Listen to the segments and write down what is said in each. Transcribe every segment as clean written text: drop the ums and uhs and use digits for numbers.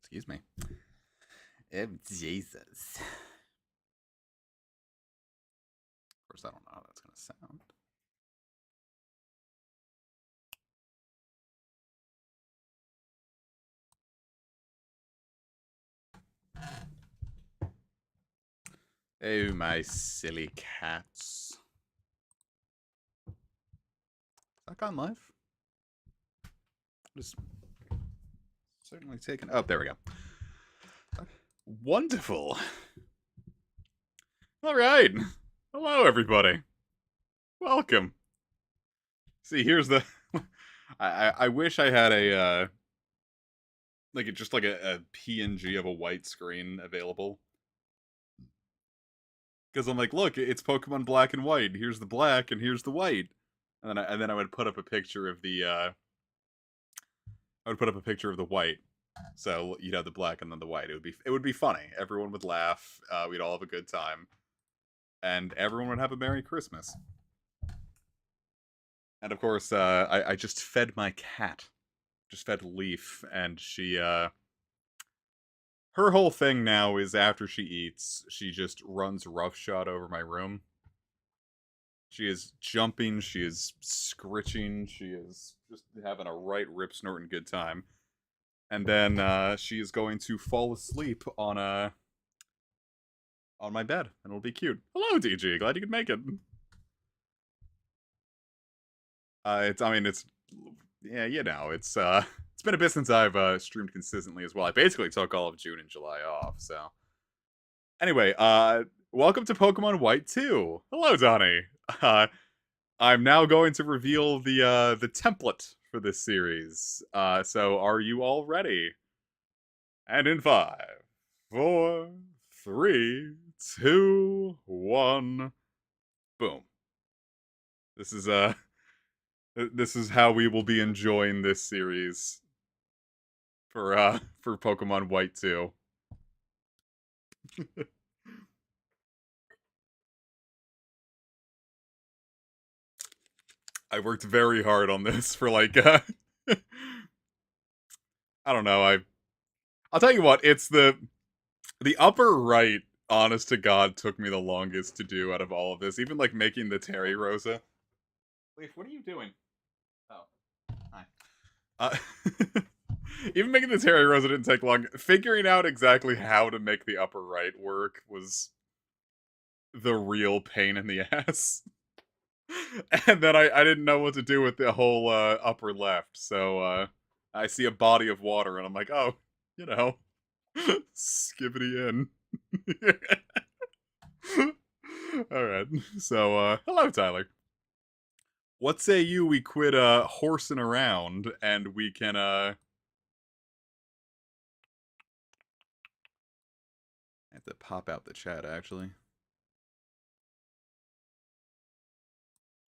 Excuse me. Oh, Jesus. Of course, I don't know how that's going to sound. Oh, my silly cats. Is that gone live? Just certainly taken. Oh, there we go. Wonderful. All right. Hello, everybody. Welcome. See, here's the. I wish I had a just like a PNG of a white screen available. Because I'm like, look, it's Pokemon Black and White. Here's the black and here's the white, and then I would put up a picture of the I would put up a picture of the white. So you'd have the black and then the white. It would be funny. Everyone would laugh. We'd all have a good time, and everyone would have a Merry Christmas. And of course, I just fed my cat, just fed Leaf, and she her whole thing now is after she eats, she just runs roughshod over my room. She is jumping, she is scritching, she is just having a right rip snorting good time. And then she is going to fall asleep on my bed, and it'll be cute. Hello, DG. Glad you could make it. It's yeah, you know, it's been a bit since I've streamed consistently as well. I basically took all of June and July off, so. Anyway, welcome to Pokemon White 2. Hello, Donnie. I'm now going to reveal the template for this series. So are you all ready? And in 5, 4, 3, 2, 1, boom. This is how we will be enjoying this series for Pokemon White 2. I worked very hard on this for like I don't know, I'll tell you what, it's the upper right, honest to God, took me the longest to do out of all of this. Even like making the Terry Rosa. Leaf, what are you doing? Oh. Hi. Even making the Terry Rosa didn't take long. Figuring out exactly how to make the upper right work was the real pain in the ass. And then I didn't know what to do with the whole upper left, so I see a body of water and I'm like, oh, you know, skibbity in. Alright, so hello, Tyler. What say you we quit horsing around and we can I have to pop out the chat actually.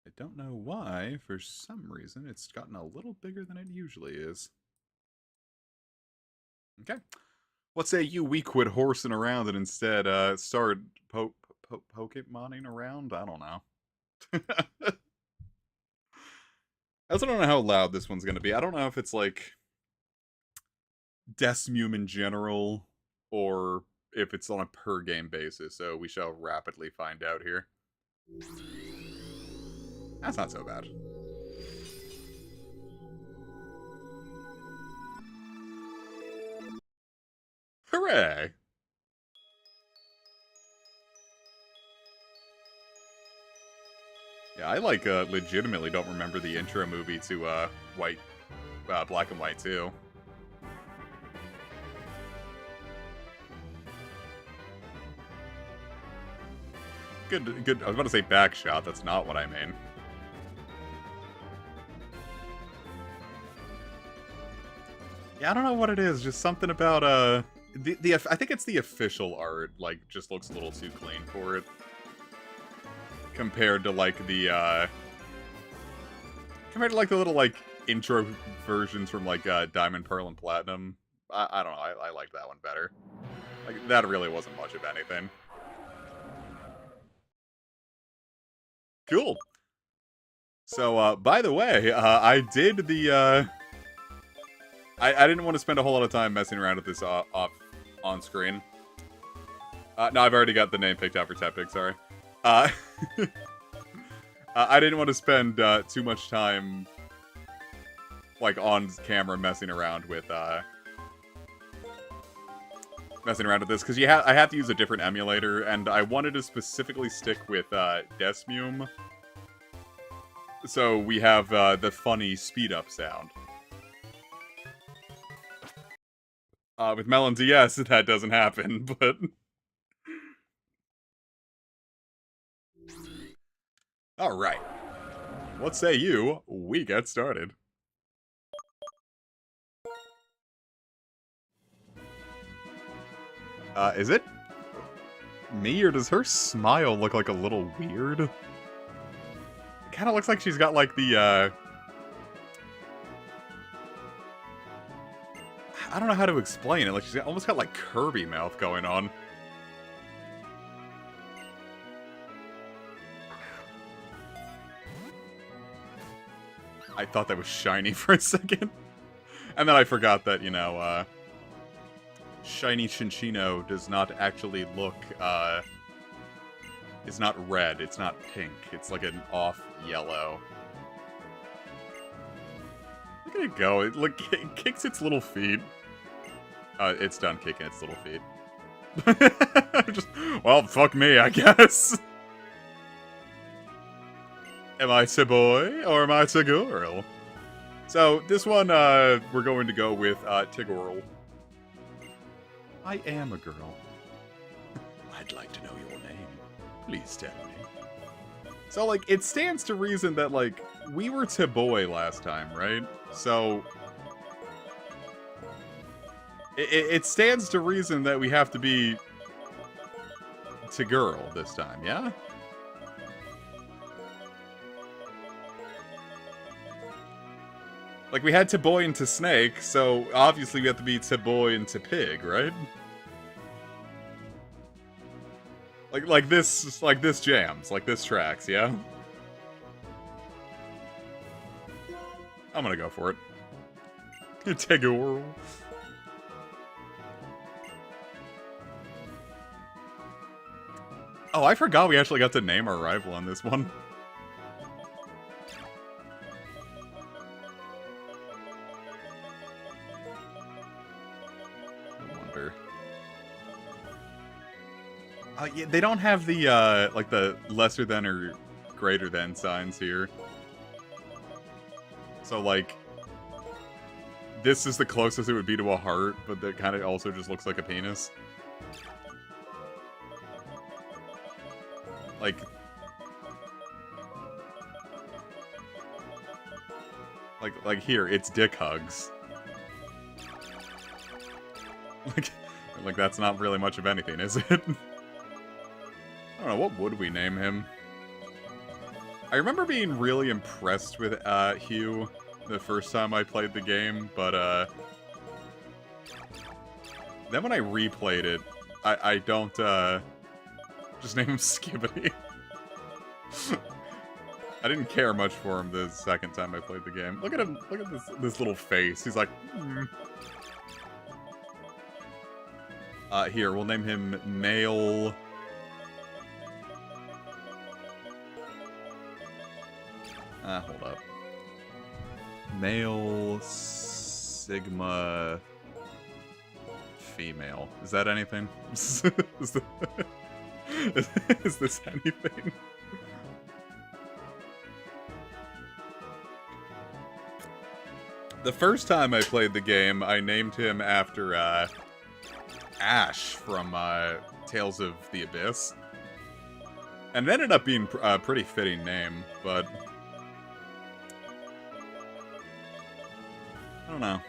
I don't know why, for some reason, it's gotten a little bigger than it usually is. Okay. What say you we quit horsing around and instead start Pokemoning around? I don't know. I also don't know how loud this one's going to be. I don't know if it's like Decimume in general or if it's on a per game basis, so we shall rapidly find out here. That's not so bad. Hooray! Yeah, I like legitimately don't remember the intro movie to Black and White 2. Good. I was about to say back shot. That's not what I mean. Yeah, I don't know what it is. Just something about I think it's the official art. Like, just looks a little too clean for it compared to like the little like intro versions from like Diamond, Pearl, and Platinum. I don't know. I like that one better. Like that really wasn't much of anything. Cool. So, by the way, I did the I didn't want to spend a whole lot of time messing around with this off on screen. No, I've already got the name picked out for Tepig, sorry. I didn't want to spend too much time, like, on camera messing around with this, because I have to use a different emulator, and I wanted to specifically stick with Desmume, so we have the funny speed-up sound. With Melon DS, that doesn't happen, but... Alright. What say you? We get started. Is it me, or does her smile look like a little weird? It kind of looks like she's got, like, the, I don't know how to explain it. Like, she's almost got, like, Kirby mouth going on. I thought that was shiny for a second. And then I forgot that, you know, shiny Chinchino does not actually look, it's not red, it's not pink. It's like an off yellow. Look at it go. It kicks its little feet. It's done kicking its little feet. Just, well, fuck me, I guess. Am I a boy, or am I a girl? So, this one, we're going to go with, Tigorl. I am a girl. I'd like to know your name. Please tell me. So, like, it stands to reason that, like, we were Boy last time, right? So... It stands to reason that we have to be girl this time, yeah? Like, we had Boy and Snake, so obviously we have to be Boy and Pig, right? Like this jams, like this tracks, yeah? I'm gonna go for it. Tigorl. Oh, I forgot we actually got to name our rival on this one. I wonder. Yeah, they don't have the, like, the lesser than or greater than signs here. So, like, this is the closest it would be to a heart, but that kind of also just looks like a penis. Like here, it's dick hugs. Like that's not really much of anything, is it? I don't know, what would we name him? I remember being really impressed with Hugh the first time I played the game, but then when I replayed it, I don't just name him Skibbity. I didn't care much for him the second time I played the game. Look at him, look at this little face. He's like, here, we'll name him Male... hold up. Male Sigma Female. Is that anything? Is this anything? The first time I played the game, I named him after Ash from Tales of the Abyss. And it ended up being a pretty fitting name, but... I don't know.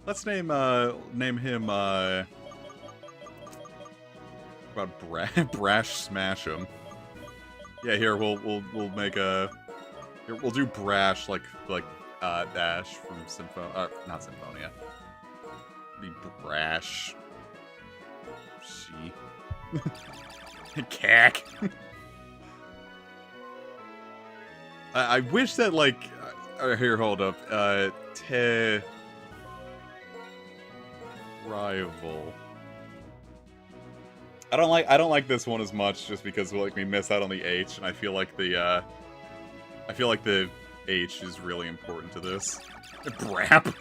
Let's name him, about Brash Smash'em. Yeah, here, we'll make a... Here, we'll do Brash, like Ash from not Symphonia. Be Brash. She. Cack. I wish that, like... Here, hold up. Rival. I don't like this one as much just because like we miss out on the H, and I feel like the H is really important to this. Brap.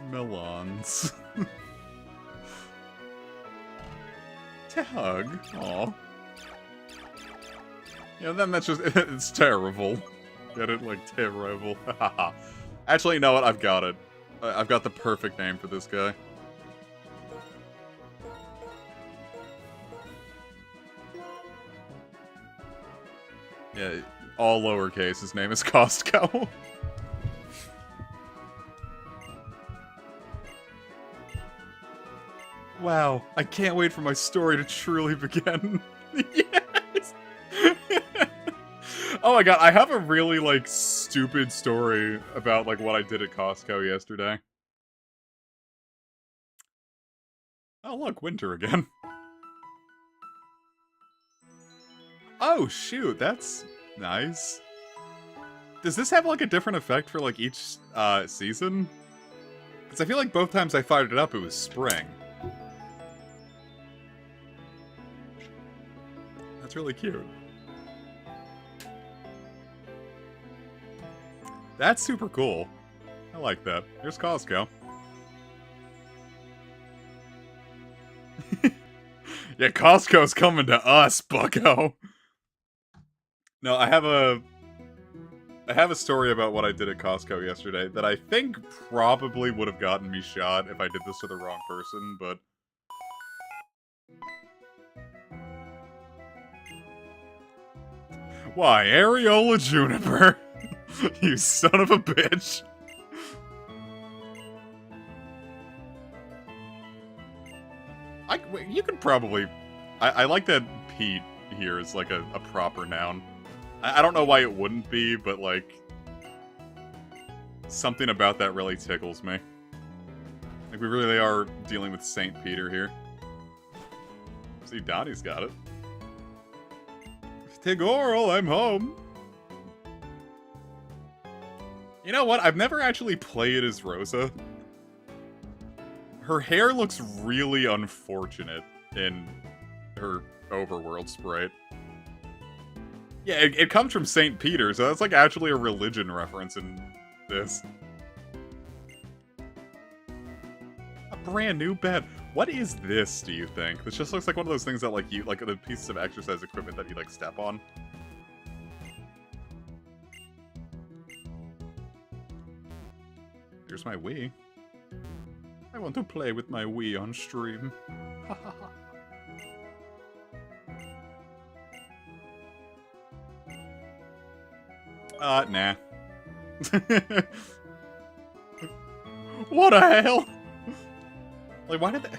Melons. Tug. Aw. Yeah, then that's just it's terrible. Get it? Like terrible. Actually, you know what? I've got it. I've got the perfect name for this guy. Yeah, all lowercase. His name is Costco. Wow, I can't wait for my story to truly begin. Yes! Oh my god, I have a really, like, stupid story about, like, what I did at Costco yesterday. Oh look, winter again. Oh shoot, that's nice. Does this have, like, a different effect for, like, each, season? Because I feel like both times I fired it up, it was spring. That's really cute. That's super cool. I like that. Here's Costco. Yeah, Costco's coming to us, bucko. No, I have a story about what I did at Costco yesterday that I think probably would have gotten me shot if I did this to the wrong person, but... Why, Areola Juniper? You son of a bitch. You could probably... I like that Pete here is like a proper noun. I don't know why it wouldn't be, but like... something about that really tickles me. Like, we really are dealing with St. Peter here. See, Donnie's got it. Tigorl, I'm home. You know what? I've never actually played as Rosa. Her hair looks really unfortunate in her overworld sprite. Yeah, it comes from St. Peter, so that's like actually a religion reference in this. A brand new bed. What is this, do you think? This just looks like one of those things that like the pieces of exercise equipment that you like step on. Here's my Wii. I want to play with my Wii on stream. Nah. What the hell? Like, why did they...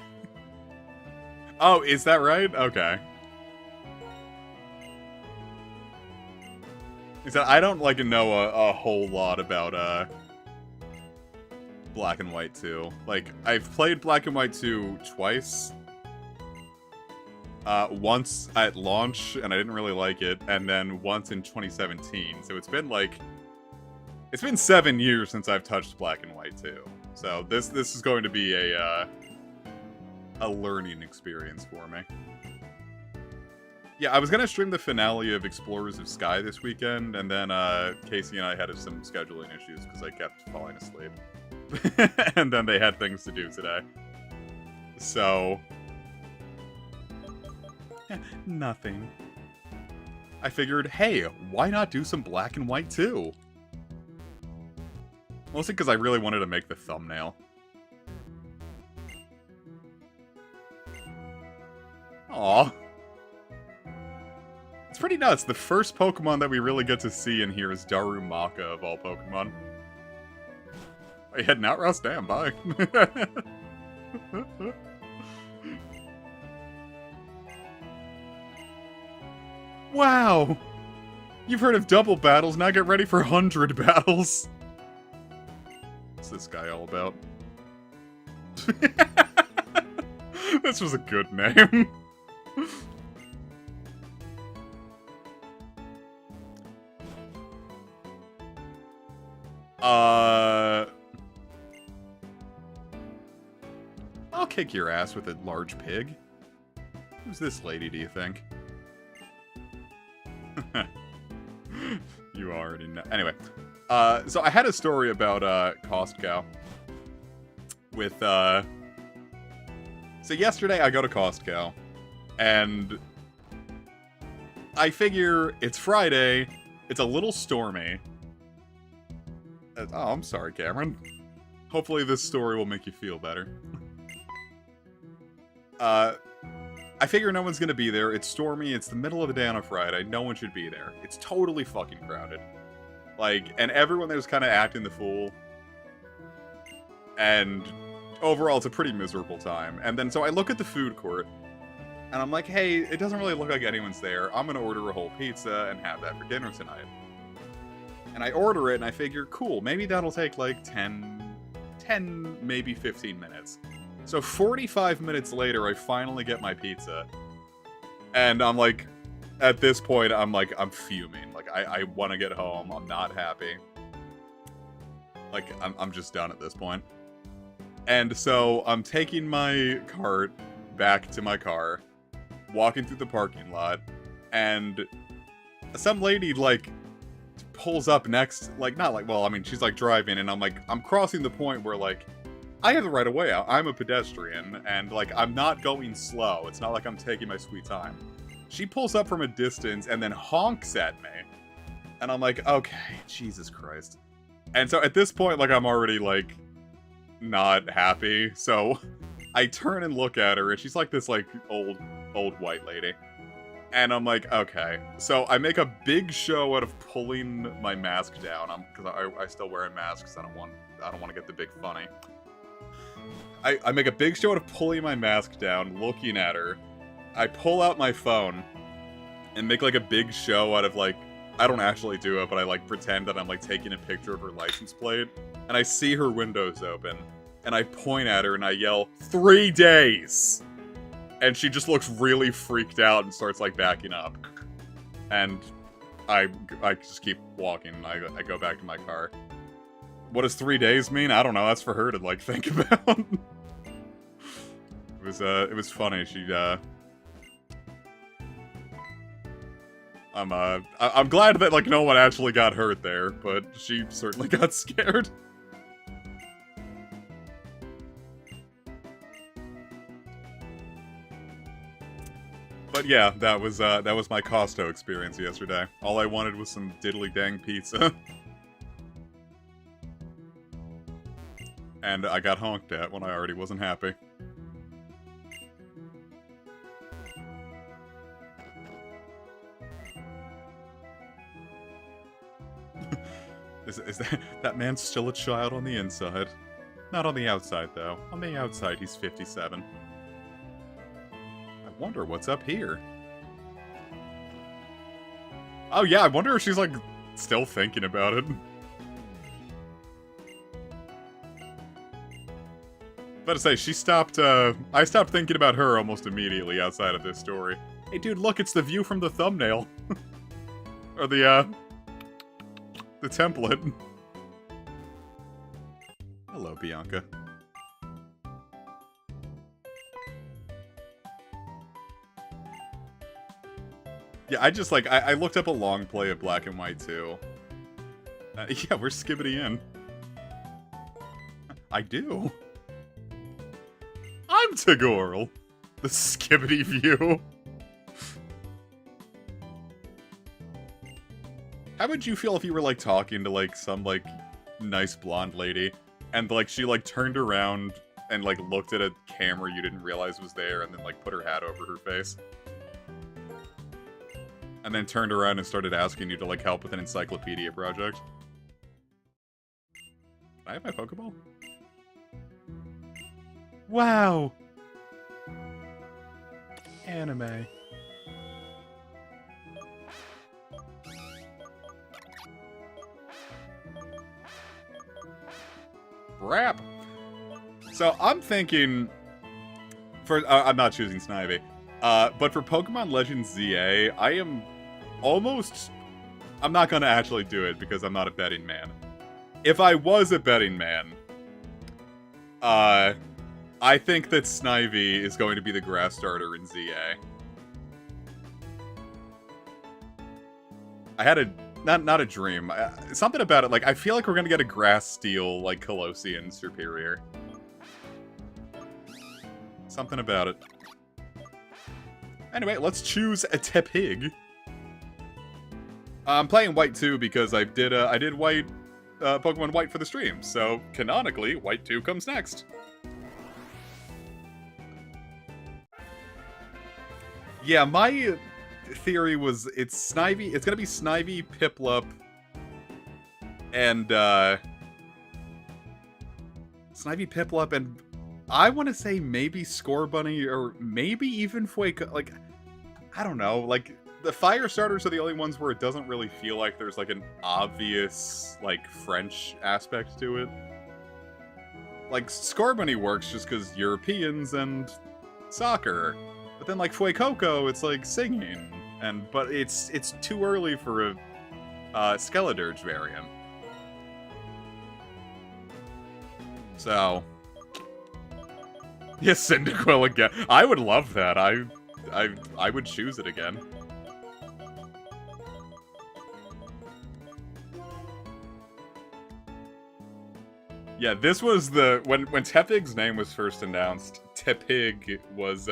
Oh, is that right? Okay. He said, I don't, like, know a whole lot about, Black and White 2. Like, I've played Black and White 2 twice. Once at launch, and I didn't really like it, and then once in 2017. So it's been, like... It's been 7 years since I've touched Black and White 2. So this is going to be a learning experience for me. Yeah, I was gonna stream the finale of Explorers of Sky this weekend, and then Casey and I had some scheduling issues because I kept falling asleep. And then they had things to do today. So... nothing. I figured, hey, why not do some Black and White too? Mostly because I really wanted to make the thumbnail. Aw. It's pretty nuts. The first Pokemon that we really get to see in here is Darumaka of all Pokemon. Are you heading out, Russ? Damn, bye. Wow! You've heard of double battles, now get ready for 100 battles. What's this guy all about? This was a good name. I'll kick your ass with a large pig. Who's this lady, do you think? You already know. Anyway, so I had a story about Costco. With so yesterday I go to Costco, and I figure it's Friday. It's a little stormy. Oh, I'm sorry, Cameron. Hopefully this story will make you feel better. I figure no one's gonna be there. It's stormy. It's the middle of the day on a Friday. No one should be there. It's totally fucking crowded. Like, and everyone there's kind of acting the fool. And overall, it's a pretty miserable time. And then, so I look at the food court, and I'm like, hey, it doesn't really look like anyone's there. I'm gonna order a whole pizza and have that for dinner tonight. And I order it, and I figure, cool, maybe that'll take like 10, maybe 15 minutes. So 45 minutes later, I finally get my pizza. And I'm like, at this point, I'm fuming. Like, I want to get home. I'm not happy. Like, I'm just done at this point. And so I'm taking my cart back to my car, walking through the parking lot, and some lady, like, pulls up next, like, not like, well, I mean, she's, like, driving, and I'm crossing the point where, like, I have the right of way out. I'm a pedestrian, and, like, I'm not going slow. It's not like I'm taking my sweet time. She pulls up from a distance and then honks at me. And I'm like, okay, Jesus Christ. And so at this point, like, I'm already, like, not happy. So I turn and look at her, and she's like this, like, old white lady. And I'm like, okay. So I make a big show out of pulling my mask down. Because I still wear masks. I don't want to get the big funny. I make a big show out of pulling my mask down, looking at her. I pull out my phone and make, like, a big show out of, like, I don't actually do it, but I, like, pretend that I'm, like, taking a picture of her license plate. And I see her windows open. And I point at her and I yell, 3 days! And she just looks really freaked out and starts, like, backing up. And I just keep walking. I go back to my car. What does 3 days mean? I don't know. That's for her to, like, think about. It was funny. She, I'm glad that, like, no one actually got hurt there, but she certainly got scared. But yeah, that was my Costco experience yesterday. All I wanted was some diddly dang pizza. And I got honked at when I already wasn't happy. Is that man's still a child on the inside? Not on the outside, though. On the outside, he's 57. I wonder what's up here. Oh yeah, I wonder if she's, like, still thinking about it. But to say, she stopped, I stopped thinking about her almost immediately outside of this story. Hey dude, look, it's the view from the thumbnail. Or the template. Hello, Bianca. Yeah, I just, like, I looked up a long play of Black and White too. Yeah, we're Skibbity in. I do. I'm Tagorl. The Skibbity view. How would you feel if you were, like, talking to, like, some, like, nice blonde lady, and, like, she, like, turned around and, like, looked at a camera you didn't realize was there, and then, like, put her hat over her face? And then turned around and started asking you to, like, help with an encyclopedia project? Can I have my Pokeball? Wow! Anime. Rap. So I'm thinking I'm not choosing Snivy. But for Pokemon Legends ZA, I am almost... I'm not going to actually do it because I'm not a betting man. If I was a betting man, I think that Snivy is going to be the grass starter in ZA. I had a... Not a dream. Something about it, like, I feel like we're going to get a grass steel, like, Colossian Superior. Something about it. Anyway, let's choose a Tepig. I'm playing White 2 because I did White, Pokemon White for the stream, so canonically, White 2 comes next. Yeah, my theory was it's gonna be Snivy, Piplup, and Snivy, Piplup, and I want to say maybe Scorbunny, or maybe even Fueco. Like, I don't know, like, the fire starters are the only ones where it doesn't really feel like there's, like, an obvious, like, French aspect to it. Like, Scorbunny works just because Europeans and soccer. But then, like, Fuecoco, it's, like, singing. But it's too early for a Skeledirge variant. So... yes, Cyndaquil again. I would love that. I would choose it again. Yeah, this was the... When Tepig's name was first announced, Tepig was,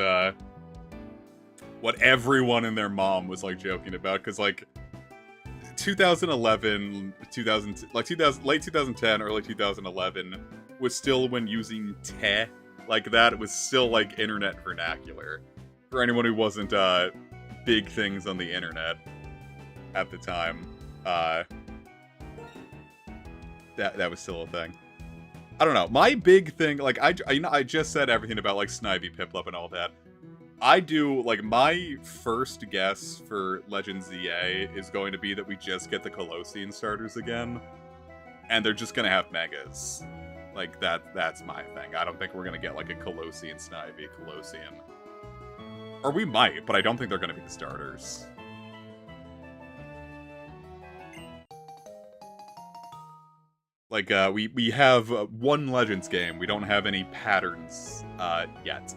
what everyone and their mom was, like, joking about, because, like, 2011, late 2010, early 2011 was still when using te like that. It was still, like, internet vernacular. For anyone who wasn't, big things on the internet at the time, that was still a thing. I don't know. My big thing, like, I just said everything about, like, Snivy, Piplup, and all that. I do, like, my first guess for Legends ZA is going to be that we just get the Colossian starters again, and they're just gonna have Megas. Like, that's my thing. I don't think we're gonna get, like, a Colossian Snivy, Colossian. Or we might, but I don't think they're gonna be the starters. Like, we have one Legends game. We don't have any patterns, yet.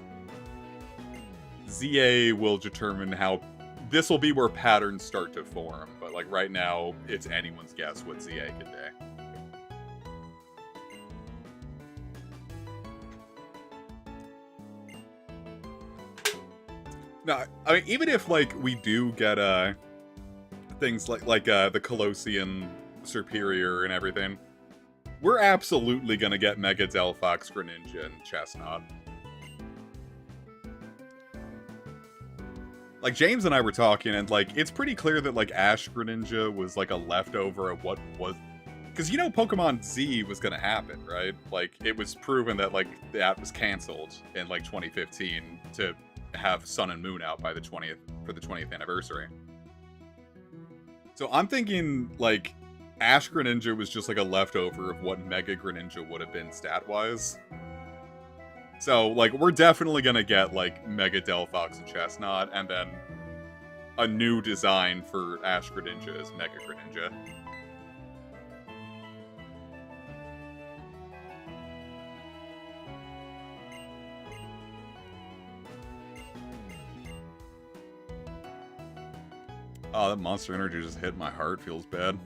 ZA will determine how... This will be where patterns start to form, but, like, right now, it's anyone's guess what ZA can do. No, I mean, even if, like, we do get, things like the Colossian Superior and everything, we're absolutely gonna get Mega Delphox, Greninja, and Chestnut. Like, James and I were talking, and, like, it's pretty clear that, like, Ash Greninja was, like, a leftover of what was... Because, you know, Pokemon Z was gonna happen, right? Like, it was proven that, like, that was cancelled in, like, 2015 to have Sun and Moon out by the 20th, for the 20th anniversary. So I'm thinking, like, Ash Greninja was just, like, a leftover of what Mega Greninja would have been stat-wise. So, like, we're definitely gonna get, like, Mega Delphox and Chestnut, and then a new design for Ash Greninja as Mega Greninja. Oh, that Monster Energy just hit my heart. Feels bad.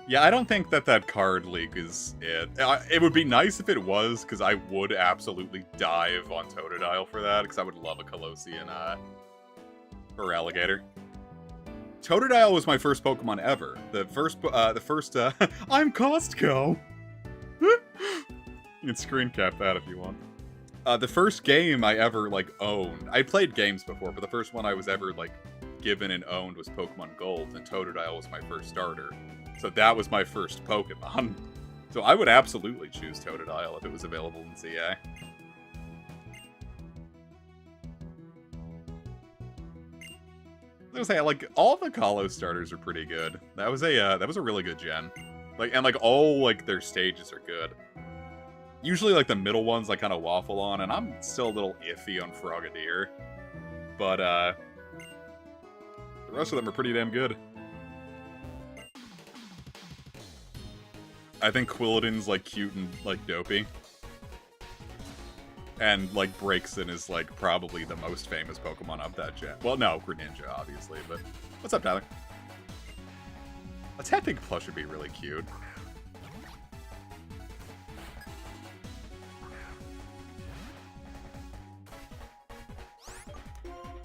Yeah, I don't think that card leak is it. It would be nice if it was, because I would absolutely dive on Totodile for that, because I would love a Colossian for Alligator. Totodile was my first Pokemon ever. The first, I'm Costco! You can screen cap that if you want. The first game I ever, like, owned... I played games before, but the first one I was ever, like, given and owned was Pokemon Gold, and Totodile was my first starter. So that was my first Pokemon. So I would absolutely choose Totodile if it was available in ZA. I was gonna say, like, all the Kalos starters are pretty good. That was a really good gen. Like, and, like, all, like, their stages are good. Usually, like, the middle ones I kind of waffle on, and I'm still a little iffy on Frogadier. But, the rest of them are pretty damn good. I think Quilladin's, like, cute and, like, dopey. And, like, Braixen is, like, probably the most famous Pokemon of that gen. Well, no, Greninja, obviously, but... What's up, Tyler? A Tepig plush would be really cute.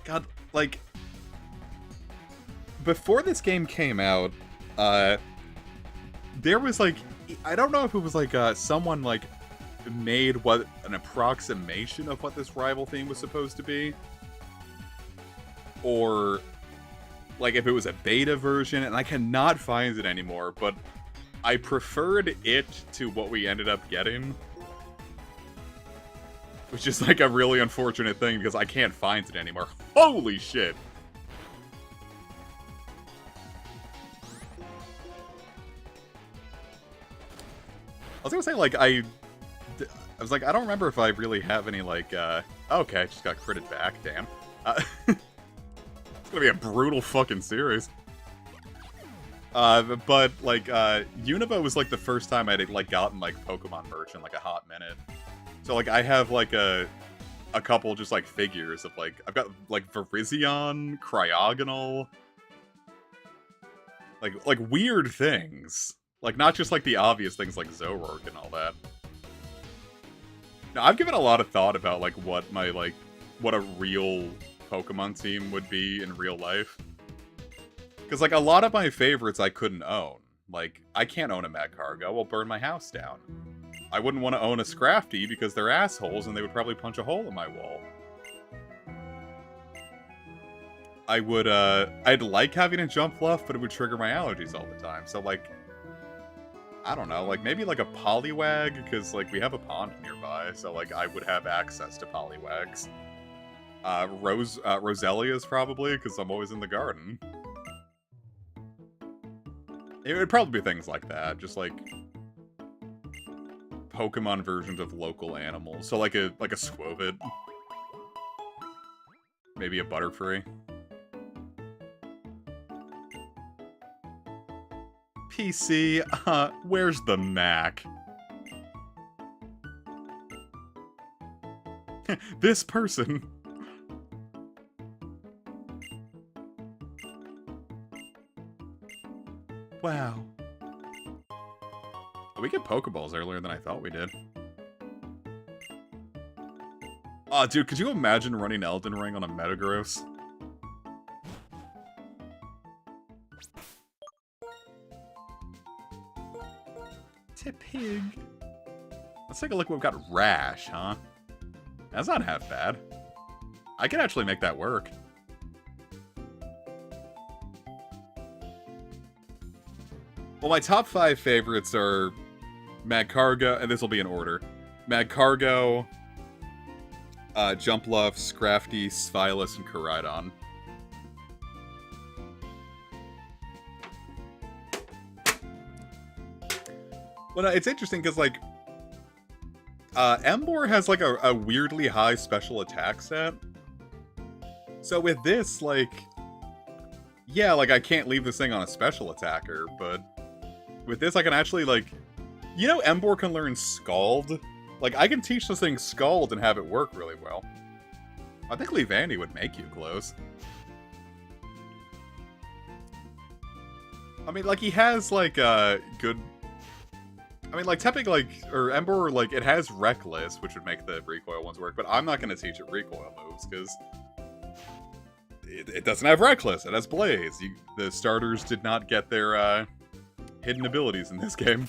God, like... Before this game came out, there was, like... I don't know if it was, like, someone, like... made what an approximation of what this rival theme was supposed to be, or like if it was a beta version, and I cannot find it anymore, but I preferred it to what we ended up getting, which is like a really unfortunate thing because I can't find it anymore. Holy shit. I was gonna say, like, I was like, I don't remember if I really have any, like, okay, I just got critted back, damn. It's gonna be a brutal fucking series. But, like, Unova was, like, the first time I'd, like, gotten, like, Pokemon merch in, like, a hot minute. So, like, I have, like, a couple just, like, figures of, like, I've got, like, Virizion, Cryogonal, like, weird things. Like, not just, like, the obvious things like Zoroark and all that. Now, I've given a lot of thought about, like, what my, like, what a real Pokemon team would be in real life. Because, like, a lot of my favorites I couldn't own. Like, I can't own a Magcargo, I'll burn my house down. I wouldn't want to own a Scrafty because they're assholes and they would probably punch a hole in my wall. I would, I'd like having a jump fluff, but it would trigger my allergies all the time. So, like, I don't know, like, maybe, like, a Poliwag, because, like, we have a pond nearby, so, like, I would have access to Poliwags. Roselia's probably, because I'm always in the garden. It would probably be things like that, just, like, Pokemon versions of local animals. So, like a Squovit. Maybe a Butterfree. PC, where's the Mac? This person. Wow. We get Pokeballs earlier than I thought we did. Oh, dude, could you imagine running Elden Ring on a Metagross? Tepig. Let's take a look. We've got Rash, huh? That's not half bad. I can actually make that work. Well, my top 5 favorites are Magcargo, and this will be in order. Magcargo, Jumpluff, Scrafty, Sphylis, and Koraidon. Well, it's interesting because, like, Emboar has, like, a weirdly high special attack stat. So with this, like, yeah, like, I can't leave this thing on a special attacker, but with this, I can actually, like, you know, Emboar can learn Scald? Like, I can teach this thing Scald and have it work really well. I think Leavanny would make you close. I mean, like, he has, like, good... I mean, like, Tepig, like, or Emboar, like, it has Reckless, which would make the recoil ones work, but I'm not going to teach it recoil moves, because it doesn't have Reckless, it has Blaze. The starters did not get their, hidden abilities in this game.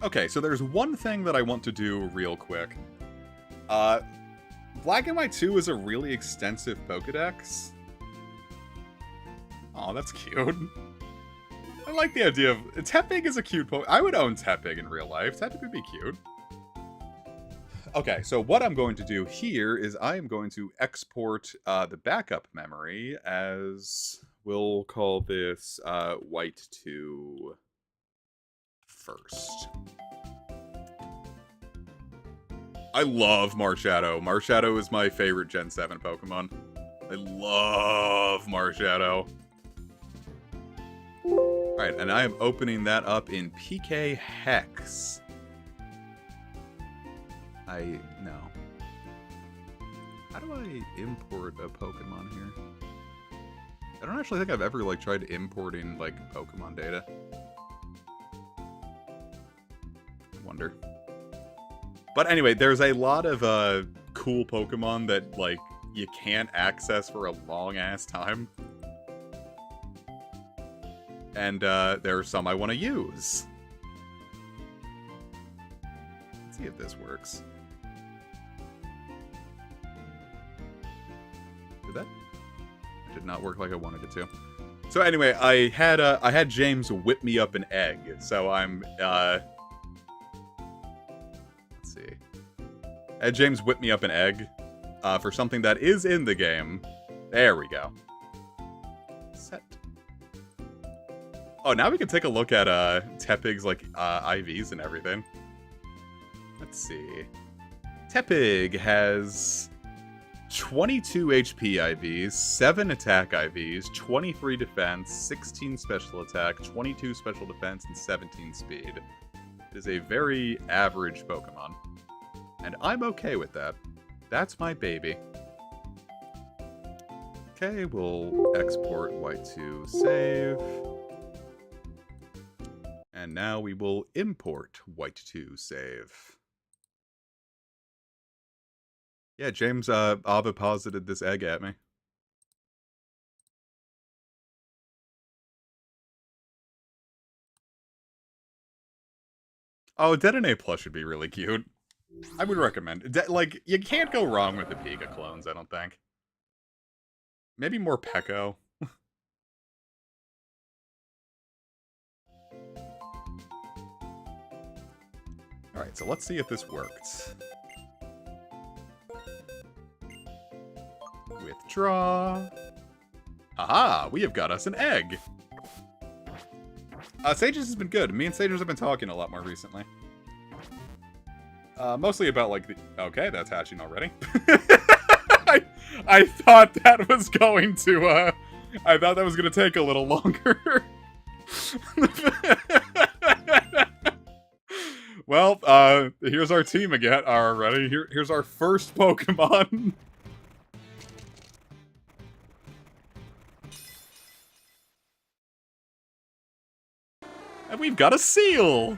Okay, so there's one thing that I want to do real quick. Black and White 2 is a really extensive Pokedex. Aw, that's cute. I like the idea of... Tepig is a cute I would own Tepig in real life. Tepig would be cute. Okay, so what I'm going to do here is I am going to export the backup memory as... We'll call this White 2 first. I love Marshadow. Marshadow is my favorite Gen 7 Pokemon. I love Marshadow. Alright, and I am opening that up in PK Hex. No. How do I import a Pokemon here? I don't actually think I've ever, like, tried importing, like, Pokemon data. I wonder. But anyway, there's a lot of, cool Pokemon that, like, you can't access for a long-ass time. And, there are some I want to use. Let's see if this works. Did that? It did not work like I wanted it to. So anyway, I had James whip me up an egg. So I'm, let's see. I had James whip me up an egg, for something that is in the game. There we go. Set. Oh, now we can take a look at, Tepig's, like, IVs and everything. Let's see. Tepig has 22 HP IVs, 7 attack IVs, 23 defense, 16 special attack, 22 special defense, and 17 speed. It is a very average Pokemon. And I'm okay with that. That's my baby. Okay, we'll export Y2 save. And now we will import Y2 save. Yeah, James Abba posited this egg at me. Oh, Detonate Plus should be really cute. I would recommend. Like, you can't go wrong with the Pika clones, I don't think. Maybe more Peko. Alright, so let's see if this worked. Withdraw. Haha, we have got us an egg. Sages has been good. Me and Sages have been talking a lot more recently. Mostly about, like, the... Okay, that's hatching already. I thought that was going to, I thought that was going to take a little longer. Well, here's our team again already. Here's our first Pokemon. And we've got a seal!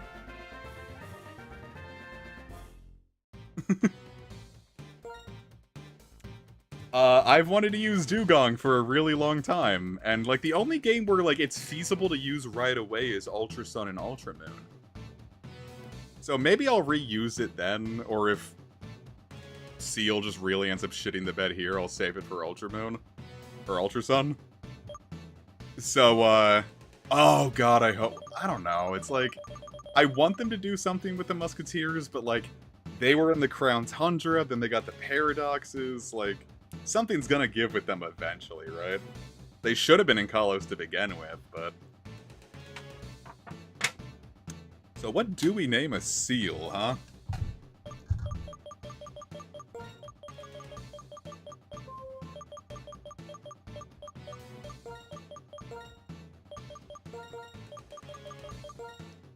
I've wanted to use Dugong for a really long time, and, like, the only game where, like, it's feasible to use right away is Ultra Sun and Ultra Moon. So maybe I'll reuse it then, or if Seal just really ends up shitting the bed here, I'll save it for Ultra Moon. Or Ultra Sun. So, oh god, I don't know, it's like, I want them to do something with the Musketeers, but, like, they were in the Crown Tundra, then they got the Paradoxes, like, something's gonna give with them eventually, right? They should have been in Kalos to begin with, but... So what do we name a seal, huh?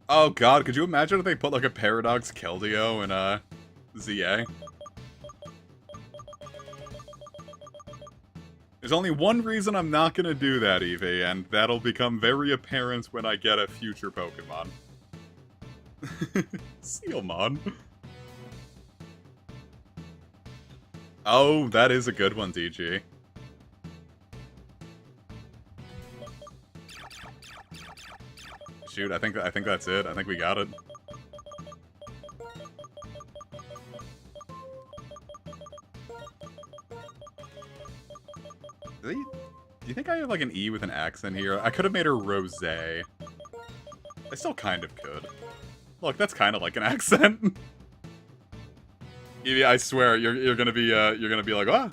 Oh god, could you imagine if they put, like, a Paradox Keldeo in, ZA? There's only one reason I'm not gonna do that, Eevee, and that'll become very apparent when I get a future Pokemon. Sealmon. Oh, that is a good one, DG. Shoot, I think that's it. I think we got it. Do you think I have, like, an E with an accent here? I could have made her Rosé. I still kind of could. Look, that's kind of like an accent. Evie, I swear, you're gonna be like, ah.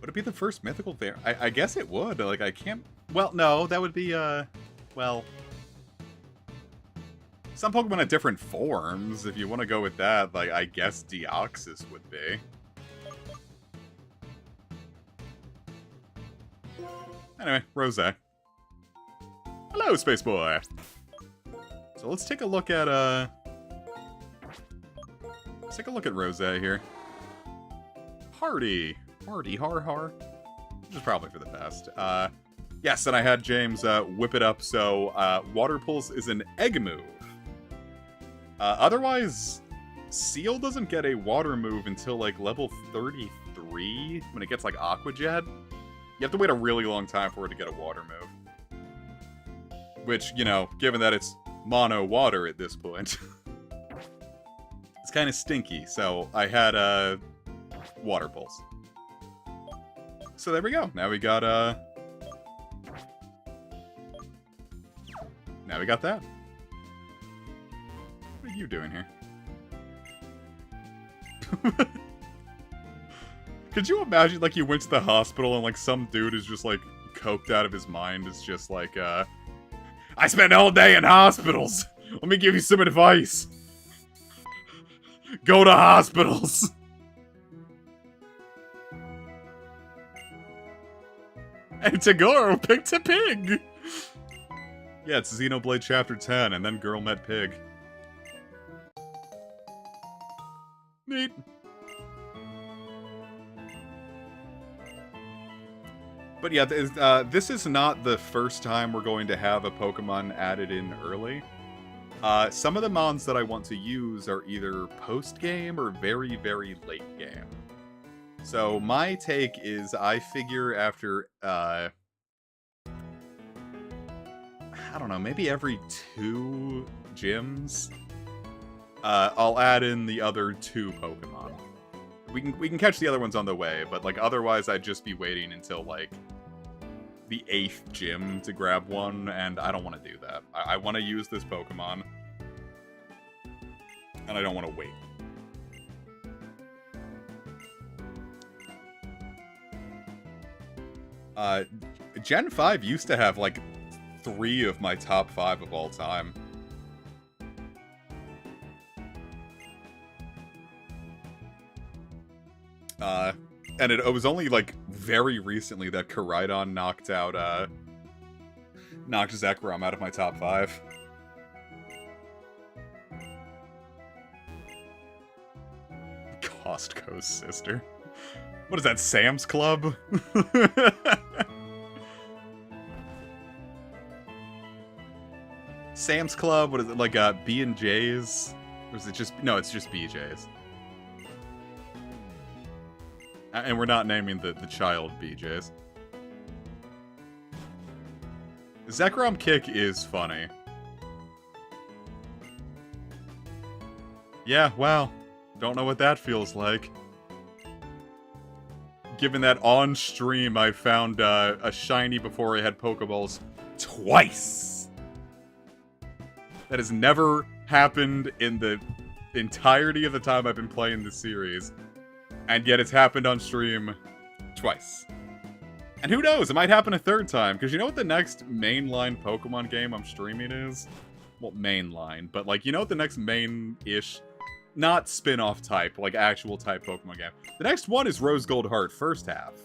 Would it be the first mythical variant? I guess it would. Like, I can't. Well, no, that would be well, some Pokemon have different forms. If you want to go with that, like, I guess Deoxys would be. Anyway, Rose. Hello, Space Boy! So let's take a look at, let's take a look at Rose here. Hardy, har. Which is probably for the best. Yes, and I had James whip it up, so Water Pulse is an egg move. Otherwise, Seal doesn't get a water move until, like, level 33, when it gets, like, Aqua Jet. You have to wait a really long time for it to get a water move. Which, you know, given that it's mono water at this point, it's kind of stinky, so I had Water Pulse. So there we go. Now we got that. What are you doing here? Could you imagine, like, you went to the hospital and, like, some dude is just, like, coked out of his mind, is just like, I spent all day in hospitals! Let me give you some advice! Go to hospitals! And Tagoro picked a pig! Yeah, it's Xenoblade Chapter 10, and then Girl Met Pig. Neat. But yeah, this is not the first time we're going to have a Pokemon added in early. Some of the mons that I want to use are either post-game or very, very late game. So my take is I figure after, I don't know, maybe every 2 gyms, I'll add in the other 2 Pokemon. We can catch the other ones on the way, but, like, otherwise I'd just be waiting until, like, the 8th gym to grab one, and I don't want to do that. I want to use this Pokemon, and I don't want to wait. Gen 5 used to have, like, 3 of my top 5 of all time. And it was only, like, very recently that Koraidon knocked Zekrom out of my top 5. Costco's sister. What is that, Sam's Club? Sam's Club? What is it, like, B&J's? Or is it just... No, it's just BJ's. And we're not naming the child BJ's. Zekrom kick is funny. Yeah, wow. Don't know what that feels like. Given that on stream I found a shiny before I had Pokeballs twice. That has never happened in the entirety of the time I've been playing this series. And yet it's happened on stream twice. And who knows, it might happen a 3rd time, because you know what the next mainline Pokemon game I'm streaming is? Well, mainline, but, like, you know what the next main-ish, not spin-off type, like actual type Pokemon game? The next one is Rose Gold Heart, first half.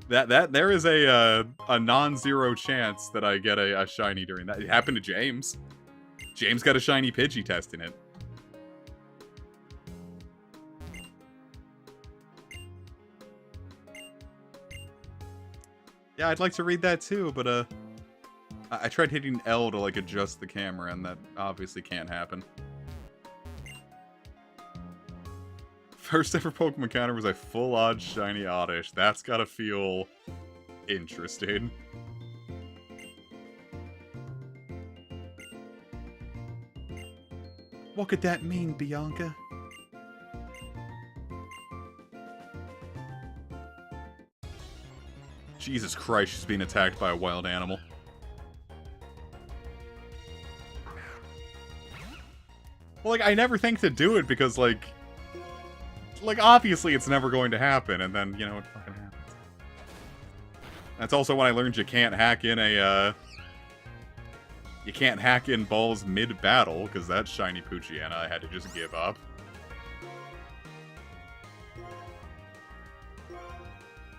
There is a non-zero chance that I get a shiny during that. It happened to James. James got a shiny Pidgey testing it. Yeah, I'd like to read that too, but I tried hitting L to, like, adjust the camera, and that obviously can't happen. First ever Pokemon counter was a full odds shiny Oddish. That's gotta feel interesting. What could that mean, Bianca? Jesus Christ, she's being attacked by a wild animal. Well, like, I never think to do it because, like, obviously it's never going to happen, and then, you know, it fucking happens. That's also when I learned you can't hack in a You can't hack in balls mid-battle, because that's shiny Poochyena. I had to just give up.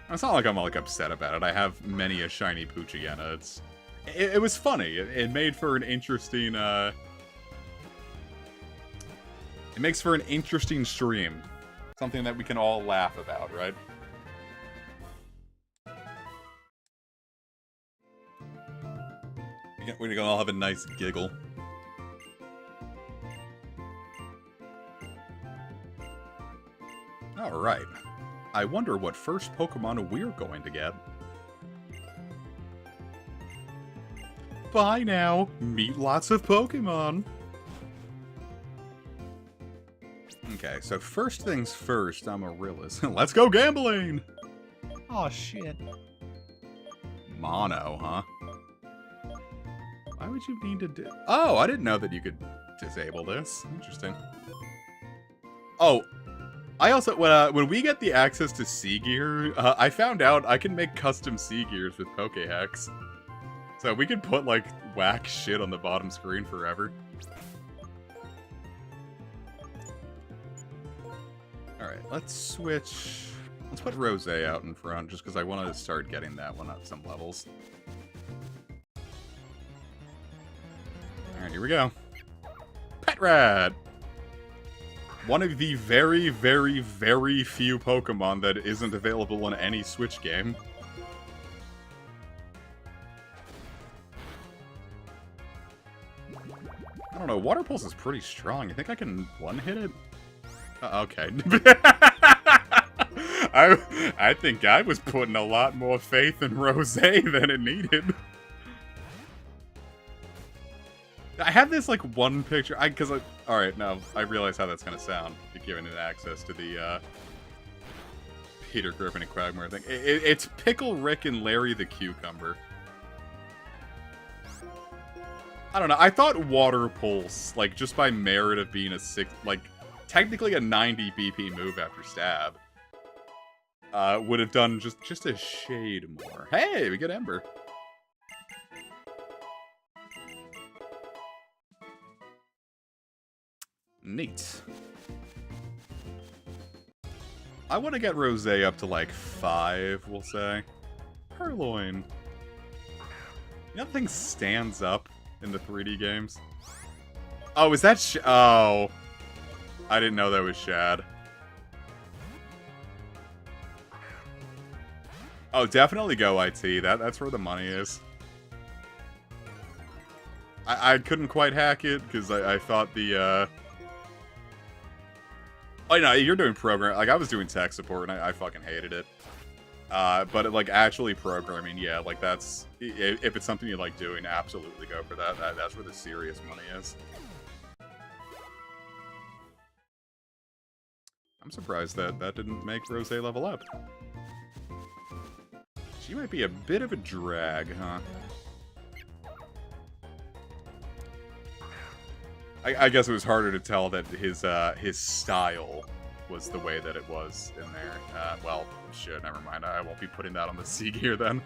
It's not like I'm like upset about it. I have many a shiny Poochyena. It was funny. It made for an interesting it makes for an interesting stream. Something that we can all laugh about, right? We're gonna all have a nice giggle. Alright. I wonder what first Pokemon we're going to get. Bye now. Meet lots of Pokemon. Okay, so first things first, Amaryllis. Let's go gambling! Oh shit. Mono, huh? Why would you need to Oh, I didn't know that you could disable this. Interesting. Oh, I also, when we get the access to Sea-Gear, I found out I can make custom Sea-Gears with Pokehex. So we could put, like, whack shit on the bottom screen forever. Alright, let's switch... Let's put Rose out in front, just because I want to start getting that one at some levels. Alright, here we go. Pet Rat! One of the very, very, very few Pokemon that isn't available in any Switch game. I don't know, Water Pulse is pretty strong. You think I can one-hit it? Okay. I think I was putting a lot more faith in Rose than it needed. I have this, like, one picture, alright, no, I realize how that's gonna sound, giving it access to the, Peter Griffin and Quagmire thing. It's Pickle Rick and Larry the Cucumber. I don't know, I thought Water Pulse, like, just by merit of being technically a 90 BP move after Stab, would have done just a shade more. Hey, we get Ember. Neat. I want to get Rose up to, like, 5, we'll say. Purloin. You know, that thing stands up in the 3D games? Oh, is that oh. I didn't know that was Shad. Oh, definitely go IT. That's where the money is. I couldn't quite hack it, because I thought the, Oh, no, you're doing program. Like, I was doing tech support, and I fucking hated it. But, like, actually programming, yeah, like, that's... If it's something you like doing, absolutely go for that. That's where the serious money is. I'm surprised that didn't make Rose level up. She might be a bit of a drag, huh? I guess it was harder to tell that his style was the way that it was in there. Well, shit, never mind. I won't be putting that on the Sea-Gear then.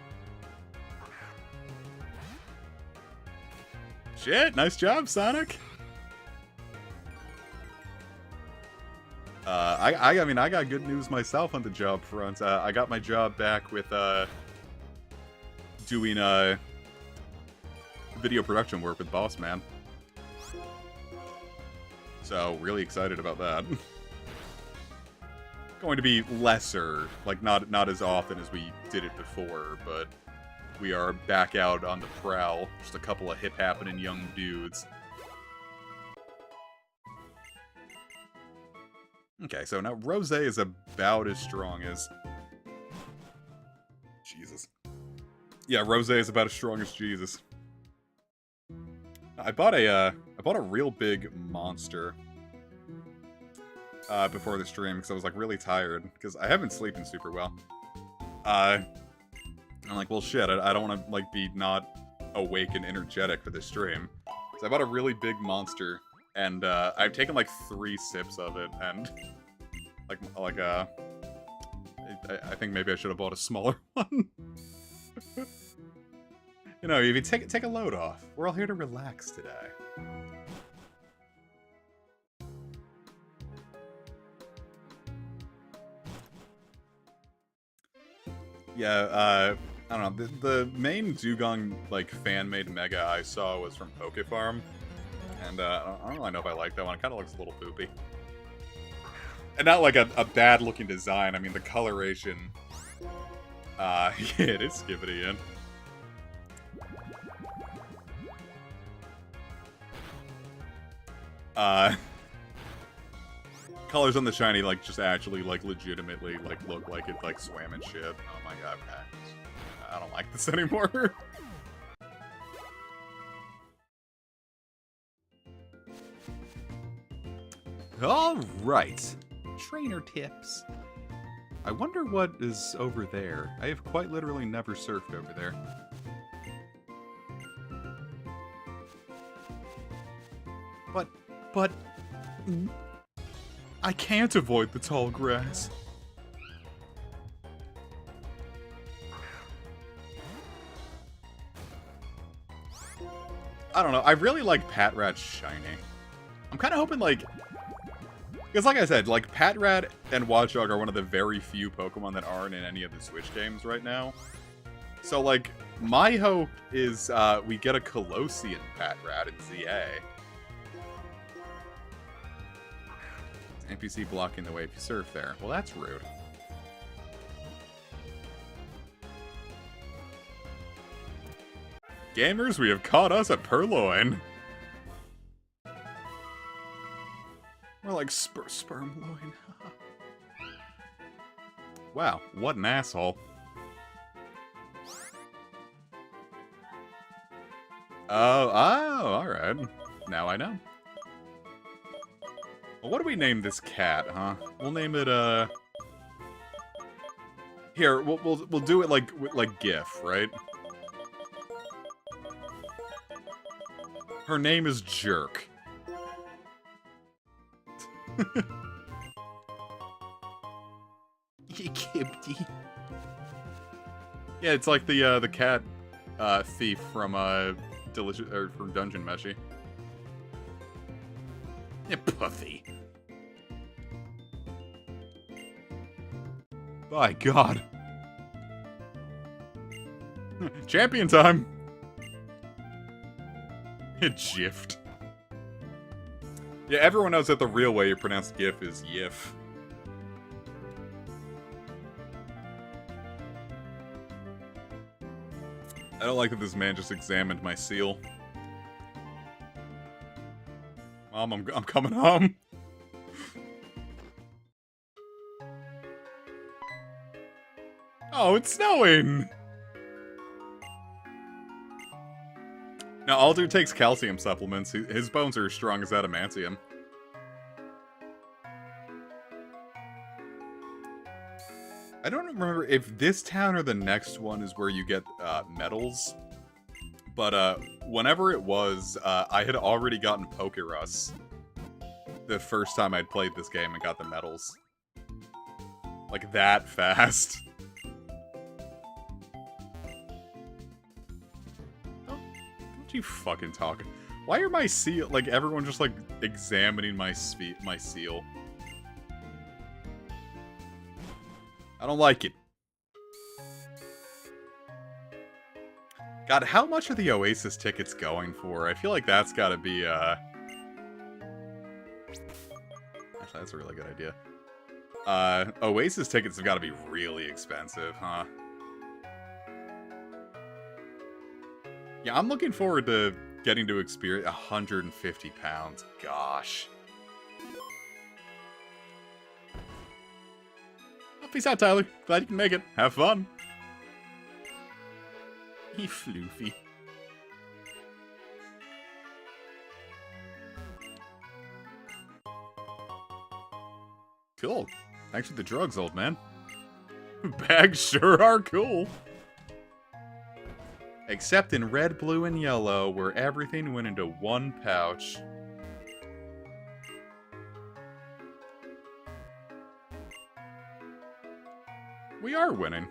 Shit, nice job, Sonic! I mean, I got good news myself on the job front. I got my job back with, doing, video production work with Boss Man. So, really excited about that. Going to be lesser, like not as often as we did it before, but we are back out on the prowl. Just a couple of hip-happening young dudes. Okay, so now Rose is about as strong as... Jesus. Yeah, Rose is about as strong as Jesus. I bought a real big monster before the stream because I was like really tired because I have been sleeping super well. I'm like, well, shit, I don't want to like be not awake and energetic for this stream. So I bought a really big monster, and I've taken like 3 sips of it, and I think maybe I should have bought a smaller one. You know, if you take a load off. We're all here to relax today. Yeah, I don't know. The main Dugong, like, fan-made Mega I saw was from Poke Farm. And, I don't really know if I like that one. It kind of looks a little poopy. And not like a bad-looking design. I mean, the coloration... yeah, it is Skibbity in. Colors on the shiny, like, just actually, like, legitimately, like, look like it, like, swam and shit. Oh my god, Max. I don't like this anymore. Alright. Trainer tips. I wonder what is over there. I have quite literally never surfed over there. But... I can't avoid the tall grass. I don't know. I really like Patrat's shiny. I'm kind of hoping, like... Because like I said, like, Patrat and Watchdog are one of the very few Pokemon that aren't in any of the Switch games right now. So, like, my hope is we get a Colossian Patrat in ZA. NPC blocking the way if you surf there. Well, that's rude. Gamers, we have caught us at Purloin. More like Spermloin. Wow, what an asshole. Oh, alright. Now I know. Well, what do we name this cat, huh? We'll name it, Here, we'll do it like GIF, right? Her name is Jerk. Yeah, it's like the cat thief from from Dungeon Meshi. Yeah, Puffy. By God. Champion time. Gift. Yeah, everyone knows that the real way you pronounce GIF is YIF. I don't like that this man just examined my seal. Mom, I'm coming home. Oh, it's snowing! Now, Alder takes calcium supplements. His bones are as strong as adamantium. I don't remember if this town or the next one is where you get medals. But whenever it was, I had already gotten Pokerus the first time I'd played this game and got the medals. Like, that fast. What you fucking talking? Why are my seal, like, everyone just, like, examining my seal? I don't like it. God, how much are the Oasis tickets going for? I feel like that's gotta be, Actually, that's a really good idea. Oasis tickets have gotta be really expensive, huh? Yeah, I'm looking forward to getting to experience 150 pounds. Gosh. Well, peace out, Tyler. Glad you can make it. Have fun. He floofy. Cool. Thanks for the drugs, old man. Bags sure are cool. Except in red, blue, and yellow, where everything went into one pouch. We are winning.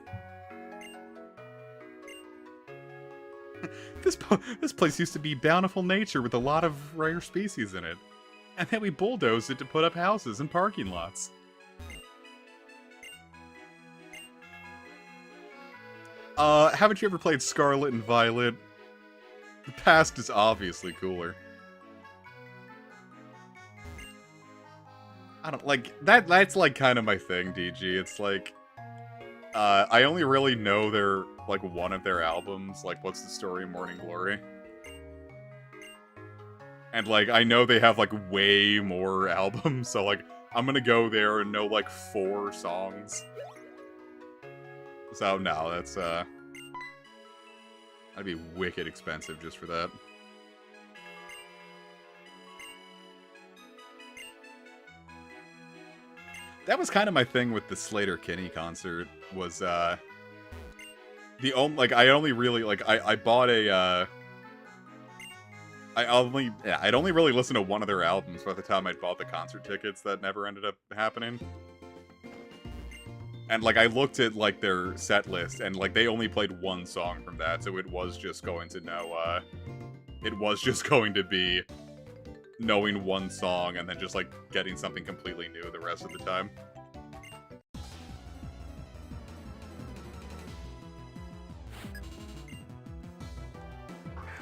This place used to be bountiful nature with a lot of rare species in it. And then we bulldozed it to put up houses and parking lots. Haven't you ever played Scarlet and Violet? The past is obviously cooler. I don't like that's like kind of my thing, DG. It's like I only really know their like one of their albums, like What's the Story of Morning Glory. And like I know they have like way more albums, so like I'm gonna go there and know like 4 songs. So no, that's that'd be wicked expensive just for that. That was kind of my thing with the Slater-Kinney concert, was, the only, like, I only really, like, I bought a, I'd only really listened to one of their albums by the time I'd bought the concert tickets that never ended up happening. And, like, I looked at, like, their set list, and, like, they only played 1 song from that, so it was just going to know, it was just going to be knowing 1 song and then just, like, getting something completely new the rest of the time.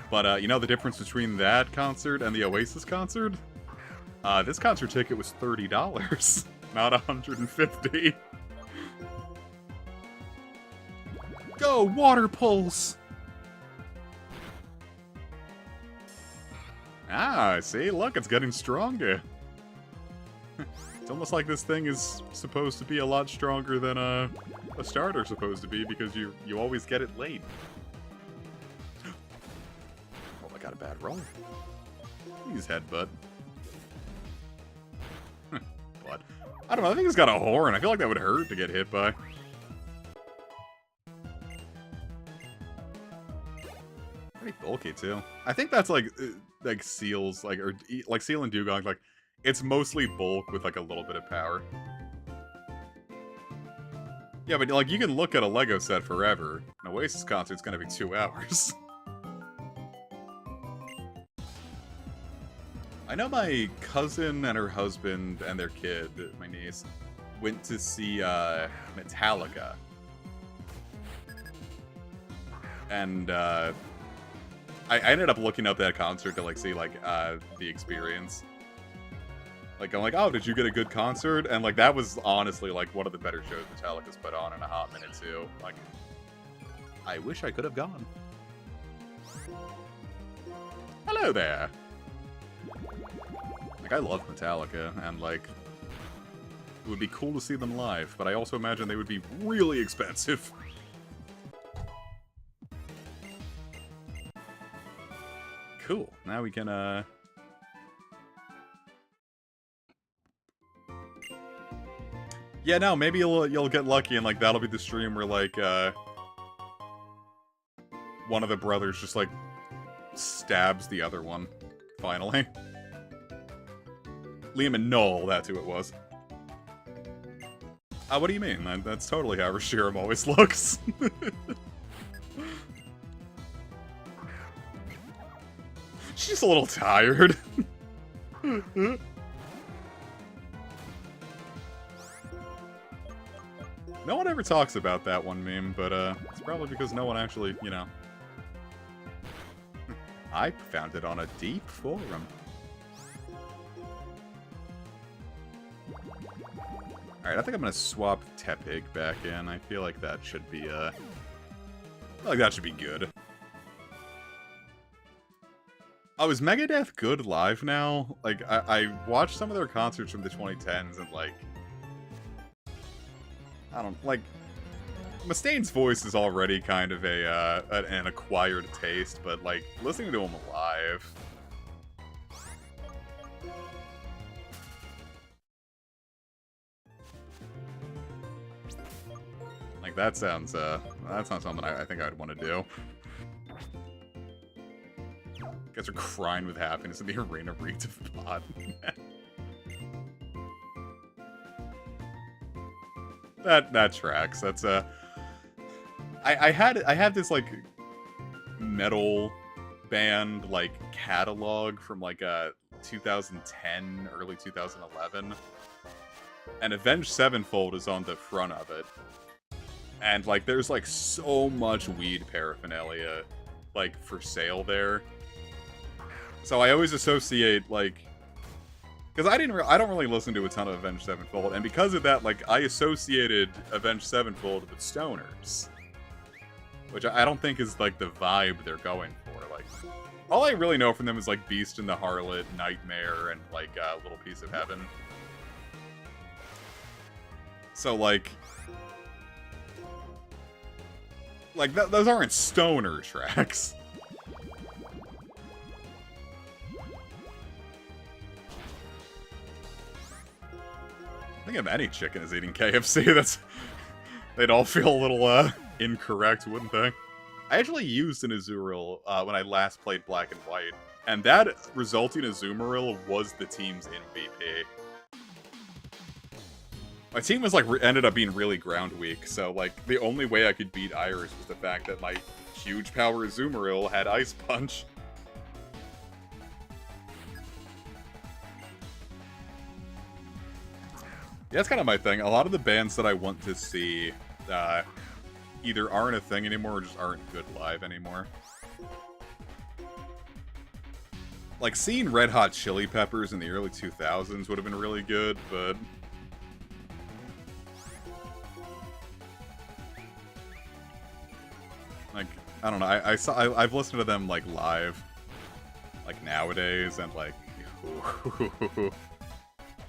But, you know the difference between that concert and the Oasis concert? This concert ticket was $30, not $150. Go, water pulse! Ah, see? Look, it's getting stronger. It's almost like this thing is supposed to be a lot stronger than a starter's supposed to be, because you always get it late. Oh, I got a bad roll. Please headbutt. But, I don't know, I think it's got a horn. I feel like that would hurt to get hit by. Pretty bulky, too. I think that's like Seal's, like, or like Seal and Dugong, like, it's mostly bulk with like a little bit of power. Yeah, but like you can look at a Lego set forever. An Oasis concert's gonna be 2 hours. I know my cousin and her husband and their kid, my niece, went to see Metallica. And I ended up looking up that concert to like see like the experience. Like, I'm like, oh, did you get a good concert? And, like, that was honestly, like, one of the better shows Metallica's put on in a hot minute, too. Like, I wish I could have gone. Hello there! Like, I love Metallica, and, like, it would be cool to see them live, but I also imagine they would be really expensive. Cool. Now we can, yeah, no, maybe you'll get lucky and, like, that'll be the stream where, like, one of the brothers just, like, stabs the other one, finally. Liam and Noel, that's who it was. What do you mean? That's totally how Rashiram always looks. She's a little tired. No one ever talks about that one meme, but it's probably because no one actually, you know. I found it on a deep forum. Alright, I think I'm gonna swap Tepig back in. I feel like that should be, good. Oh, is Megadeth good live now? Like, I watched some of their concerts from the 2010s and, like, I don't, like, Mustaine's voice is already kind of an acquired taste, but, like, listening to him live... Like, that sounds something I think I'd want to do. You guys are crying with happiness in the arena reads of pod. That tracks. That's I had this like metal band like catalog from like 2010, early 2011, and Avenged Sevenfold is on the front of it. And like there's like so much weed paraphernalia like for sale there. So I always associate like, because I don't really listen to a ton of Avenged Sevenfold, and because of that, like I associated Avenged Sevenfold with stoners, which I don't think is like the vibe they're going for. Like all I really know from them is like Beast and the Harlot, Nightmare, and like Little Piece of Heaven. So like those aren't stoner tracks. I think if any chicken is eating KFC, they'd all feel a little incorrect, wouldn't they? I actually used an Azurill when I last played Black and White, and that resulting Azumarill was the team's MVP. My team was like ended up being really ground weak, so like the only way I could beat Iris was the fact that my huge power Azumarill had Ice Punch. Yeah, that's kind of my thing. A lot of the bands that I want to see either aren't a thing anymore or just aren't good live anymore. Like, seeing Red Hot Chili Peppers in the early 2000s would have been really good, but... like, I don't know. I've listened to them, like, live, like, nowadays, and, like...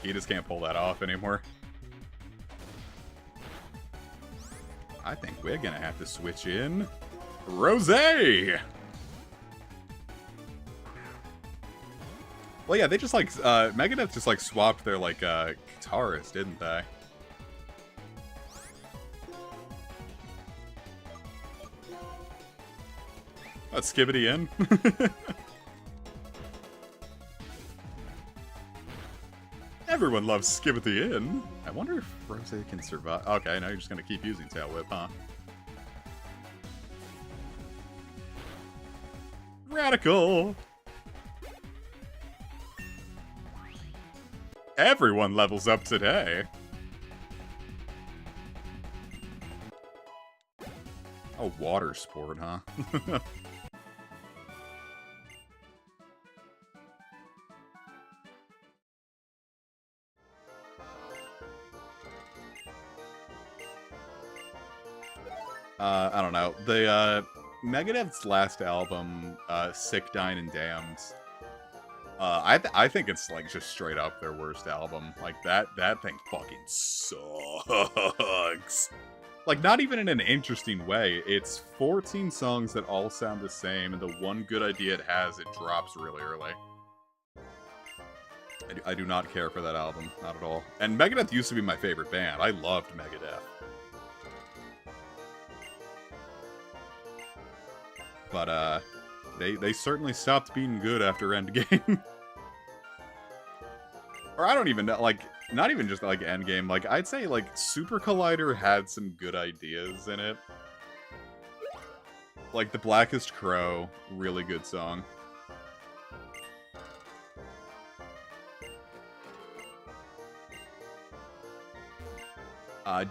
he just can't pull that off anymore. I think we're gonna have to switch in Rosé! Well, yeah, they just, like, Megadeth just, like, swapped their, like, guitarist, didn't they? Let's Skibbity in. Everyone loves Skibbity in. I wonder if Rosé can survive. Okay, now you're just gonna keep using Tail Whip, huh? Radical! Everyone levels up today. Oh, water sport, huh? I don't know. The Megadeth's last album, Sick, Dying, and Damned. I think it's like just straight up their worst album. Like that thing fucking sucks. Like not even in an interesting way. It's 14 songs that all sound the same, and the one good idea it has, it drops really early. I do not care for that album, not at all. And Megadeth used to be my favorite band. I loved Megadeth. But they certainly stopped being good after Endgame. Or I don't even know, like, not even just like Endgame, like I'd say like Super Collider had some good ideas in it. Like The Blackest Crow, really good song.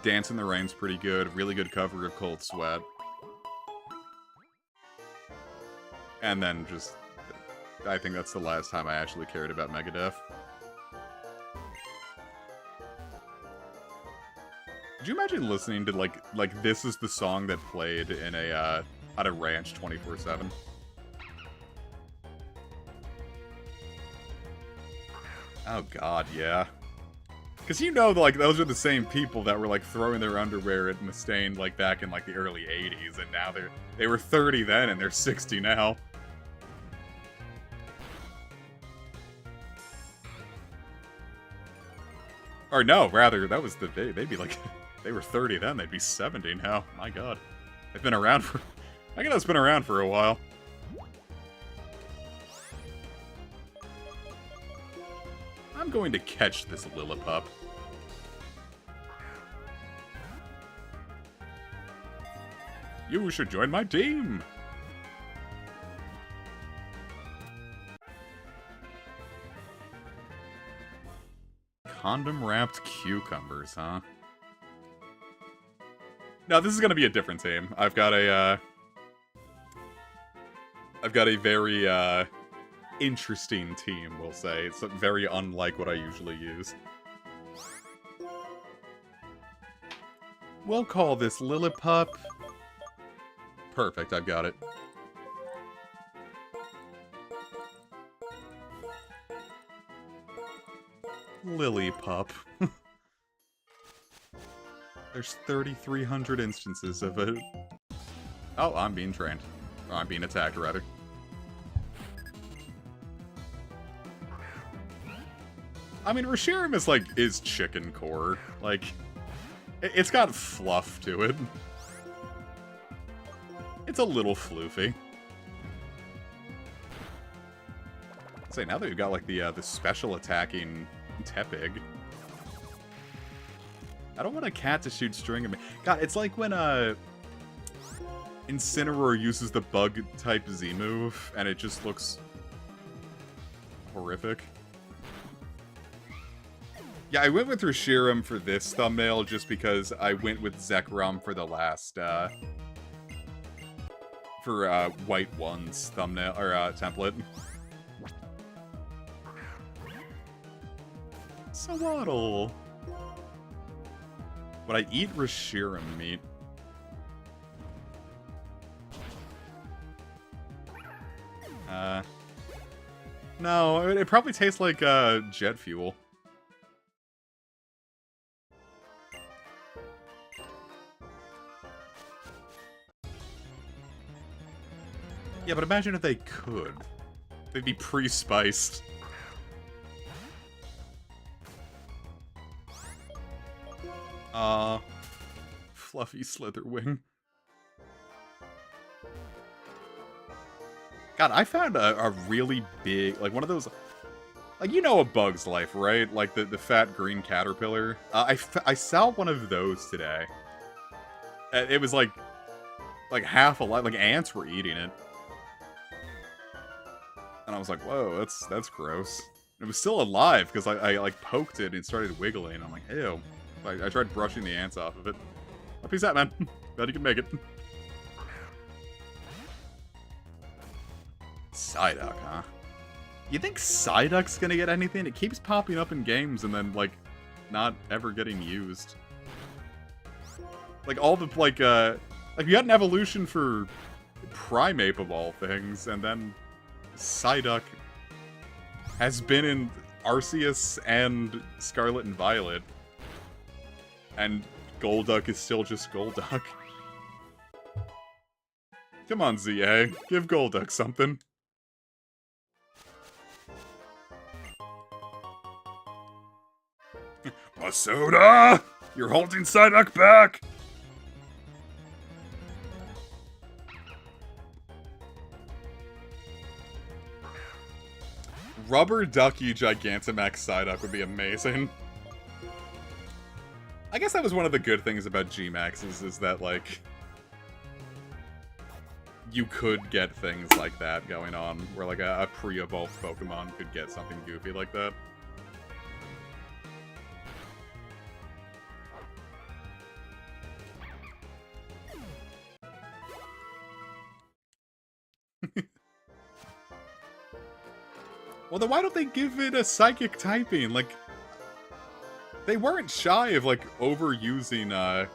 Dance in the Rain's pretty good, really good cover of Cold Sweat. And then just, I think that's the last time I actually cared about Megadeth. Could you imagine listening to, like this is the song that played in a, on a ranch 24/7? Oh god, yeah. Because you know, like, those are the same people that were, like, throwing their underwear at Mustaine, like, back in, like, the early 80s, and now they were 30 then, and they're 60 now. Or no, rather, that was the day, they'd be, like, they were 30 then, they'd be 70 now. My god. They've been around for... I guess it's been around for a while. I'm going to catch this Lillipup. You should join my team! Condom-wrapped cucumbers, huh? No, this is gonna be a different team. I've got a very, interesting team, we'll say. It's very unlike what I usually use. We'll call this Lillipup. Perfect, I've got it. Lillipup. There's 3,300 instances of it. Oh, I'm being trained. Or I'm being attacked, rather. I mean, Reshiram is chicken core. Like, it's got fluff to it. It's a little floofy. Say, now that we've got, like, the special attacking Tepig. I don't want a cat to shoot string at me. God, it's like when, Incineroar uses the bug-type Z move, and it just looks horrific. Yeah, I went with Reshiram for this thumbnail just because I went with Zekrom for the last, for, White One's thumbnail, or, template. Sawaddle. Would I eat Reshiram meat? No, it probably tastes like, jet fuel. Yeah, but imagine if they could. They'd be pre-spiced. Fluffy Slitherwing. God, I found a really big, like one of those, like, you know, A Bug's Life, right? Like the fat green caterpillar. I saw one of those today. It was like half alive, like ants were eating it. And I was like, whoa, that's gross. It was still alive because I like poked it and it started wiggling. I'm like, ew. I tried brushing the ants off of it. Oh, peace out, man. Glad you can make it. Psyduck, huh? You think Psyduck's gonna get anything? It keeps popping up in games and then, like, not ever getting used. Like, all the, like, you got an evolution for Primeape of all things, and then Psyduck has been in Arceus and Scarlet and Violet. And Golduck is still just Golduck. Come on, ZA. Give Golduck something. Masoda! You're holding Psyduck back! Rubber Ducky Gigantamax Psyduck would be amazing. I guess that was one of the good things about G-Maxes, is that, like, you could get things like that going on, where, like, a pre-evolved Pokemon could get something goofy like that. Well, then why don't they give it a psychic typing? Like, they weren't shy of, like, overusing,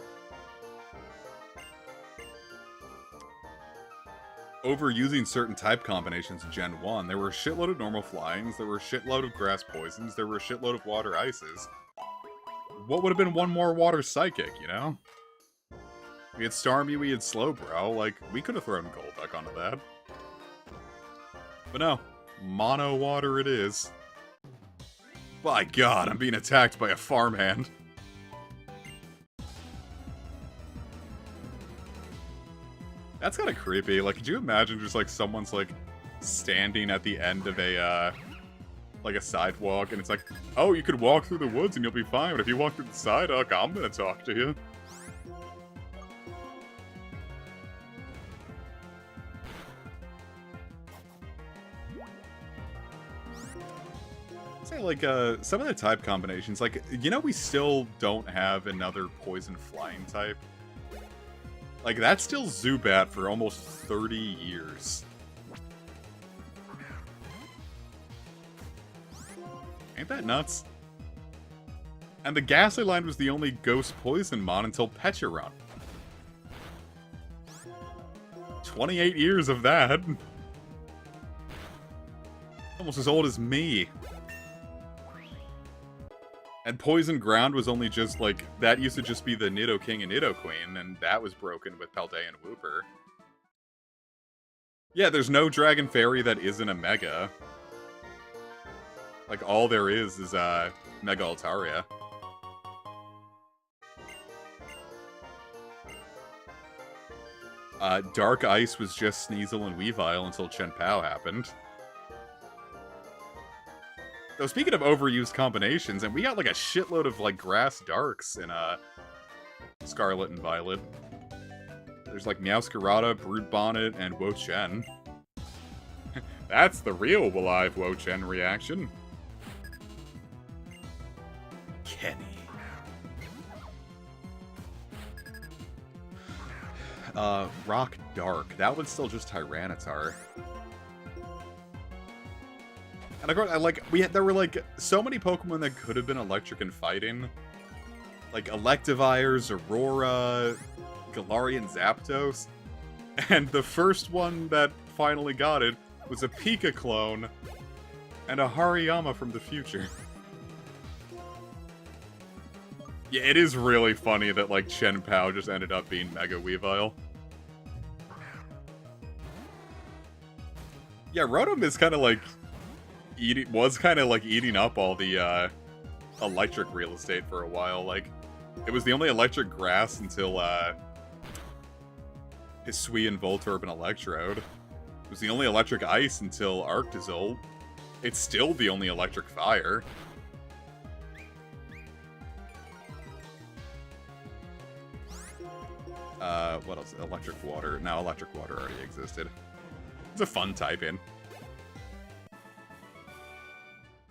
overusing certain type combinations in Gen 1. There were a shitload of normal flyings, there were a shitload of grass poisons, there were a shitload of water ices. What would have been one more water psychic, you know? We had Starmie, we had Slowbro, like, we could have thrown Golduck onto that. But no, mono water it is. By God, I'm being attacked by a farmhand. That's kind of creepy. Like, could you imagine just, like, someone's, like, standing at the end of a, like, a sidewalk, and it's like, oh, you could walk through the woods and you'll be fine, but if you walk through the sidewalk, I'm gonna talk to you. Say, like, some of the type combinations, like, you know we still don't have another poison flying type? Like, that's still Zubat for almost 30 years. Ain't that nuts? And the Ghastly line was the only Ghost Poison Mon until Pecharunt. 28 years of that. Almost as old as me. And Poison Ground was only just, like, that used to just be the Nidoking and Nidoqueen, and that was broken with Paldea and Wooper. Yeah, there's no Dragon Fairy that isn't a Mega. Like, all there is Mega Altaria. Dark Ice was just Sneasel and Weavile until Chien-Pao happened. Though, speaking of overused combinations, and we got, like, a shitload of, like, Grass Darks in, Scarlet and Violet. There's, like, Meowscarada, Brute Bonnet, and Wo-Chen. That's the real live Wo-Chen reaction. Kenny. Rock Dark. That one's still just Tyranitar. And of course, there were, like, so many Pokemon that could have been electric and fighting. Like, Electivires, Aurora, Galarian Zapdos. And the first one that finally got it was a Pika clone and a Hariyama from the future. Yeah, it is really funny that, like, Chien-Pao just ended up being Mega Weavile. Yeah, Rotom is kind of like eating up all the electric real estate for a while. Like, it was the only electric grass until Hisui and Voltorb and Electrode. It was the only electric ice until Arctozolt. It's still the only electric fire. What else? Electric water. No, electric water already existed. It's a fun type in.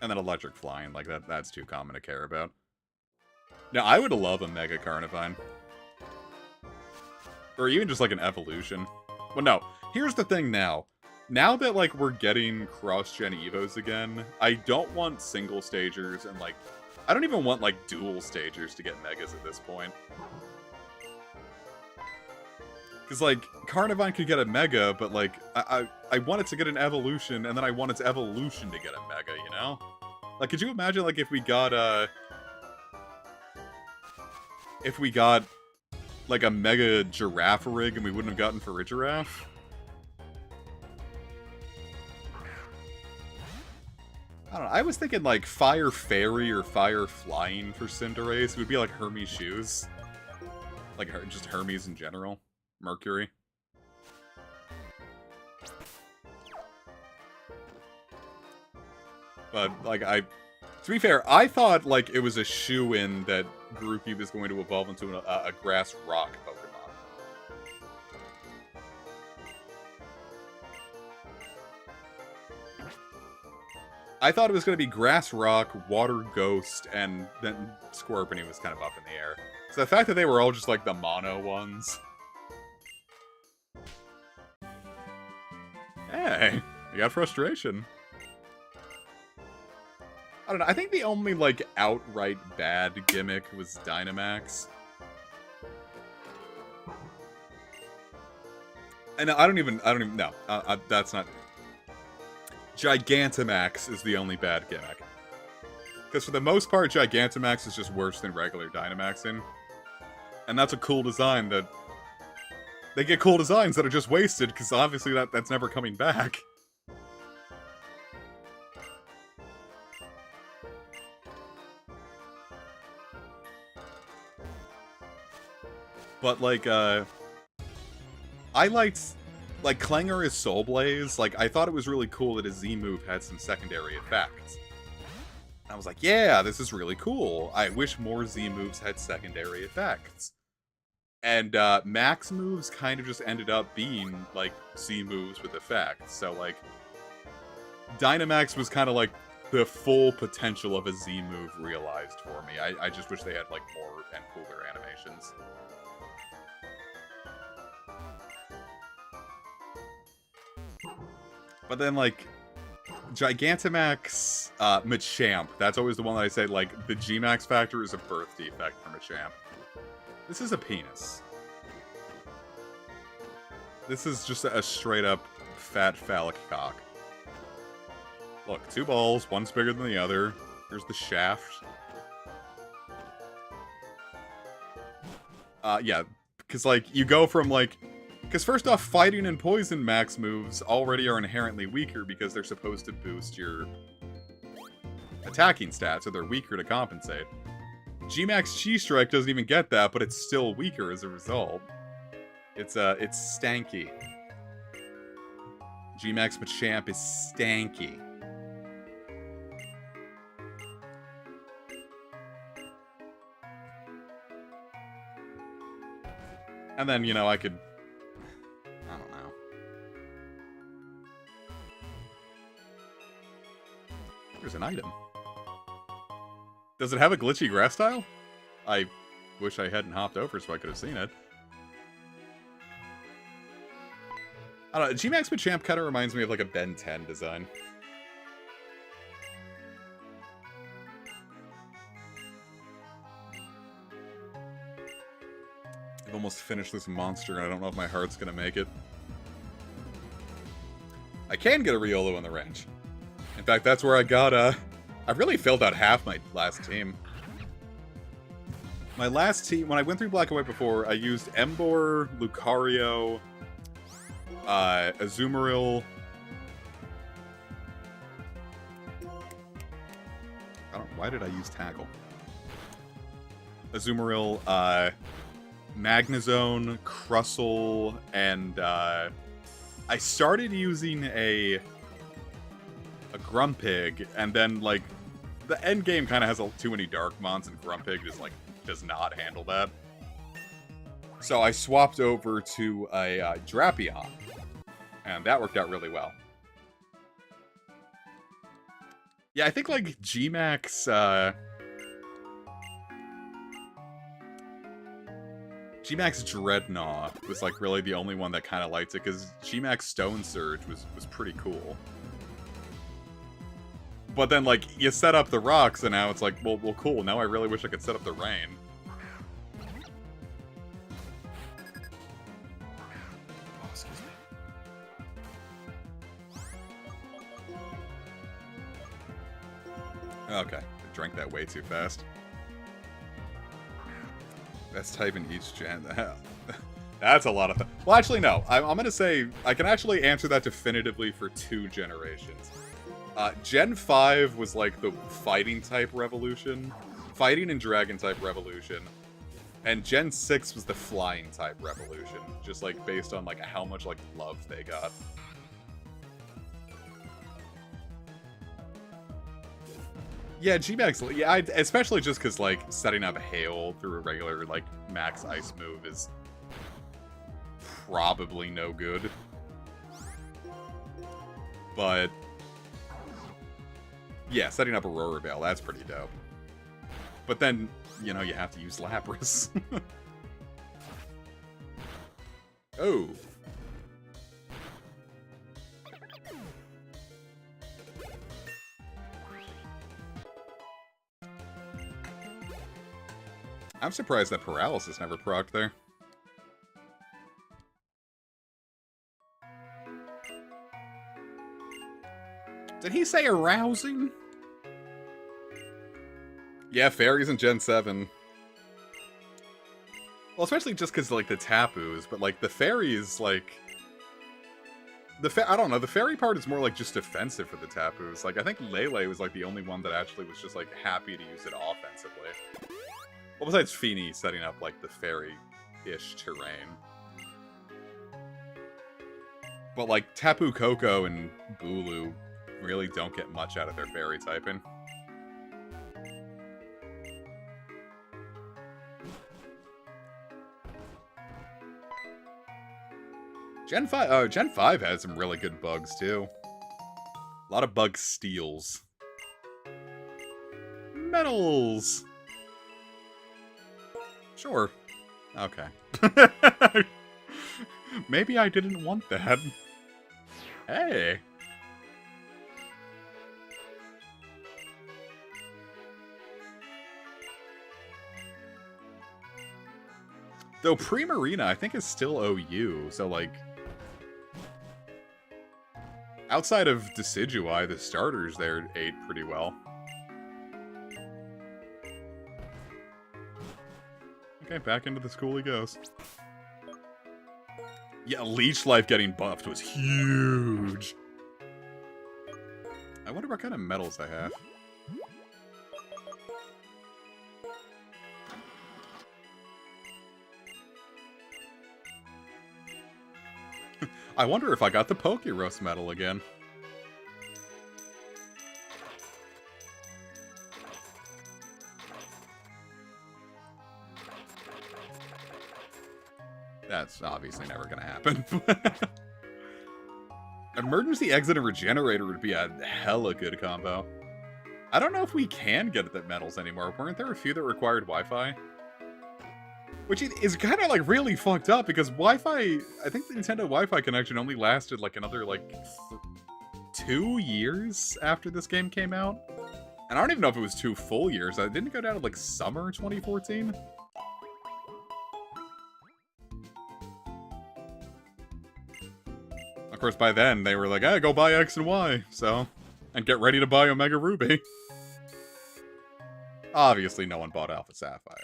And then electric flying, like that's too common to care about. Now, I would love a Mega Carnivine. Or even just like an evolution. Well, no. Here's the thing now. Now that, like, we're getting cross-gen Evos again, I don't want single stagers and, like, I don't even want, like, dual stagers to get Megas at this point. Because, like, Carnivine could get a Mega, but, like, I want it to get an evolution, and then I want its evolution to get a Mega, you know? Like, could you imagine, like, if we got, like, a Mega Girafarig and we wouldn't have gotten Farigiraf? I don't know, I was thinking, like, Fire Fairy or Fire Flying for Cinderace. It would be like Hermes Shoes. Like, just Hermes in general. Mercury. But, like, to be fair, I thought, like, it was a shoo-in that Grookey was going to evolve into a grass rock Pokemon. I thought it was going to be grass rock, water ghost, and then Scorpion was kind of up in the air. So the fact that they were all just, like, the mono ones... Hey, you got frustration. I don't know, I think the only, like, outright bad gimmick was Dynamax. And I don't even know. That's not... Gigantamax is the only bad gimmick. Because for the most part, Gigantamax is just worse than regular Dynamaxing. And that's a cool design that... They get cool designs that are just wasted, because obviously that's never coming back. But, like, I liked... Like, Clanger is Soul Blaze. Like, I thought it was really cool that a Z-move had some secondary effects. And I was like, yeah, this is really cool. I wish more Z-moves had secondary effects. And, Max moves kind of just ended up being, like, Z-moves with effects. So, like, Dynamax was kind of like the full potential of a Z move realized for me. I just wish they had, like, more and cooler animations. But then, like, Gigantamax, Machamp. That's always the one that I say, like, the G-Max factor is a birth defect for Machamp. This is a penis. This is just a straight-up fat phallic cock. Look, 2 balls, one's bigger than the other. Here's the shaft. Yeah, because, like, you go from, like... Because first off, fighting and poison max moves already are inherently weaker because they're supposed to boost your attacking stats, so they're weaker to compensate. G-Max Chi-Strike doesn't even get that, but it's still weaker as a result. It's stanky. G-Max Machamp is stanky. And then, you know, I could... I don't know. There's an item. Does it have a glitchy grass style? I wish I hadn't hopped over so I could have seen it. I don't know, G-Max Machamp kind of reminds me of like a Ben 10 design. I've almost finished this monster and I don't know if my heart's gonna make it. I can get a Riolo in the range. In fact, that's where I got, I've really filled out half my last team. My last team, when I went through Black and White before, I used Emboar, Lucario, Azumarill. Why did I use Tackle? Azumarill, Magnezone, Crustle, and, I started using a Grumpig, and then, like, the end game kind of has too many Darkmons, and Grumpig just, like, does not handle that. So I swapped over to a Drapion, and that worked out really well. Yeah, I think, like, G-Max, G-Max Dreadnought was, like, really the only one that kind of liked it, because G-Max Stone Surge was pretty cool. But then, like, you set up the rocks, and now it's like, well, cool, now I really wish I could set up the rain. Oh, excuse me. Okay, I drank that way too fast. Best type in each gen. That's a lot of... Well, actually, no. I'm going to say I can actually answer that definitively for 2 generations. Gen 5 was like the fighting type revolution. Fighting and dragon type revolution. And Gen 6 was the flying type revolution. Just like based on like how much like love they got. Yeah, G-Max, yeah, especially just because, like, setting up Hail through a regular, like, max ice move is probably no good. But, yeah, setting up Aurora Veil, that's pretty dope. But then, you know, you have to use Lapras. Oh. I'm surprised that Paralysis never procced there. Did he say arousing? Yeah, Fairies in Gen 7. Well, especially just because, like, the Tapus, but, like, the Fairies, like... I don't know, the Fairy part is more, like, just defensive for the Tapus. Like, I think Lele was, like, the only one that actually was just, like, happy to use it offensively. Well, besides Feeny setting up, like, the fairy-ish terrain. But, like, Tapu Koko and Bulu really don't get much out of their fairy typing. Gen 5, Gen 5 had some really good bugs, too. A lot of bug steals. Medals! Sure. Okay. Maybe I didn't want that. Hey! Though Pre-Marina, I think, is still OU, so, like... Outside of Decidui, the starters there ate pretty well. Okay, back into the school he goes. Yeah, Leech Life getting buffed was huge. I wonder what kind of medals I have. I wonder if I got the Poke Roast medal again. That's obviously never gonna happen. Emergency Exit and Regenerator would be a hella good combo. I don't know if we can get the medals anymore. Weren't there a few that required Wi-Fi? Which is kind of, like, really fucked up, because Wi-Fi... I think the Nintendo Wi-Fi connection only lasted, like, another, like, 2 years after this game came out. And I don't even know if it was 2 full years. Didn't it go down to, like, summer 2014? Of course, by then, they were like, hey, go buy X and Y, so... And get ready to buy Omega Ruby. Obviously, no one bought Alpha Sapphire.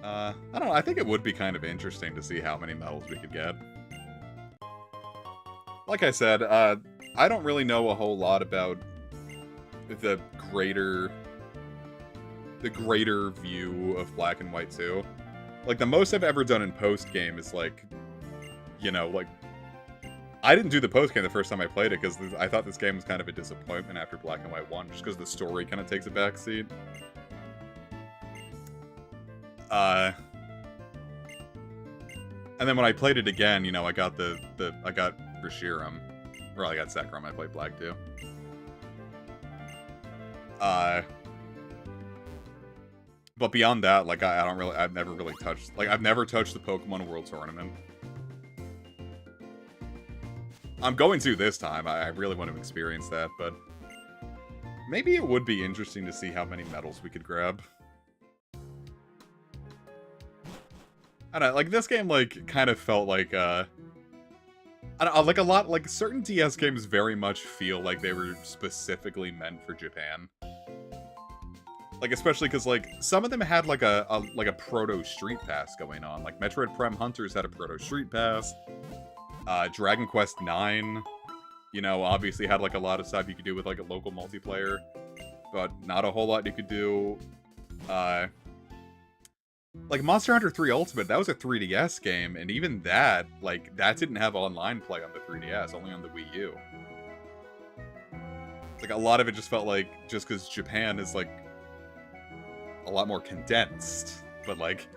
I don't know, I think it would be kind of interesting to see how many medals we could get. Like I said, I don't really know a whole lot about the greater view of Black and White 2. Like, the most I've ever done in post-game is, like, you know, like... I didn't do the post-game the first time I played it, because I thought this game was kind of a disappointment after Black and White 1, just because the story kind of takes a backseat. And then when I played it again, you know, I got I got Reshiram. Or I got Sekrom, I played Black too. But beyond that, like, I've never really touched, like, I've never touched the Pokemon World Tournament. I'm going to this time, I really want to experience that, but... Maybe it would be interesting to see how many medals we could grab. I don't know, like, this game, like, kind of felt like, I don't know, like, a lot, like, certain DS games very much feel like they were specifically meant for Japan. Like, especially because, like, some of them had, like, a Proto Street Pass going on. Like, Metroid Prime Hunters had a Proto Street Pass. Dragon Quest IX, you know, obviously had, like, a lot of stuff you could do with, like, a local multiplayer. But not a whole lot you could do. Like, Monster Hunter 3 Ultimate, that was a 3DS game, and even that, like, that didn't have online play on the 3DS, only on the Wii U. Like, a lot of it just felt like, just because Japan is, like, a lot more condensed. But, like,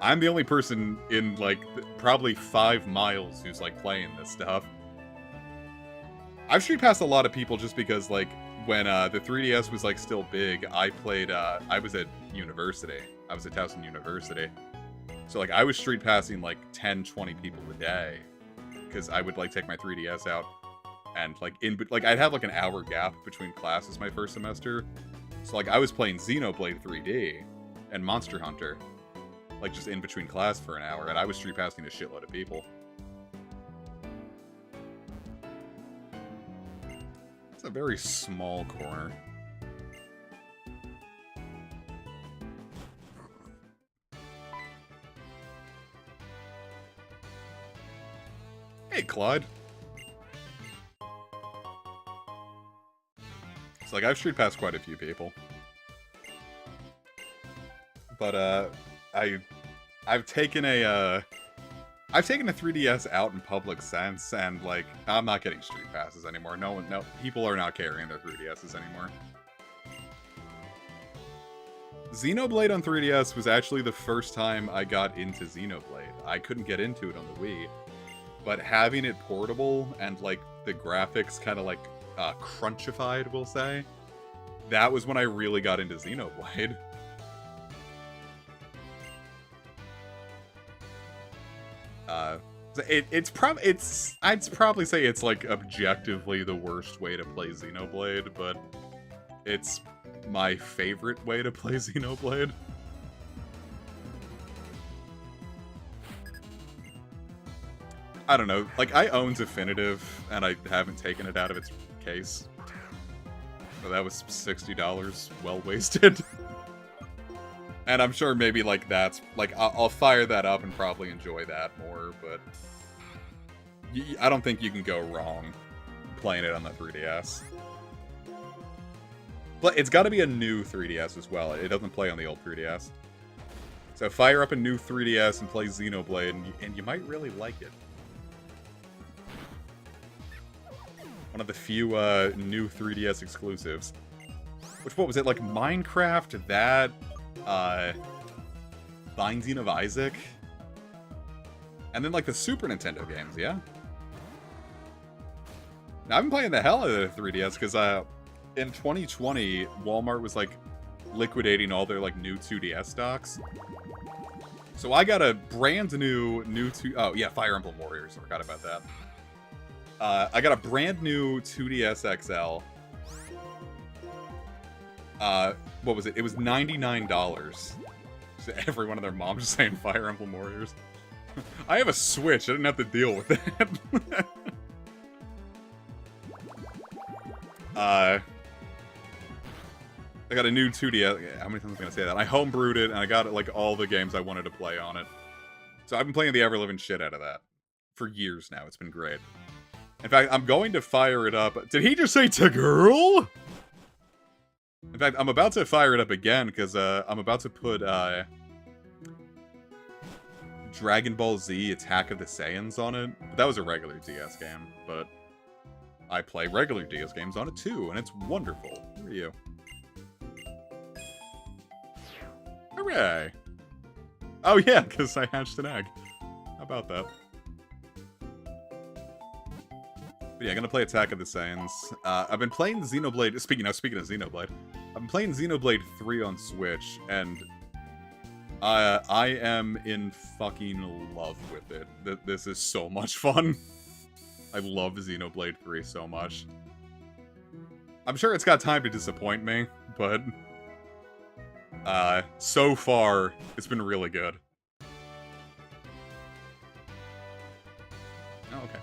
I'm the only person in, like, probably 5 miles who's, like, playing this stuff. I've street passed a lot of people just because, like, when the 3DS was, like, still big, I played, I was at university. I was at Towson University. So, like, I was street passing, like, 10, 20 people a day. Because I would, like, take my 3DS out. And, like, I'd have, like, an hour gap between classes my first semester. So, like, I was playing Xenoblade 3D and Monster Hunter. Like, just in between class for an hour. And I was street passing a shitload of people. It's a very small corner. Hey, Clyde. It's like, I've street passed quite a few people. But, I've taken a 3DS out in public sense, and, like, I'm not getting street passes anymore. No, people are not carrying their 3DSs anymore. Xenoblade on 3DS was actually the first time I got into Xenoblade. I couldn't get into it on the Wii. But having it portable and, like, the graphics kind of, like, crunchified, we'll say, that was when I really got into Xenoblade. I'd probably say it's like objectively the worst way to play Xenoblade, but it's my favorite way to play Xenoblade. I don't know, like, I own Definitive, and I haven't taken it out of its case. So that was $60 well wasted. And I'm sure maybe, like, that's, like, I'll fire that up and probably enjoy that more, but I don't think you can go wrong playing it on the 3DS. But it's got to be a new 3DS as well. It doesn't play on the old 3DS. So fire up a new 3DS and play Xenoblade, and you might really like it. One of the few new 3DS exclusives. What was it, like Minecraft, that, Binding of Isaac, and then like the Super Nintendo games, yeah? Now, I've been playing the hell out of the 3DS, because in 2020, Walmart was like liquidating all their like new 2DS stocks. So I got a brand new oh yeah, Fire Emblem Warriors, I forgot about that. I got a brand new 2DS XL. What was it? It was $99. So every one of their moms was saying Fire Emblem Warriors. I have a Switch. I didn't have to deal with that. I got a new 2DS. How many times am I going to say that? I homebrewed it, and I got like all the games I wanted to play on it. So I've been playing the ever-living shit out of that for years now. It's been great. In fact, I'm going to fire it up. Did he just say to girl? In fact, I'm about to fire it up again, because I'm about to put Dragon Ball Z Attack of the Saiyans on it. But that was a regular DS game, but I play regular DS games on it too, and it's wonderful. Who are you? Hooray! Oh yeah, because I hatched an egg. How about that? But yeah, I'm gonna play Attack of the Saiyans. I've been playing Xenoblade. Speaking of Xenoblade, I've been playing Xenoblade 3 on Switch, and I am in fucking love with it. This is so much fun. I love Xenoblade 3 so much. I'm sure it's got time to disappoint me, but so far it's been really good. Oh, okay.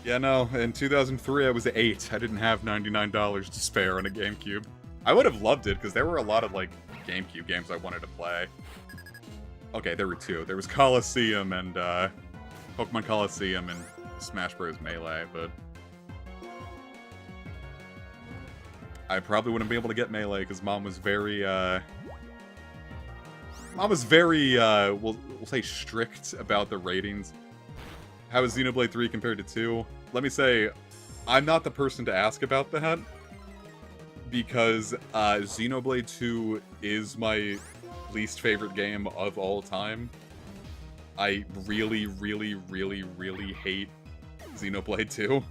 Yeah, no, in 2003 I was 8. I didn't have $99 to spare on a GameCube. I would have loved it, because there were a lot of, like, GameCube games I wanted to play. Okay, there were two. There was Coliseum and, Pokemon Coliseum and Smash Bros. Melee, but I probably wouldn't be able to get Melee, because Mom was very, we'll say strict about the ratings. How is Xenoblade 3 compared to 2? Let me say, I'm not the person to ask about that, because Xenoblade 2 is my least favorite game of all time. I really, really, really, really hate Xenoblade 2.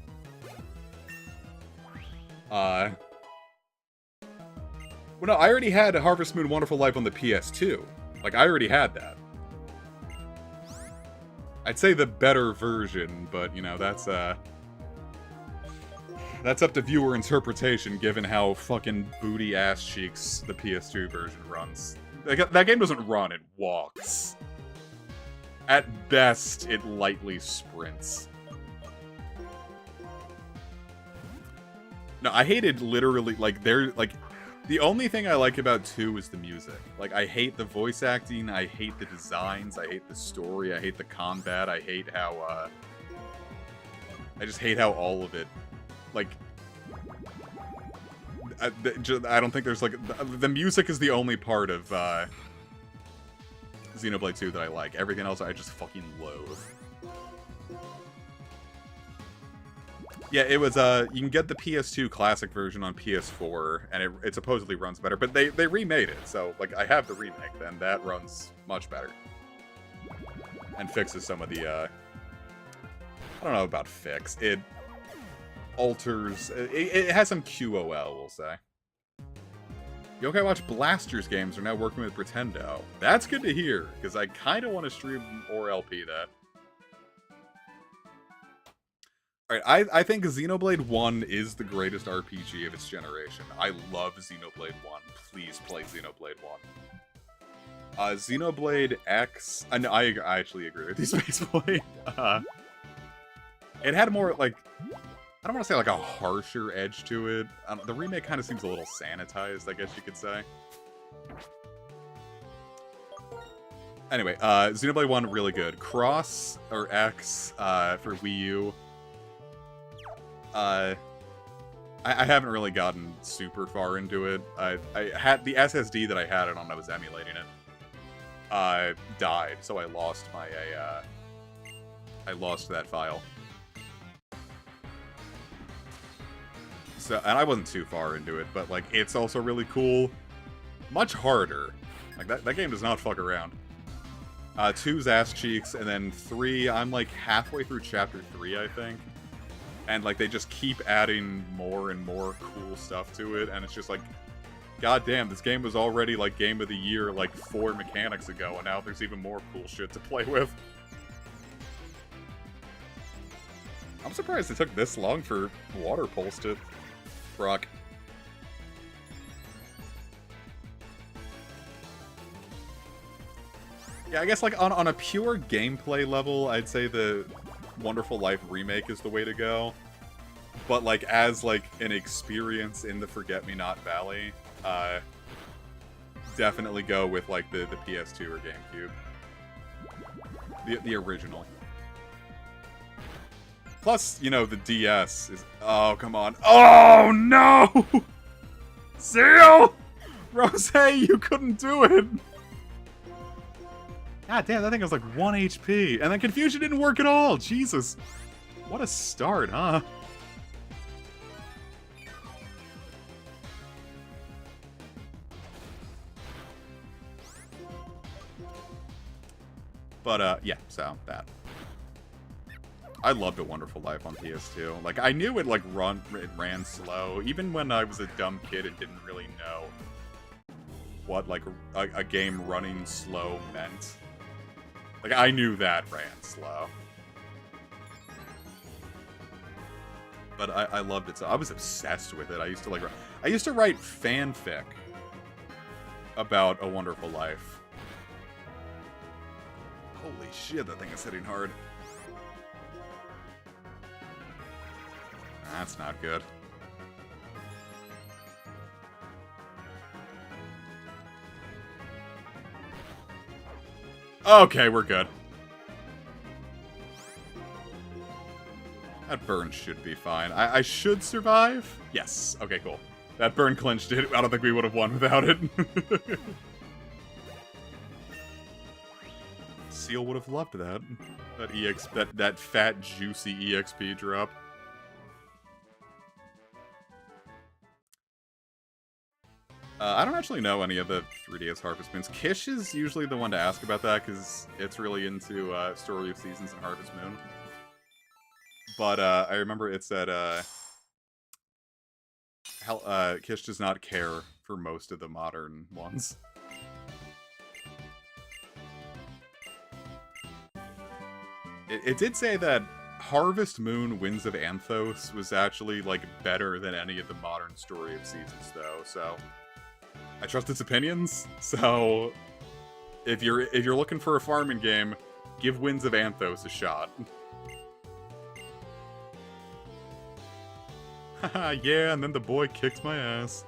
Well, no, I already had Harvest Moon Wonderful Life on the PS2. Like, I already had that. I'd say the better version, but, you know, that's up to viewer interpretation, given how fucking booty-ass cheeks the PS2 version runs. That game doesn't run, it walks. At best, it lightly sprints. No, I hated literally, like, the only thing I like about 2 is the music. Like, I hate the voice acting, I hate the designs, I hate the story, I hate the combat, I hate how, I just hate how all of it, like, I don't think there's, like, the music is the only part of, Xenoblade 2 that I like. Everything else I just fucking loathe. Yeah, it was, you can get the PS2 classic version on PS4, and it supposedly runs better, but they remade it, so, like, I have the remake, and that runs much better. And fixes some of the I don't know about fix. It alters... It has some QOL, we'll say. Yokai Watch Blasters games are now working with Pretendo. That's good to hear, because I kind of want to stream or LP that. Alright, I think Xenoblade 1 is the greatest RPG of its generation. I love Xenoblade 1. Please play Xenoblade 1. Xenoblade X... no, I actually agree with you, Spaceboy. It had more, like... I don't want to say, like, a harsher edge to it. The remake kind of seems a little sanitized, I guess you could say. Anyway, Xenoblade 1, really good. Cross, or X, for Wii U. I haven't really gotten super far into it. I had the SSD that I had it on, I was emulating it. Died, so I lost my, I lost that file. So, and I wasn't too far into it, but, like, it's also really cool. Much harder. Like, that game does not fuck around. 2's ass cheeks, and then 3, I'm, like, halfway through Chapter 3, I think. And, like, they just keep adding more and more cool stuff to it, and it's just like, goddamn, this game was already, like, Game of the Year, like, 4 mechanics ago, and now there's even more cool shit to play with. I'm surprised it took this long for Water Pulse to proc. Yeah, I guess, like, on a pure gameplay level, I'd say the Wonderful Life remake is the way to go. But, like, as, like, an experience in the Forget-Me-Not Valley, definitely go with, like, the PS2 or GameCube. The original. Plus, you know, the DS is... Oh, come on. Oh, no! Seal! Rose, you couldn't do it! God damn, that thing was like 1 HP. And then Confusion didn't work at all. Jesus. What a start, huh? But, yeah, so, that. I loved A Wonderful Life on PS2. Like, I knew it, like, it ran slow. Even when I was a dumb kid and didn't really know what, like, a game running slow meant. Like, I knew that ran slow. But I loved it. So I was obsessed with it. I used to write fanfic about A Wonderful Life. Holy shit, that thing is hitting hard. That's not good. Okay, we're good. That burn should be fine. I should survive? Yes. Okay, cool. That burn clinched it. I don't think we would have won without it. Seal would have loved that. That fat, juicy EXP drop. I don't actually know any of the 3DS Harvest Moons. Kish is usually the one to ask about that, because it's really into Story of Seasons and Harvest Moon. But I remember it said, Kish does not care for most of the modern ones. It did say that Harvest Moon Winds of Anthos was actually, like, better than any of the modern Story of Seasons, though, so... I trust its opinions, so if you're looking for a farming game, give Winds of Anthos a shot. Haha, yeah, and then the boy kicks my ass.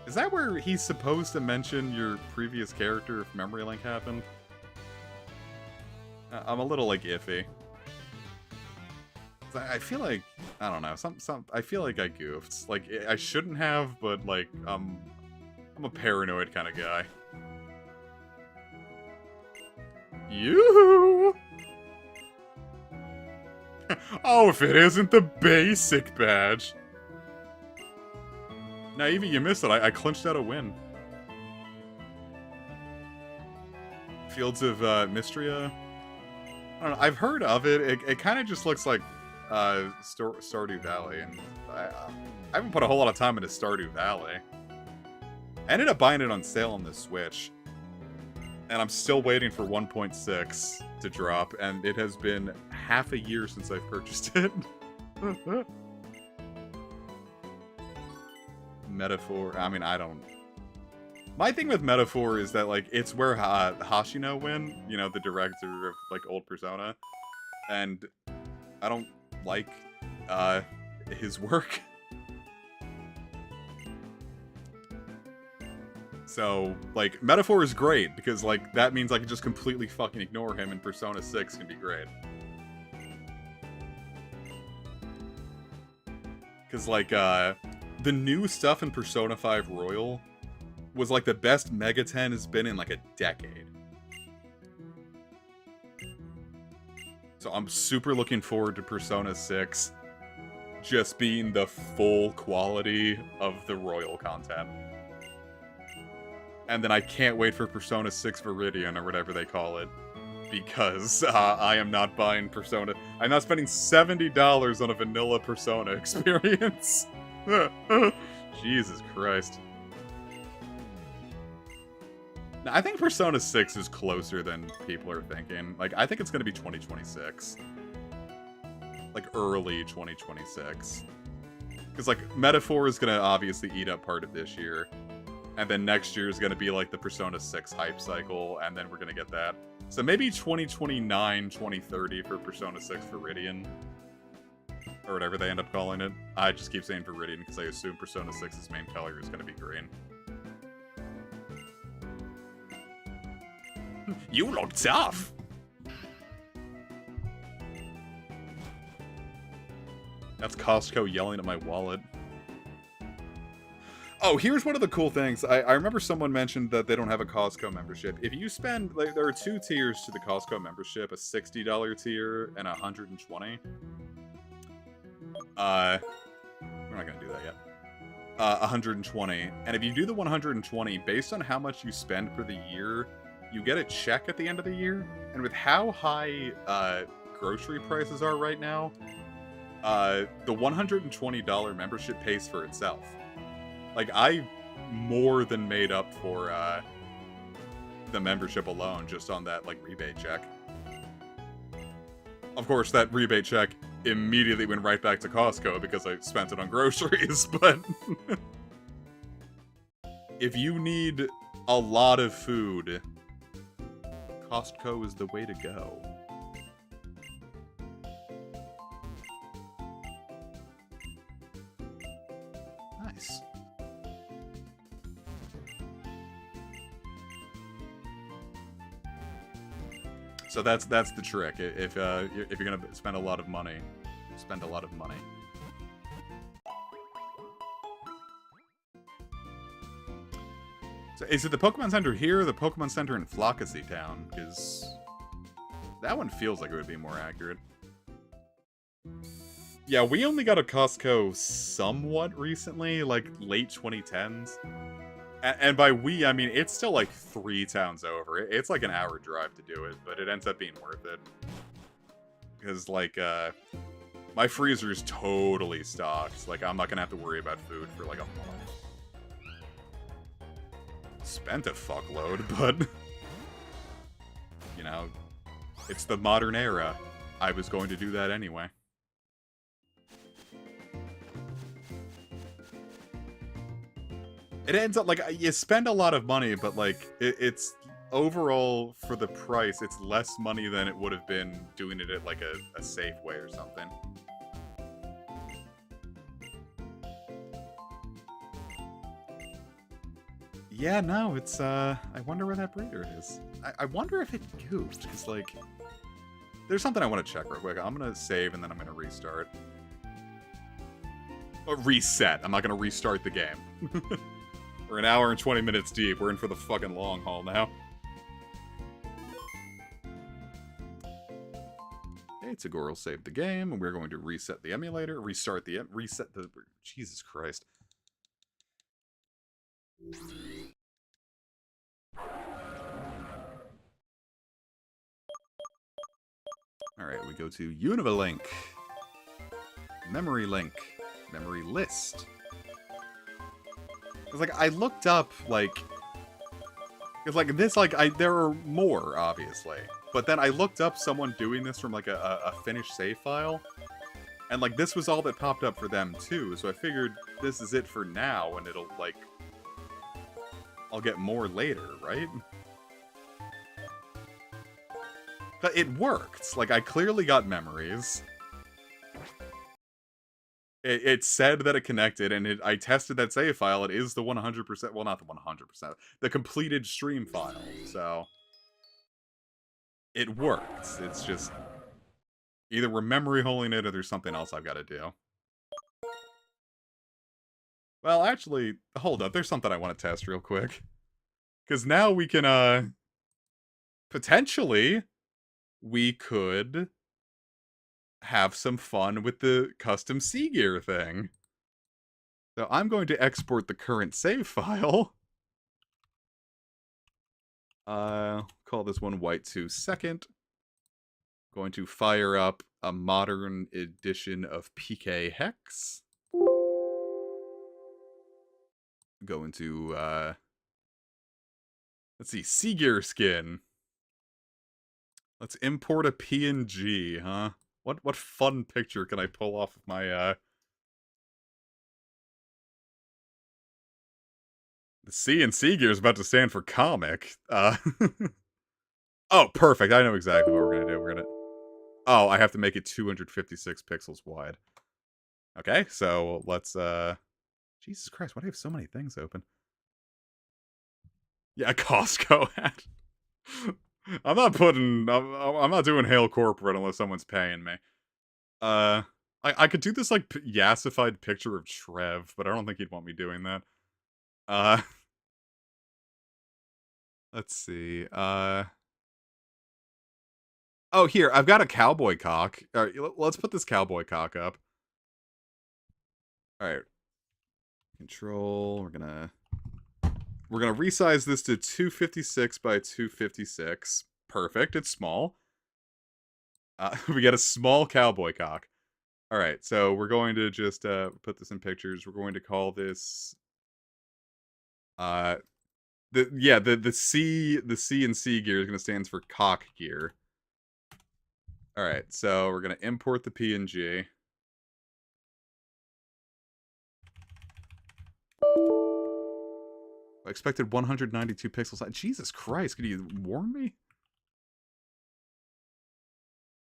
Is that where he's supposed to mention your previous character if Memory Link happened? I'm a little, like, iffy. I feel like, I don't know, I feel like I goofed. Like, I shouldn't have, but, like, I'm a paranoid kind of guy. Yoo-hoo! Oh, if it isn't the basic badge! Naivy, you missed it. I clinched out a win. Fields of Mystria. I don't know, I've heard of it. It kind of just looks like Stardew Valley, and I haven't put a whole lot of time into Stardew Valley. I ended up buying it on sale on the Switch, and I'm still waiting for 1.6 to drop, and it has been half a year since I've purchased it. Metaphor, I mean, I don't... My thing with Metaphor is that, like, it's where Hashino went, you know, the director of, like, old Persona, and I don't like, his work. So, like, Metaphor is great, because, like, that means I can just completely fucking ignore him, and Persona 6 can be great. Because, like, the new stuff in Persona 5 Royal was, like, the best Mega 10 has been in, like, a decade. So I'm super looking forward to Persona 6 just being the full quality of the Royal content. And then I can't wait for Persona 6 Viridian, or whatever they call it, because I am not buying Persona. I'm not spending $70 on a vanilla Persona experience. Jesus Christ. Now, I think Persona 6 is closer than people are thinking. Like, I think it's going to be 2026. Like, early 2026. Because, like, Metaphor is going to obviously eat up part of this year. And then next year is going to be, like, the Persona 6 hype cycle, and then we're going to get that. So maybe 2029, 2030 for Persona 6 Viridian. Or whatever they end up calling it. I just keep saying Viridian because I assume Persona 6's main color is going to be green. You look tough! That's Costco yelling at my wallet. Oh, here's one of the cool things. I remember someone mentioned that they don't have a Costco membership. If you spend, like, there are two tiers to the Costco membership, a $60 tier and a $120. We're not gonna do that yet. 120. And if you do the 120, based on how much you spend for the year, you get a check at the end of the year. And with how high grocery prices are right now, the $120 membership pays for itself. Like, I more than made up for the membership alone just on that, like, rebate check. Of course, that rebate check immediately went right back to Costco because I spent it on groceries, but... if you need a lot of food, Costco is the way to go. Nice. So that's the trick. If you're gonna spend a lot of money, spend a lot of money. So is it the Pokemon Center here or the Pokemon Center in Flockacy Town? Because that one feels like it would be more accurate. Yeah, we only got a Costco somewhat recently, like late 2010s. And by we, I mean, it's still like 3 towns over. It's like an hour drive to do it, but it ends up being worth it. Because, like, my freezer is totally stocked. Like, I'm not gonna have to worry about food for like a month. Spent a fuckload, but... you know, it's the modern era. I was going to do that anyway. It ends up, like, you spend a lot of money, but, like, it's overall, for the price, it's less money than it would have been doing it at, like, a safe way or something. Yeah, no, it's, I wonder where that breeder is. I wonder if it goofed, because, like, there's something I want to check real quick. I'm gonna save, and then I'm gonna restart. Or reset. I'm not gonna restart the game. We're an hour and 20 minutes deep. We're in for the fucking long haul now. Okay, Tagore will save the game, and we're going to reset the emulator. Reset the... Jesus Christ. Alright, we go to Unova link. Memory link. Memory list. It's like, I looked up, like... It's like, this, like, there are more, obviously. But then I looked up someone doing this from, like, a finished save file. And, like, this was all that popped up for them, too. So I figured this is it for now, and it'll, like... I'll get more later, right? But it worked. Like, I clearly got memories. It said that it connected, and I tested that save file. It is the 100%... Well, not the 100%. The completed stream file, so... It worked. It's just... Either we're memory holing it, or there's something else I've got to do. Well, actually, hold up. There's something I want to test real quick. Because now we can, potentially, we could have some fun with the custom sea gear thing. So I'm going to export the current save file. Call this one White 2 Second. Going to fire up a modern edition of PK Hex. Going to, let's see, sea gear skin. Let's import a PNG, huh? What fun picture can I pull off of my, The C in sea gear is about to stand for comic. Oh, perfect. I know exactly what we're gonna do. We're gonna... Oh, I have to make it 256 pixels wide. Okay, so let's, Jesus Christ, why do I have so many things open? Yeah, Costco hat. I'm not doing Hail Corporate unless someone's paying me. I could do this, like, yassified picture of Trev, but I don't think he'd want me doing that. Let's see, Oh, here, I've got a cowboy cock. Alright, let's put this cowboy cock up. Alright. Control, we're gonna resize this to 256 by 256. Perfect, it's small. We got a small cowboy cock. Alright, so we're going to just put this in pictures. We're going to call this the C in sea gear is going to stand for cock gear. Alright, so we're going to import the PNG. I expected 192 pixels. Jesus Christ, could you warn me?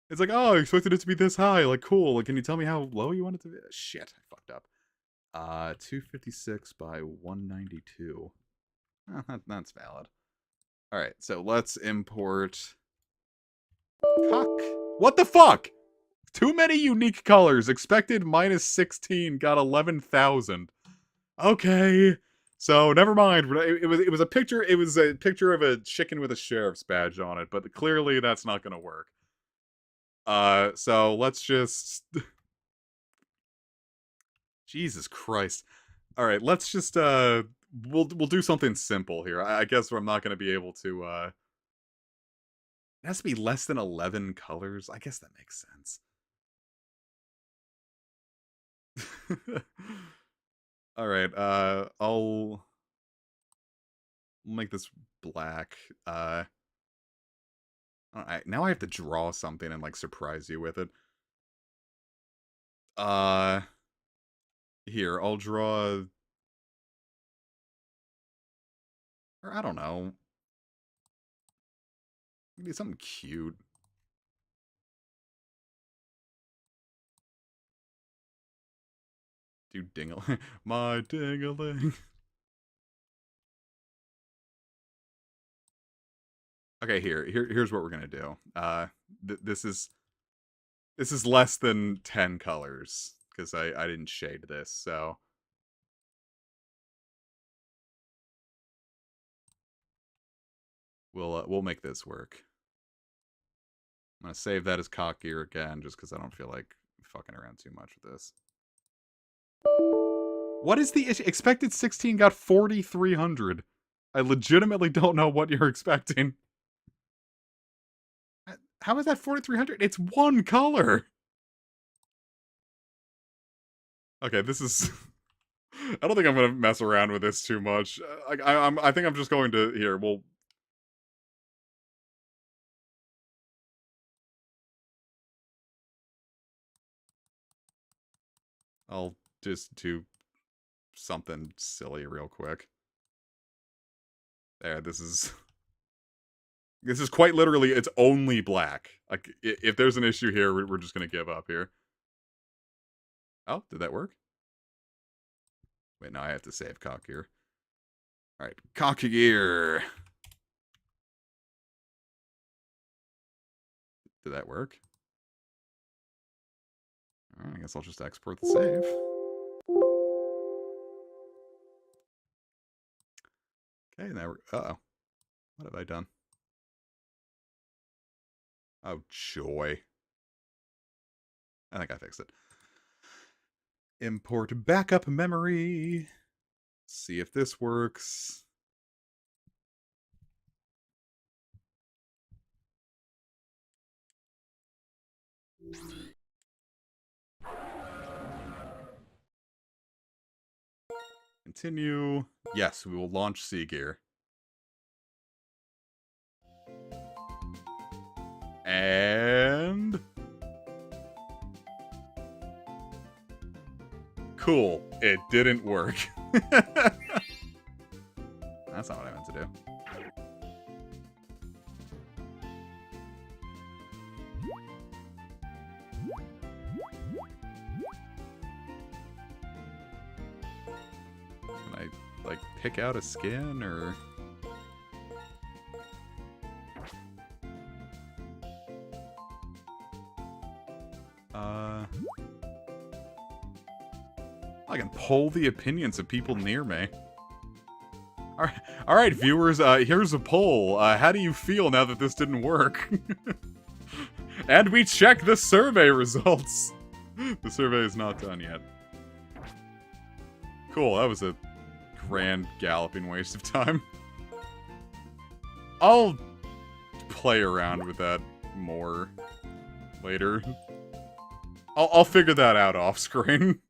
It's like, oh, I expected it to be this high. Like, cool. Like, can you tell me how low you want it to be? Shit, I fucked up. 256 by 192. That's valid. Alright, so let's import... Cock. What the fuck? Too many unique colors. Expected -16. Got 11,000. Okay. So never mind. It was a picture. It was a picture of a chicken with a sheriff's badge on it. But clearly that's not gonna work. So let's just... Jesus Christ. All right, let's just we'll do something simple here. I guess I'm not gonna be able to. It has to be less than 11 colors. I guess that makes sense. All right, I'll make this black. All right, now I have to draw something and like surprise you with it. Here, I'll draw, or I don't know. Maybe something cute. Do dingle my dingling. Okay, here's what we're gonna do. This is less than 10 colors because I didn't shade this, so we'll make this work. I'm gonna save that as cock gear again, just because I don't feel like fucking around too much with this. What is the issue? Expected 16 got 4,300. I legitimately don't know what you're expecting. How is that 4,300? It's one color. Okay, this is... I don't think I'm gonna mess around with this too much. I think I'm just going to... Here, well... I'll just do something silly real quick. There, this is... This is quite literally, it's only black. Like, if there's an issue here, we're just gonna give up here. Oh, did that work? Wait, no, I have to save cock gear. Alright, cock gear. Did that work? Alright, I guess I'll just export the save. Okay, now we're... Uh-oh. What have I done? Oh, joy. I think I fixed it. Import backup memory. See if this works. Continue. Yes, we will launch Sea Gear. And... Cool. It didn't work. That's not what I meant to do. Can I, like, pick out a skin, or... I can poll the opinions of people near me. All right, viewers, here's a poll. How do you feel now that this didn't work? And we check the survey results. The survey is not done yet. Cool, that was a grand galloping waste of time. I'll play around with that more later. I'll figure that out off screen.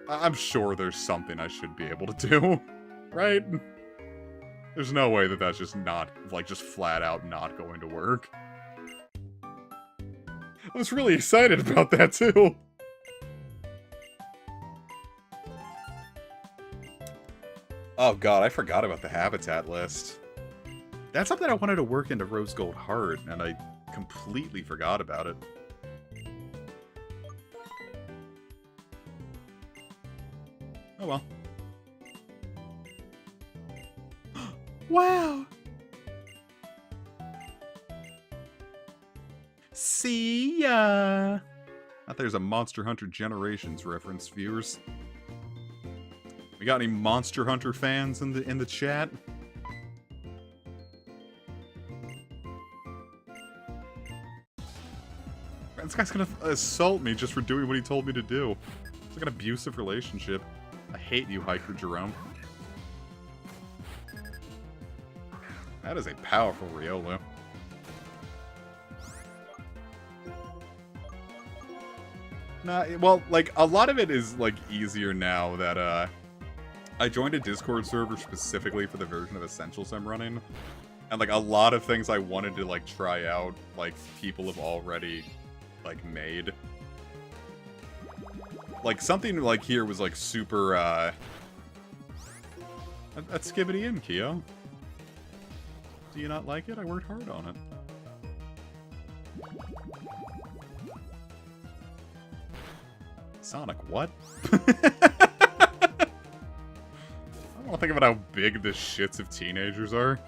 I'm sure there's something I should be able to do, right? There's no way that that's just not, like, just flat out not going to work. I was really excited about that, too. Oh god, I forgot about the habitat list. That's something I wanted to work into Rose Gold Heart, and I completely forgot about it. Oh well. Wow! See ya! Thought there's a Monster Hunter Generations reference, viewers. We got any Monster Hunter fans in the chat? This guy's gonna assault me just for doing what he told me to do. It's like an abusive relationship. I hate you, Hiker Jerome. That is a powerful Riolu. Nah, well, like, a lot of it is, like, easier now that, I joined a Discord server specifically for the version of Essentials I'm running. And, like, a lot of things I wanted to, like, try out, like, people have already, like, made. Like, something, like, here was, like, super, That's Skibbity in, Keo. Do you not like it? I worked hard on it. Sonic, what? I don't want to think about how big the shits of teenagers are.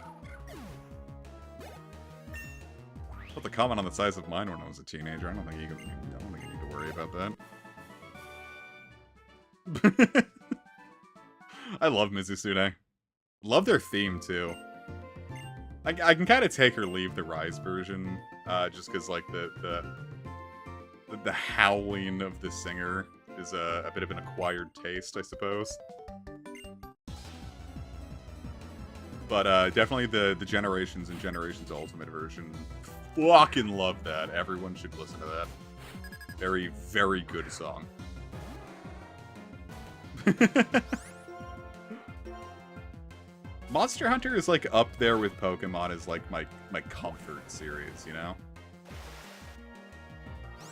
But the comment on the size of mine when I was a teenager, I don't think you need to worry about that. I love Mizusune. Love their theme, too. I can kind of take or leave the Rise version, just because, like, the howling of the singer is a bit of an acquired taste, I suppose. But definitely the Generations and Generations Ultimate version. Fucking love that. Everyone should listen to that. Very, very good song. Monster Hunter is like up there with Pokemon as like my comfort series, you know?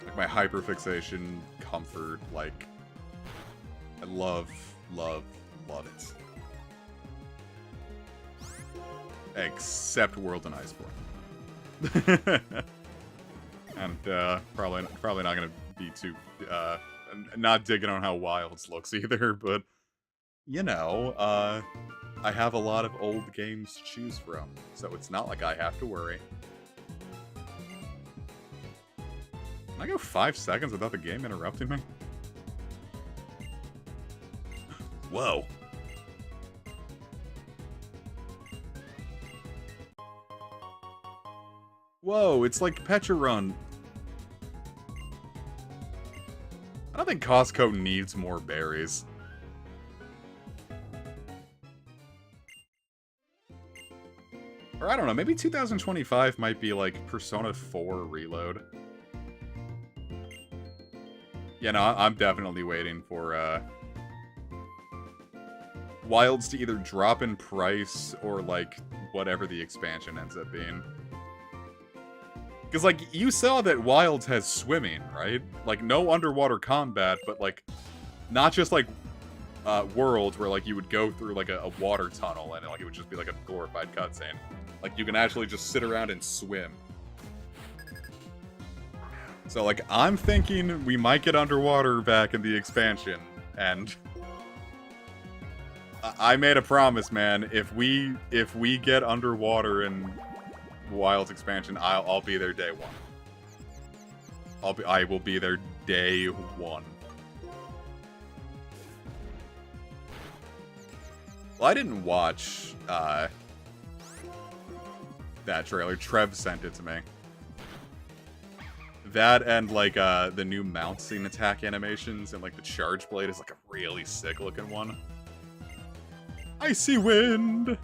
Like my hyperfixation, comfort, like I love it. Except World and Iceborne. And probably not gonna be too not digging on how Wilds looks either, but you know, I have a lot of old games to choose from, so it's not like I have to worry. Can I go 5 seconds without the game interrupting me? Whoa. Whoa, it's like Petra Run. I don't think Costco needs more berries. Or I don't know, maybe 2025 might be like Persona 4 Reload. Yeah, no, I'm definitely waiting for Wilds to either drop in price or like whatever the expansion ends up being. Because, like, you saw that Wilds has swimming, right? Like, no underwater combat, but, like, not just, like, worlds where, like, you would go through, like, a water tunnel and, like, it would just be, like, a glorified cutscene. Like, you can actually just sit around and swim. So, like, I'm thinking we might get underwater back in the expansion, and I made a promise, man. If we get underwater in Wilds expansion, I'll be there day one. I will be there day one. Well, I didn't watch that trailer. Trev sent it to me. That and like the new mount scene attack animations and like the charge blade is like a really sick looking one. Icy Wind.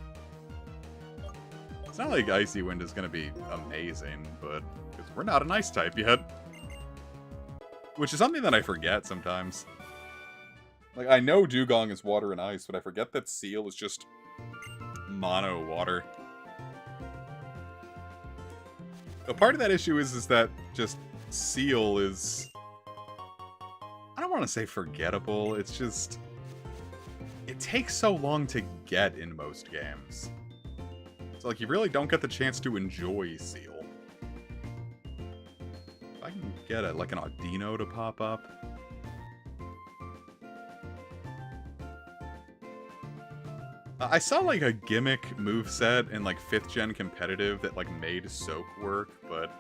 It's not like Icy Wind is gonna be amazing, but because we're not an ice type yet. Which is something that I forget sometimes. Like, I know Dugong is water and ice, but I forget that Seal is just mono water. A part of that issue is that just Seal is... I don't want to say forgettable, it's just... It takes so long to get in most games. So, like, you really don't get the chance to enjoy Seal. If I can get it, like an Audino to pop up. I saw, like, a gimmick moveset in, like, 5th gen competitive that, like, made Soak work, but...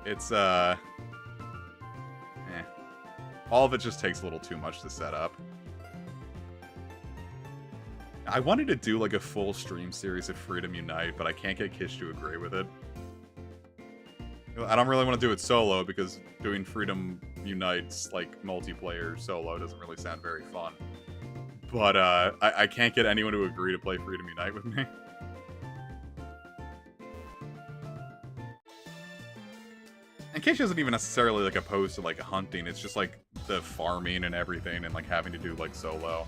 It's, All of it just takes a little too much to set up. I wanted to do, like, a full stream series of Freedom Unite, but I can't get Kish to agree with it. I don't really want to do it solo, because doing Freedom Unite's, like, multiplayer solo doesn't really sound very fun. But, I can't get anyone to agree to play Freedom Unite with me. And Kish isn't even necessarily, like, opposed to, like, hunting, it's just, like, the farming and everything, and, like, having to do, like, solo.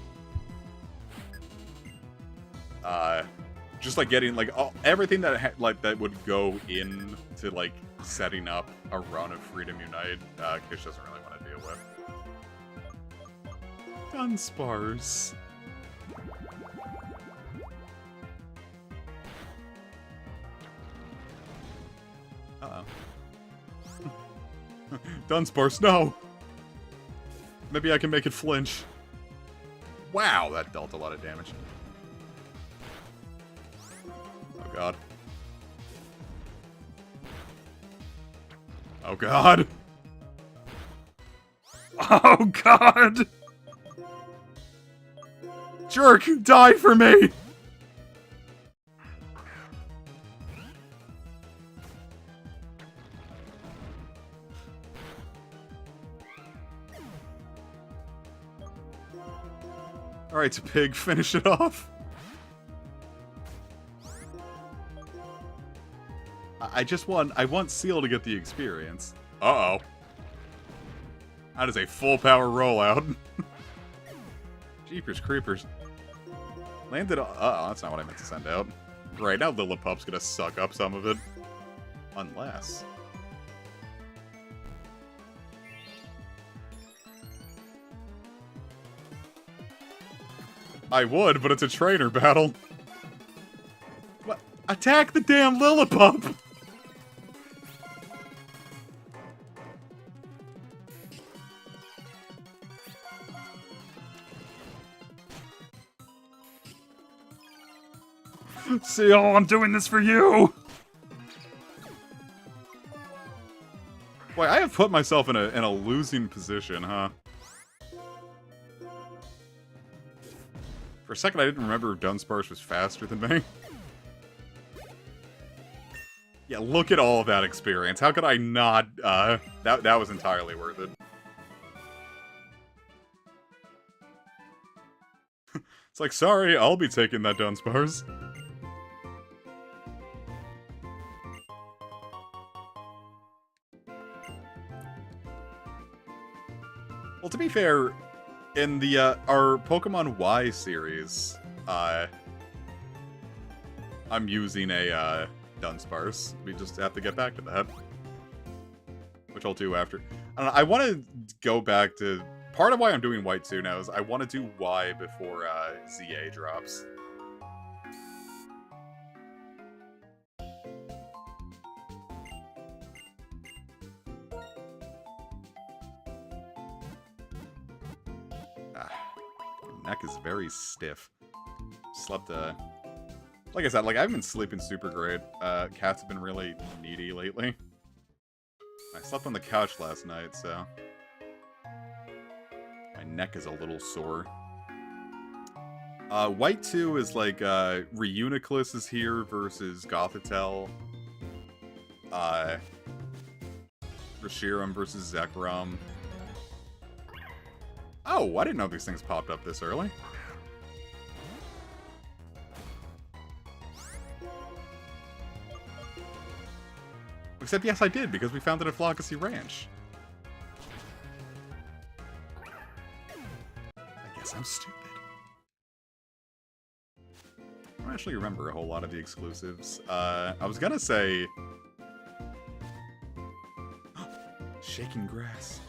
Just like getting like everything that that would go into like setting up a run of Freedom Unite, Kish doesn't really want to deal with. Dunsparce. Uh-oh. Dunsparce, no! Maybe I can make it flinch. Wow, that dealt a lot of damage. Oh god. Oh god! Oh god! Jerk, die for me! Alright, Pig, finish it off. I want Seal to get the experience. Uh-oh. That is a full power rollout. Jeepers creepers. Landed, uh-oh, that's not what I meant to send out. Right, now Lillipup's gonna suck up some of it. Unless... I would, but it's a trainer battle. What? Attack the damn Lillipup! Seal, I'm doing this for you! Boy, I have put myself in a losing position, huh? For a second, I didn't remember if Dunsparce was faster than me. Yeah, look at all of that experience. How could I not, that was entirely worth it. It's like, sorry, I'll be taking that Dunsparce. Well, to be fair, in the, our Pokemon Y series, I'm using a, Dunsparce. We just have to get back to that. Which I'll do after. I don't know, I want to go back to... Part of why I'm doing White 2 now is I want to do Y before, ZA drops. Neck is very stiff. Slept, like I said, like, I haven't been sleeping super great. Cats have been really needy lately. I slept on the couch last night, so... my neck is a little sore. White 2 is like, Reuniclus is here versus Gothitelle. Reshiram versus Zekrom. Oh, I didn't know these things popped up this early. Except, yes, I did, because we found it at Flockacy Ranch. I guess I'm stupid. I don't actually remember a whole lot of the exclusives. I was gonna say... Shaking Grass.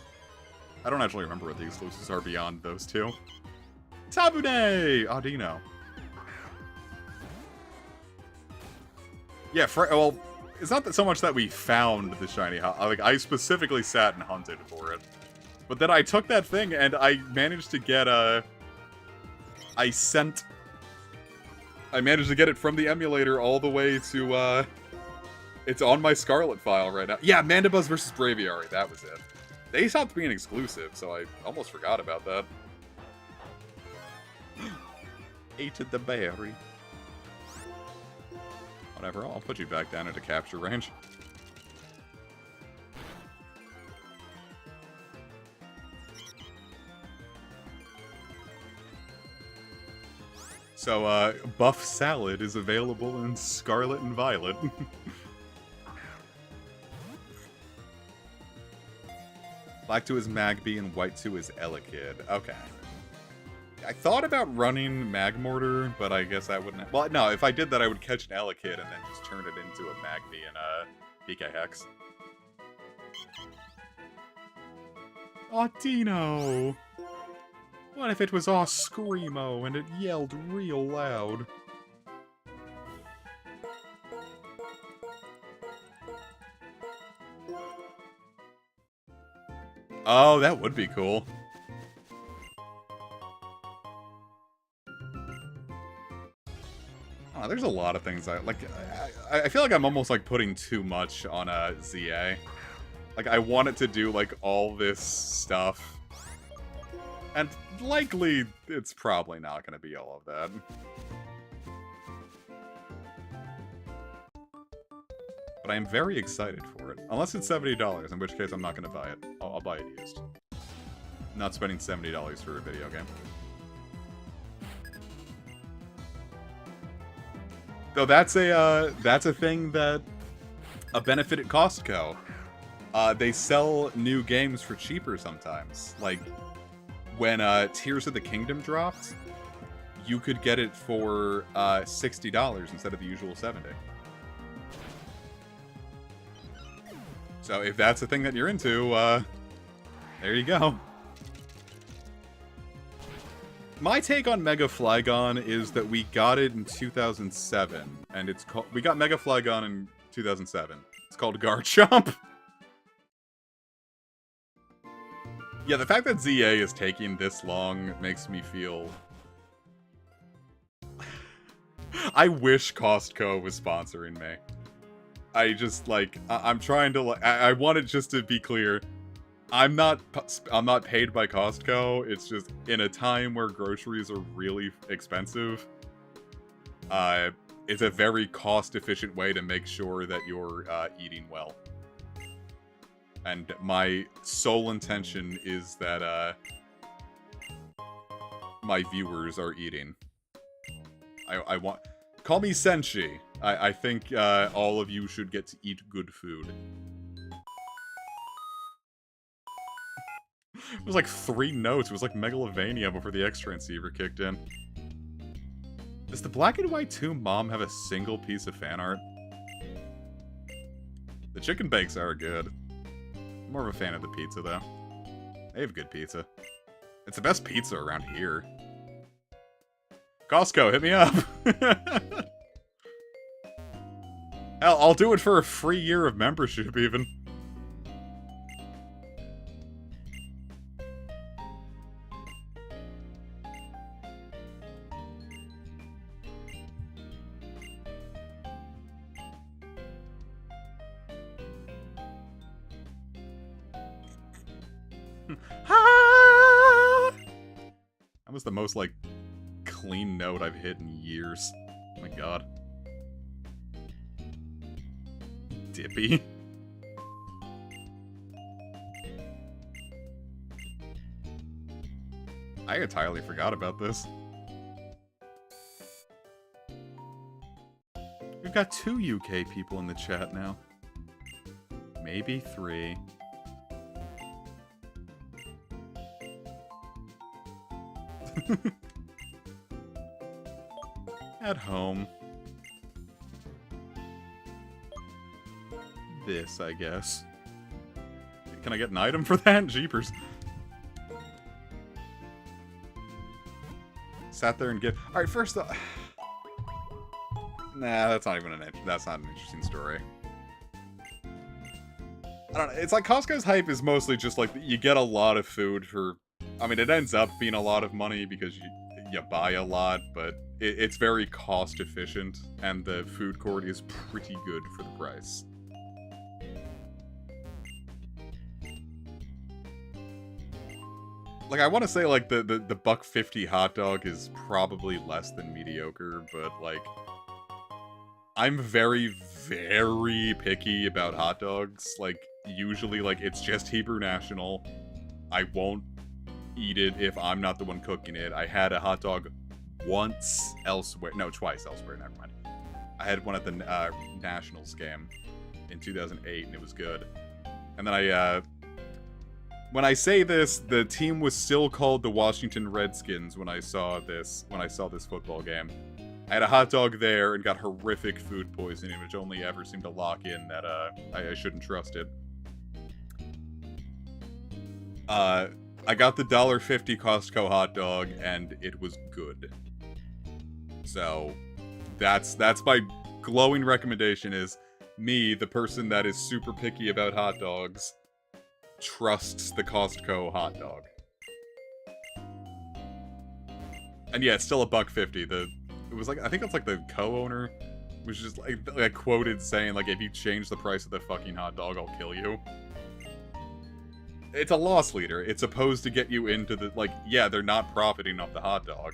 I don't actually remember what the exclusives are beyond those two. Tabune! Audino. Yeah, well, it's not that so much that we found the shiny like, I specifically sat and hunted for it. But then I took that thing and I managed to get I managed to get it from the emulator all the way to, it's on my Scarlet file right now. Yeah, Mandibuzz versus Braviary, that was it. They stopped being exclusive, so I almost forgot about that. Ate the berry. Whatever, I'll put you back down into capture range. So, Buff Salad is available in Scarlet and Violet. Black 2 is Magby and White 2 is Elekid. Okay. I thought about running Magmortar, but I guess that wouldn't... Well, no, if I did that, I would catch an Elekid and then just turn it into a Magby and a PK Hex. Aw, Dino! What if it was all Screamo and it yelled real loud? Oh, that would be cool. Oh, there's a lot of things I feel like I'm almost like putting too much on a ZA. Like, I want it to do like all this stuff. And likely it's probably not gonna be all of that. But I am very excited for it. Unless it's $70, in which case I'm not gonna buy it. I'll buy it used. Not spending $70 for a video game. Though that's a thing that a benefit at Costco. They sell new games for cheaper sometimes. Like, when Tears of the Kingdom dropped, you could get it for $60 instead of the usual $70. So if that's a thing that you're into, there you go. My take on Mega Flygon is that we got it in 2007, and it's called. We got Mega Flygon in 2007. It's called Garchomp. Yeah, the fact that ZA is taking this long makes me feel. I wish Costco was sponsoring me. I just like I'm trying to. I want it just to be clear. I'm not paid by Costco. It's just in a time where groceries are really expensive. It's a very cost-efficient way to make sure that you're eating well. And my sole intention is that my viewers are eating. I want. Call me Senshi. I think all of you should get to eat good food. It was like 3 notes. It was like Megalovania before the X transceiver kicked in. Does the Black and White 2 mom have a single piece of fan art? The chicken bakes are good. I'm more of a fan of the pizza, though. They have good pizza. It's the best pizza around here. Costco, hit me up! Hell, I'll do it for a free year of membership, even. That was the most, like, clean note I've hit in years. Oh my god. Dippy. I entirely forgot about this. We've got 2 UK people in the chat now. Maybe 3. At home. This, I guess. Can I get an item for that? Jeepers. Sat there and get. All right, first off. Nah, that's not even that's not an interesting story. I don't know. It's like Costco's hype is mostly just like you get a lot of food for. I mean, it ends up being a lot of money because you buy a lot, but it's very cost efficient, and the food court is pretty good for the price. Like, I want to say, like, the $1.50 hot dog is probably less than mediocre, but, like, I'm very, very picky about hot dogs. Like, usually, like, it's just Hebrew National. I won't eat it if I'm not the one cooking it. I had a hot dog once elsewhere. No, twice elsewhere, never mind. I had one at the Nationals game in 2008, and it was good. And then when I say this, the team was still called the Washington Redskins when I saw this football game. I had a hot dog there and got horrific food poisoning, which only ever seemed to lock in that I shouldn't trust it. I got the $1.50 Costco hot dog, and it was good. So, that's my glowing recommendation is, me, the person that is super picky about hot dogs, trusts the Costco hot dog. And yeah, it's still a $1.50. It was like, I think it's like the co-owner was just like quoted saying, like, if you change the price of the fucking hot dog, I'll kill you. It's a loss leader. It's supposed to get you into the, like, yeah, they're not profiting off the hot dog,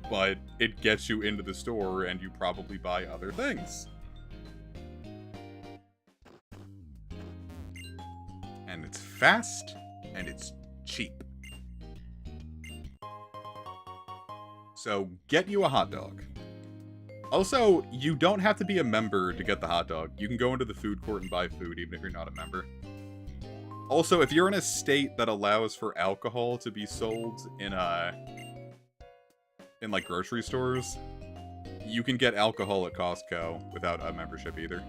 but it gets you into the store and you probably buy other things. And it's fast, and it's cheap. So, get you a hot dog. Also, you don't have to be a member to get the hot dog. You can go into the food court and buy food even if you're not a member. Also, if you're in a state that allows for alcohol to be sold in like grocery stores, you can get alcohol at Costco without a membership either.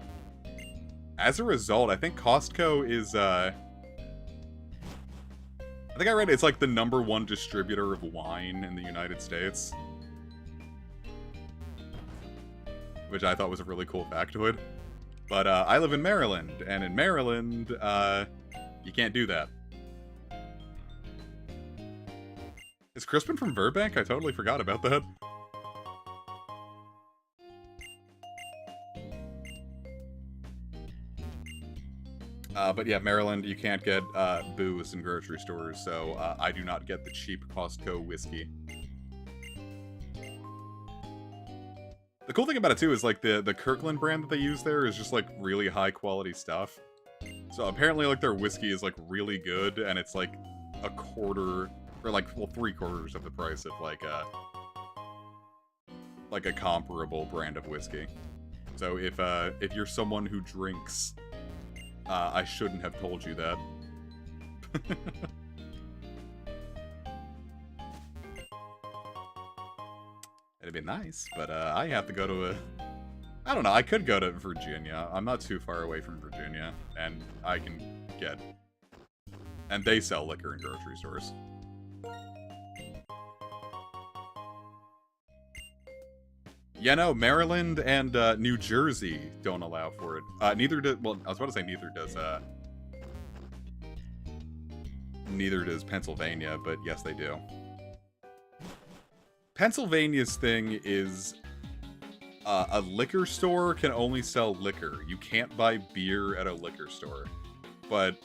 As a result, I think Costco is I think I read it's like the #1 distributor of wine in the United States. Which I thought was a really cool factoid. But I live in Maryland, and in Maryland, you can't do that. Is Crispin from Burbank? I totally forgot about that. But yeah, Maryland, you can't get booze in grocery stores, so I do not get the cheap Costco whiskey. The cool thing about it, too, is, like, the Kirkland brand that they use there is just, like, really high-quality stuff. So apparently, like, their whiskey is, like, really good, and it's, like, a quarter, or, like, well, 3/4 of the price of, like, a comparable brand of whiskey. So if you're someone who drinks, I shouldn't have told you that. It'd be nice, but I have to go to I don't know, I could go to Virginia. I'm not too far away from Virginia, and I can get... And they sell liquor in grocery stores. Yeah, no, Maryland and New Jersey don't allow for it. Neither does... Well, I was about to say neither does Pennsylvania, but yes, they do. Pennsylvania's thing is a liquor store can only sell liquor. You can't buy beer at a liquor store. But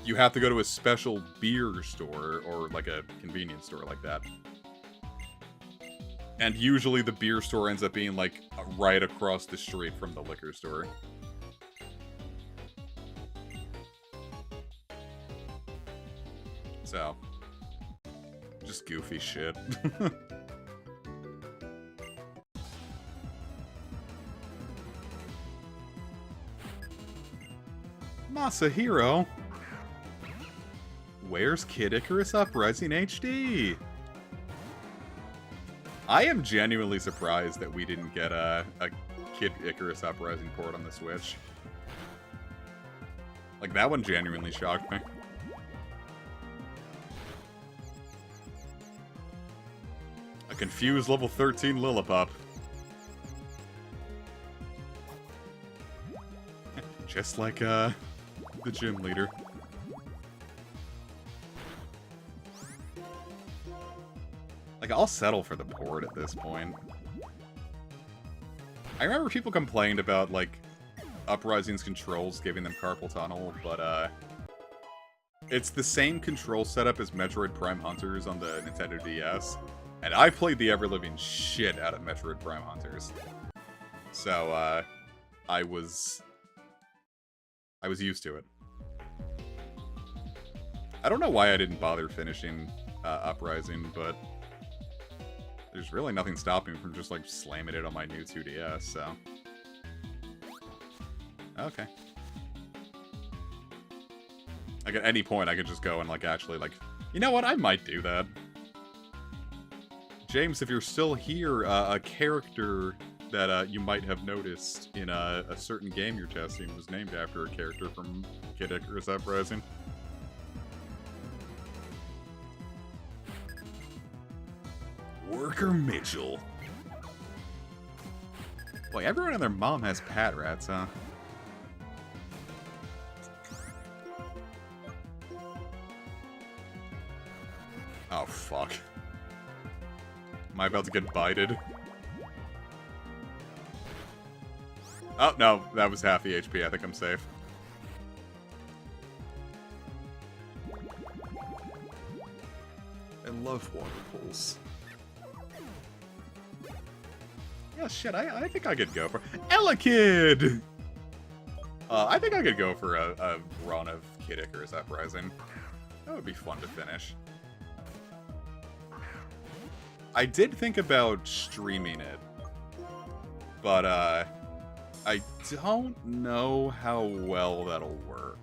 you have to go to a special beer store or like a convenience store like that. And usually the beer store ends up being like right across the street from the liquor store. So, just goofy shit. Masahiro? Where's Kid Icarus Uprising HD? I am genuinely surprised that we didn't get a Kid Icarus Uprising port on the Switch. Like, that one genuinely shocked me. A confused level 13 Lillipop. Just like, the gym leader. Like, I'll settle for the port at this point. I remember people complained about, like, Uprising's controls giving them carpal tunnel, but, it's the same control setup as Metroid Prime Hunters on the Nintendo DS. And I played the ever-living shit out of Metroid Prime Hunters. So, I was used to it. I don't know why I didn't bother finishing Uprising, but there's really nothing stopping me from just, like, slamming it on my new 2DS, so... Okay. Like, at any point, I could just go and, like, actually, like... You know what? I might do that. James, if you're still here, a character that you might have noticed in a certain game you're testing was named after a character from Kid Icarus Uprising. Worker Mitchell. Boy, everyone and their mom has pat rats, huh? Oh, fuck. Am I about to get bited? Oh, no. That was half the HP. I think I'm safe. I love water pools. Yeah, shit. I think I could go for... Elekid! I think I could go for a run of Kid Icarus Uprising. That would be fun to finish. I did think about streaming it. But, I don't know how well that'll work.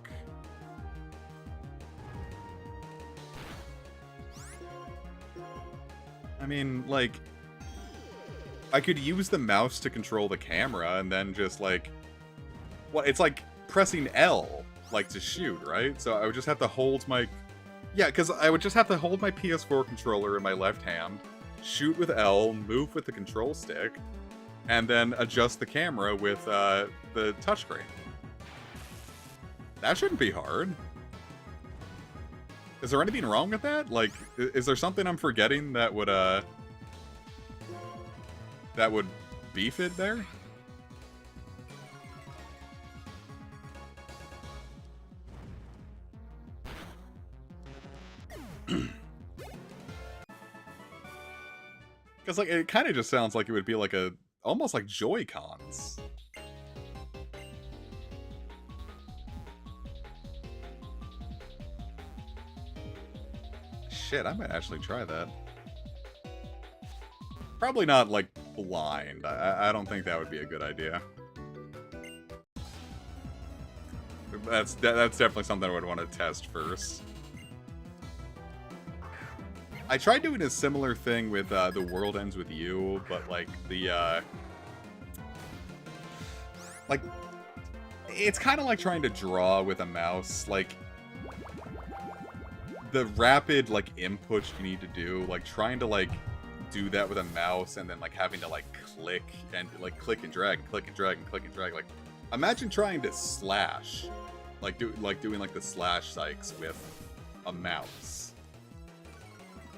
I mean, like, I could use the mouse to control the camera and then just, like... Well, it's like pressing L, like, to shoot, right? So I would just have to hold my... Yeah, because I would just have to hold my PS4 controller in my left hand, shoot with L, move with the control stick, and then adjust the camera with the touchscreen. That shouldn't be hard. Is there anything wrong with that? Like, is there something I'm forgetting that would beef it there? Because, like, it kind of just sounds like it would be like almost like Joy-Cons. Shit, I might actually try that. Probably not, like, blind. I don't think that would be a good idea. That's definitely something I would want to test first. I tried doing a similar thing with The World Ends With You, but, like, like, it's kind of like trying to draw with a mouse. Like, the rapid, like, inputs you need to do, like, trying to, like, do that with a mouse and then, like, having to, like, click and, like, click and drag, and click and drag, and click and drag. Like, imagine trying to slash. Doing, like, the slash psychs with a mouse.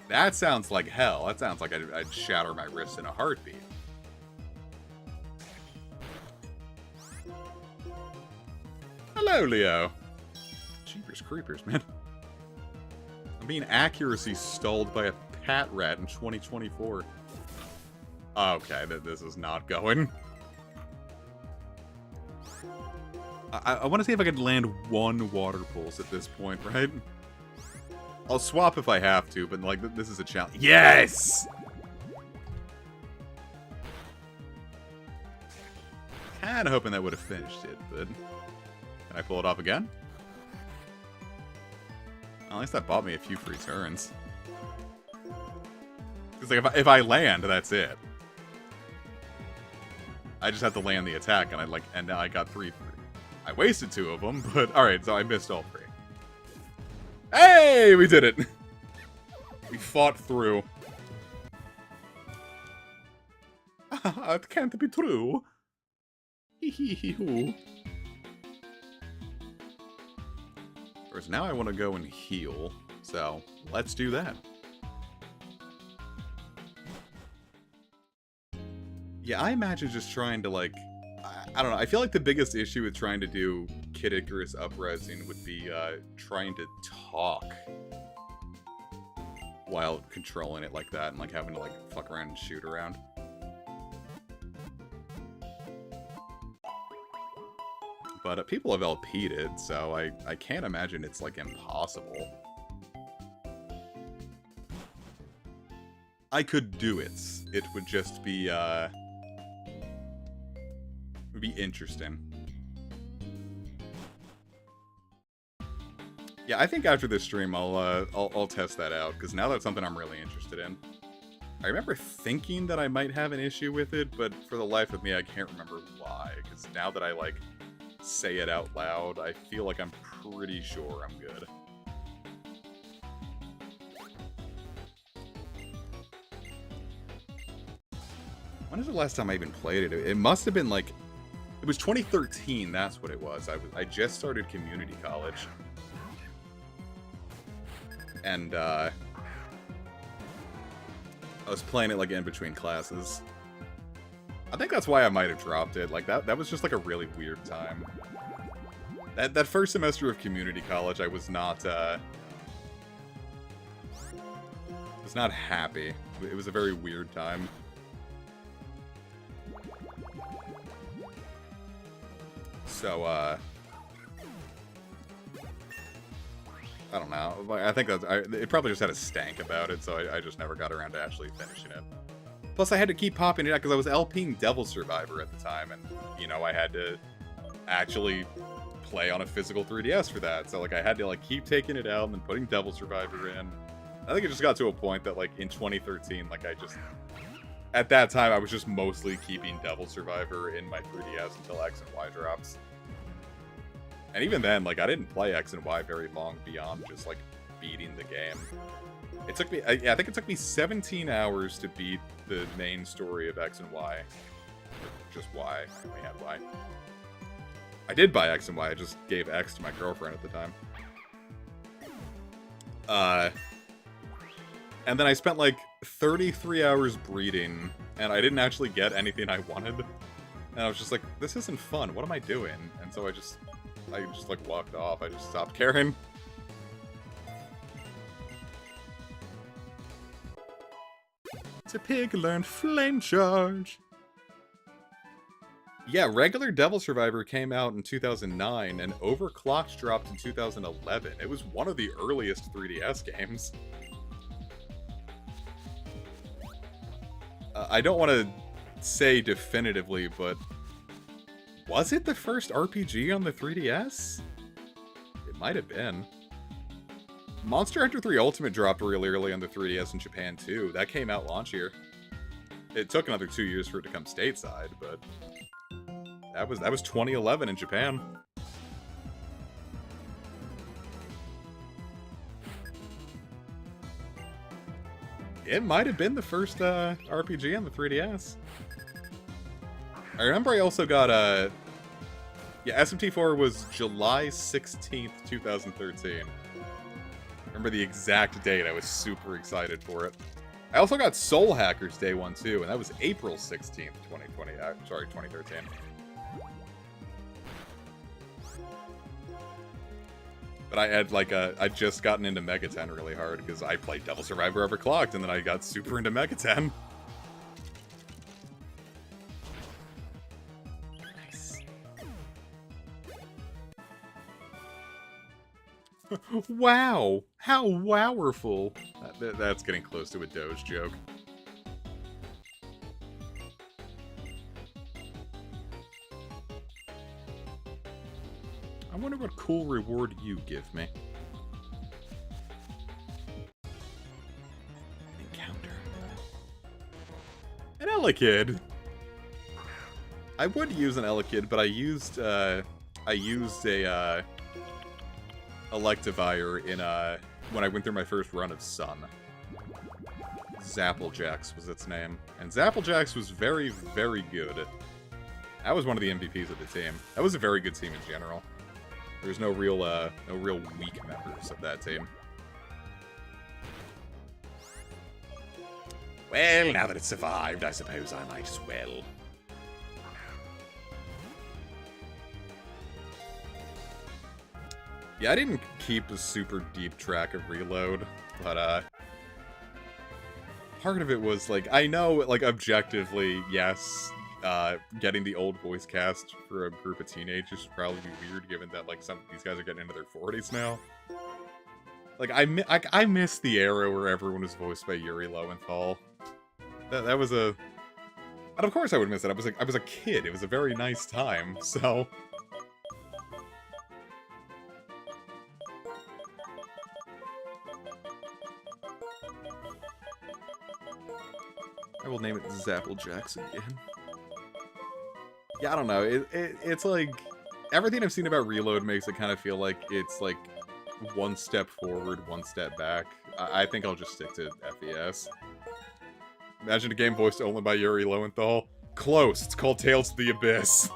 That sounds like hell. That sounds like I'd shatter my wrist in a heartbeat. Hello, Leo. Jeepers creepers, man. I'm being accuracy stalled by a pat rat in 2024. Okay, this is not going. I want to see if I could land one water pulse at this point, right? I'll swap if I have to, but, like, this is a challenge. Yes! Kinda hoping that would have finished it, but... Can I pull it off again? Well, at least that bought me a few free turns. Because, like, if I land, that's it. I just have to land the attack, and now I got 3 free. I wasted 2 of them, but alright, so I missed all 3. Hey, we did it! We fought through. It can't be true. Hee. Whereas now I want to go and heal, so let's do that. Yeah, I imagine just trying to, like... I don't know, I feel like the biggest issue with trying to do Kid Icarus uprising would be trying to talk while controlling it like that and, like, having to, like, fuck around and shoot around. But people have LP'd it, so I can't imagine it's, like, impossible. I could do it. It would just be, would be interesting. Yeah, I think after this stream I'll test that out, because now that's something I'm really interested in. I remember thinking that I might have an issue with it, but for the life of me I can't remember why, because now that I, like, say it out loud, I feel like I'm pretty sure I'm good. When is the last time I even played it? It must have been, like... It was 2013, that's what it was. I just started community college. And, I was playing it, like, in between classes. I think that's why I might have dropped it. Like, that was just, like, a really weird time. That first semester of community college, I was not happy. It was a very weird time. So, I don't know. I think it probably just had a stank about it, so I just never got around to actually finishing it. Plus, I had to keep popping it out because I was LPing Devil Survivor at the time, and, you know, I had to actually play on a physical 3DS for that. So, like, I had to, like, keep taking it out and then putting Devil Survivor in. I think it just got to a point that, like, in 2013, like, I just... At that time, I was just mostly keeping Devil Survivor in my 3DS until X and Y drops. And even then, like, I didn't play X and Y very long beyond just, like, beating the game. It took me, I think it took me 17 hours to beat the main story of X and Y. Just Y. I only had Y. I did buy X and Y, I just gave X to my girlfriend at the time. And then I spent like 33 hours breeding, and I didn't actually get anything I wanted. And I was just like, this isn't fun, what am I doing? And so I just like walked off, I just stopped caring. To pig learned flame charge. Yeah, regular Devil Survivor came out in 2009, and Overclocked dropped in 2011. It was one of the earliest 3DS games. I don't want to say definitively, but was it the first RPG on the 3DS? It might have been. Monster Hunter 3 Ultimate dropped really early on the 3DS in Japan too. That came out launch year. It took another 2 years for it to come stateside, but that was 2011 in Japan. It might have been the first RPG on the 3DS. I remember I also got yeah, SMT4 was July 16th, 2013. Remember the exact date. I was super excited for it. I also got Soul Hackers Day 1 too, and that was April 16th, 2020. Sorry, 2013. But I had like I'd just gotten into Mega 10 really hard because I played Devil Survivor Overclocked, and then I got super into Mega 10. Nice. Wow! How wowerful! That's getting close to a Doge joke. I wonder what cool reward you give me. Encounter. An Elekid! I would use an Elekid, but I used a Electivire in when I went through my first run of Sun. Zapplejax was its name. And Zapplejax was very, very good. That was one of the MVPs of the team. That was a very good team in general. There's no real weak members of that team. Well, now that it's survived, I suppose I might as well. Yeah, I didn't keep a super deep track of reload, but part of it was like, I know, like, objectively, yes, getting the old voice cast for a group of teenagers would probably be weird, given that, like, some of these guys are getting into their 40s now. Like, I miss the era where everyone was voiced by Yuri Lowenthal. That was a... And of course I would miss it. I was a kid. It was a very nice time, so... I will name it Zapplejax again. Yeah, I don't know. It's like... Everything I've seen about Reload makes it kind of feel like it's like one step forward, one step back. I think I'll just stick to FES. Imagine a game voiced only by Yuri Lowenthal. Close. It's called Tales of the Abyss.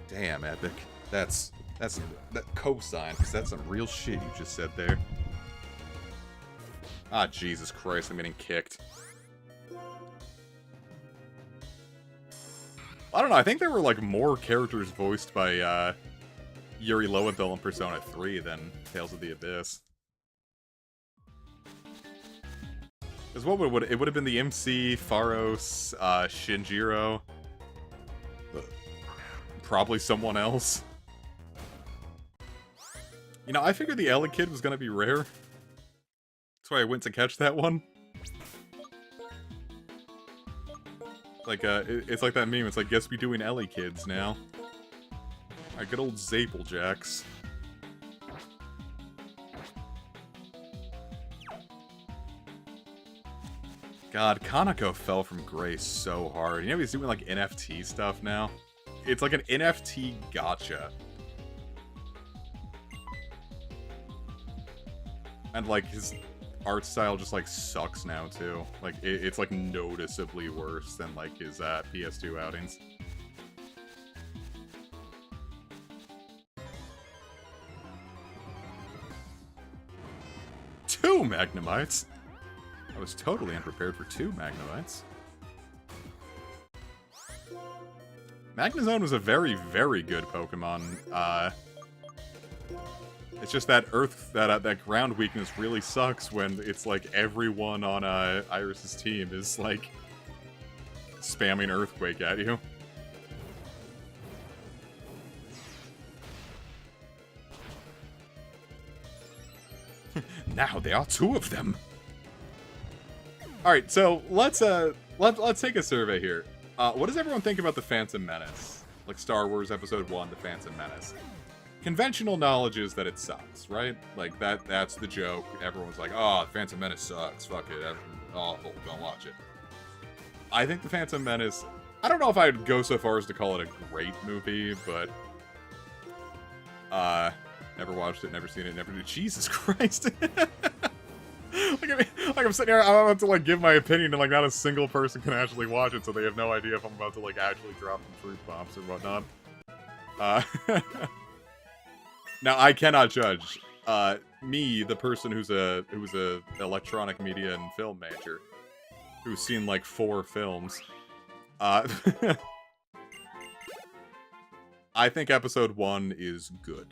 Damn, Epic. That's that cosign, because that's some real shit you just said there. Ah, Jesus Christ, I'm getting kicked. I don't know, I think there were, like, more characters voiced by, Yuri Lowenthal in Persona 3 than Tales of the Abyss. Because what would it would have been the MC, Pharos, Shinjiro. probably someone else. You know, I figured the Ellie Kid was gonna be rare. That's why I went to catch that one. Like, it's like that meme. It's like, guess we doing Ellie Kids now. Alright, good old Zaplejacks. God, Kanako fell from grace so hard. You know he's doing, like, NFT stuff now? It's like an NFT gacha. And, like, his art style just, like, sucks now, too. Like, it's, like, noticeably worse than, like, his PS2 outings. Two Magnemites! I was totally unprepared for two Magnemites. Magnezone was a very, very good Pokemon. It's just that that ground weakness really sucks when it's like everyone on Iris's team is like spamming Earthquake at you. Now there are two of them. All right, so let's take a survey here. What does everyone think about the Phantom Menace? Like Star Wars Episode 1, the Phantom Menace. Conventional knowledge is that it sucks, right? Like, that's the joke. Everyone's like, oh, Phantom Menace sucks. Fuck it. Awful. Don't watch it. I think the Phantom Menace... I don't know if I'd go so far as to call it a great movie, but... never watched it, never seen it, never did. Jesus Christ! Like I'm sitting here, I'm about to, like, give my opinion, and, like, not a single person can actually watch it, so they have no idea if I'm about to, like, actually drop some truth bombs or whatnot. Now, I cannot judge. Me, the person who's a electronic media and film major, who's seen, like, 4 films, I think Episode 1 is good.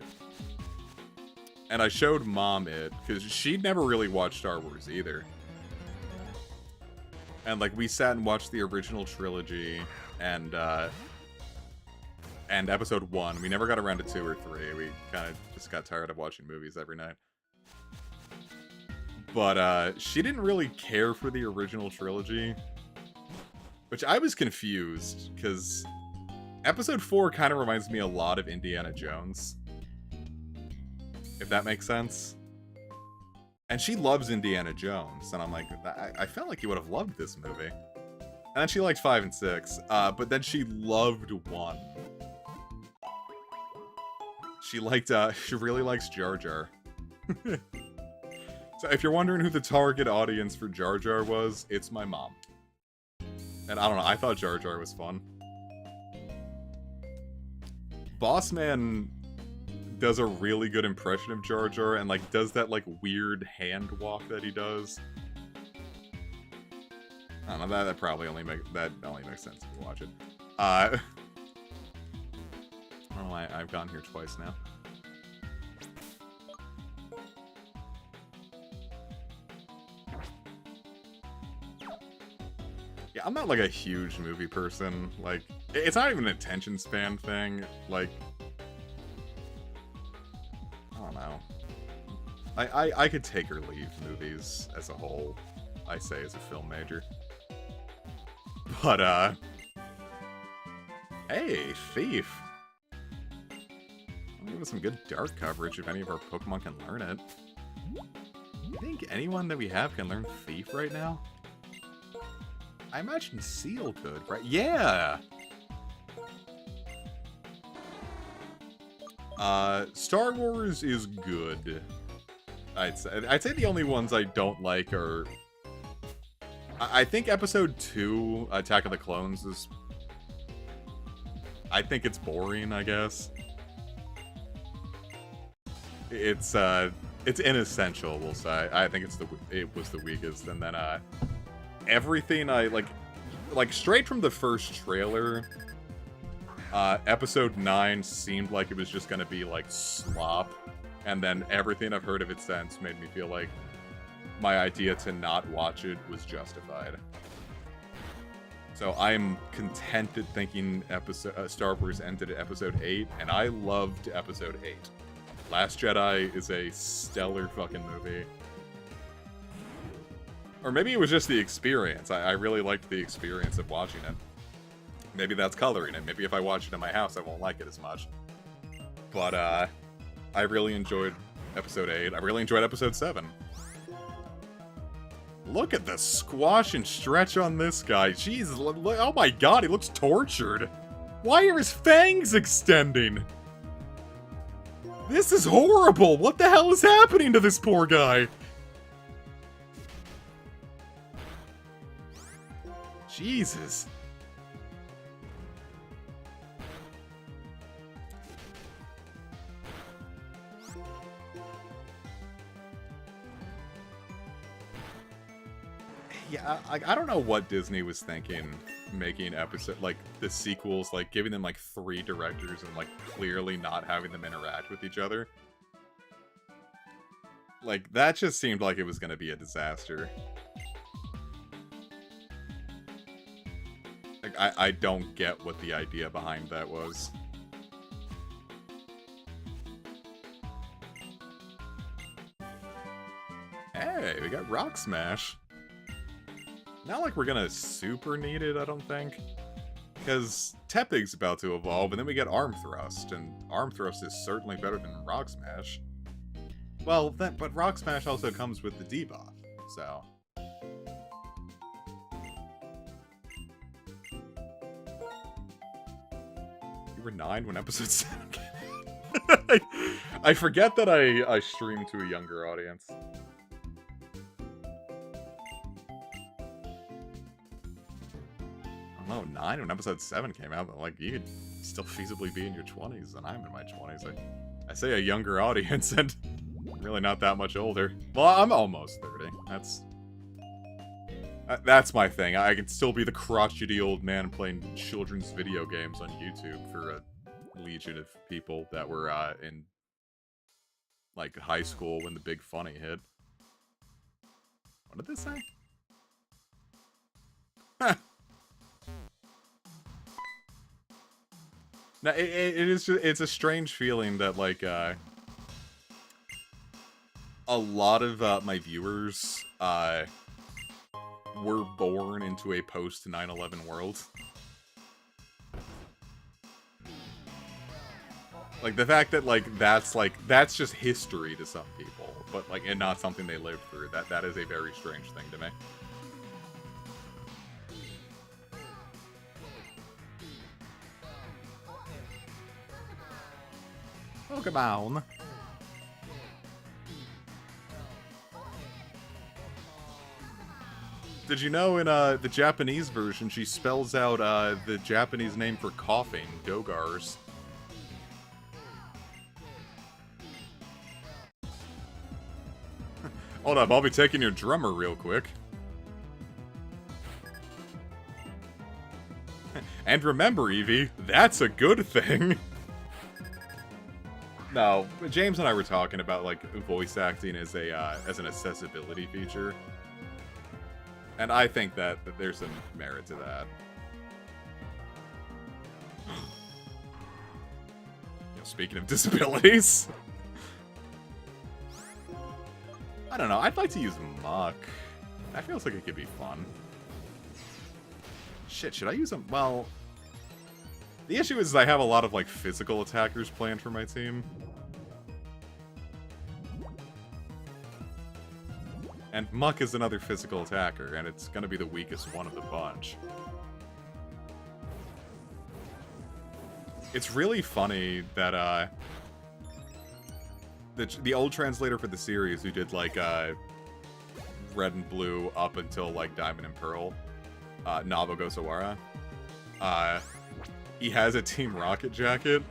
And I showed Mom it, because she'd never really watched Star Wars either. And, like, we sat and watched the original trilogy, and Episode 1. We never got around to 2 or 3. We kind of just got tired of watching movies every night. But, she didn't really care for the original trilogy. Which I was confused, because Episode 4 kind of reminds me a lot of Indiana Jones. If that makes sense. And she loves Indiana Jones, and I'm like, I felt like you would have loved this movie. And then she liked 5 and 6, but then she loved 1. She really likes Jar Jar. So if you're wondering who the target audience for Jar Jar was, it's my mom. And I don't know, I thought Jar Jar was fun. Bossman does a really good impression of Jar Jar, and, like, does that, like, weird hand walk that he does. I don't know, that only makes sense if you watch it. I don't know why I've gotten here twice now. Yeah, I'm not, like, a huge movie person. Like, it's not even an attention span thing. Like, I don't know. I could take or leave movies as a whole, I say, as a film major. But, hey, Thief. Give us some good dark coverage if any of our Pokemon can learn it. You think anyone that we have can learn Thief right now? I imagine Seal could, right? Yeah! Star Wars is good. I'd say the only ones I don't like are... I think Episode 2, Attack of the Clones, is... I think it's boring, I guess. It's inessential, we'll say. I think it was the weakest, and then, everything I, like, straight from the first trailer, Episode 9 seemed like it was just gonna be, like, slop, and then everything I've heard of it since made me feel like my idea to not watch it was justified. So I'm contented thinking Star Wars ended at Episode 8, and I loved Episode 8. Last Jedi is a stellar fucking movie. Or maybe it was just the experience. I really liked the experience of watching it. Maybe that's coloring it. Maybe if I watch it in my house, I won't like it as much. But I really enjoyed Episode 8. I really enjoyed Episode 7. Look at the squash and stretch on this guy. Jeez, oh my god, he looks tortured. Why are his fangs extending? This is horrible. What the hell is happening to this poor guy? Jesus. Yeah, I don't know what Disney was thinking making the sequels, like giving them like 3 directors and like clearly not having them interact with each other. Like, that just seemed like it was gonna be a disaster. Like, I don't get what the idea behind that was. Hey, we got Rock Smash. Not like we're gonna super need it, I don't think. Because Tepig's about to evolve, and then we get Arm Thrust, and Arm Thrust is certainly better than Rock Smash. Well, but Rock Smash also comes with the debuff, so... You were 9 when episode 7 came out? I forget that I stream to a younger audience. Oh, 9 when episode 7 came out, but like, you could still feasibly be in your 20s, and I'm in my 20s. I say a younger audience, and I'm really not that much older. Well, I'm almost 30. That's my thing. I can still be the crotchety old man playing children's video games on YouTube for a legion of people that were in like high school when the Big Funny hit. What did this say? No, it's a strange feeling that, like, a lot of my viewers were born into a post 9/11 world. Like, the fact that, like, that's just history to some people, but, like, and not something they lived through. That is a very strange thing to me. Pokemon. Did you know in the Japanese version she spells out the Japanese name for coughing, Dogars? Hold up, I'll be taking your drummer real quick. And remember, Eevee, that's a good thing. No, James and I were talking about, like, voice acting as an accessibility feature. And I think that there's some merit to that. You know, speaking of disabilities. I don't know, I'd like to use Muck. That feels like it could be fun. Shit, should I use him? Well, the issue is I have a lot of, like, physical attackers planned for my team. And Muck is another physical attacker, and it's gonna be the weakest one of the bunch. It's really funny that, the old translator for the series who did, like, Red and Blue up until, like, Diamond and Pearl, Nobuo Gosawara, he has a Team Rocket jacket,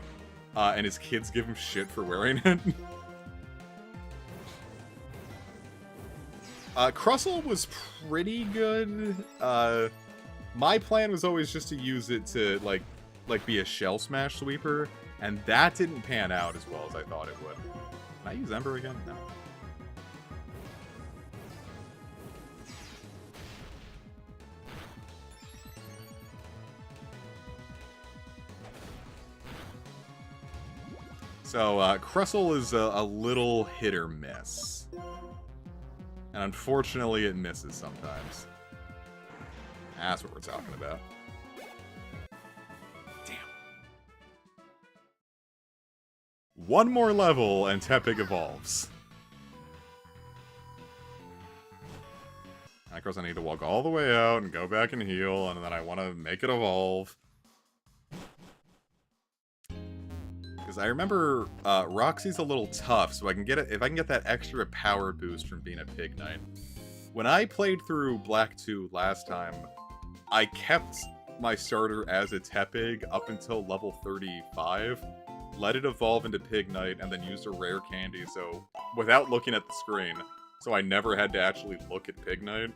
and his kids give him shit for wearing it. Crustle was pretty good. My plan was always just to use it to, like be a Shell Smash sweeper, and that didn't pan out as well as I thought it would. Can I use Ember again? No. So, Crustle is a little hit or miss. And unfortunately, it misses sometimes. That's what we're talking about. Damn. One more level, and Tepig evolves. Of course, I need to walk all the way out and go back and heal, and then I want to make it evolve. Because I remember Roxy's a little tough, so I can get it if I can get that extra power boost from being a Pig Knight. When I played through Black 2 last time, I kept my starter as a Tepig up until level 35, let it evolve into Pig Knight, and then used a rare candy, so without looking at the screen, so I never had to actually look at Pig Knight.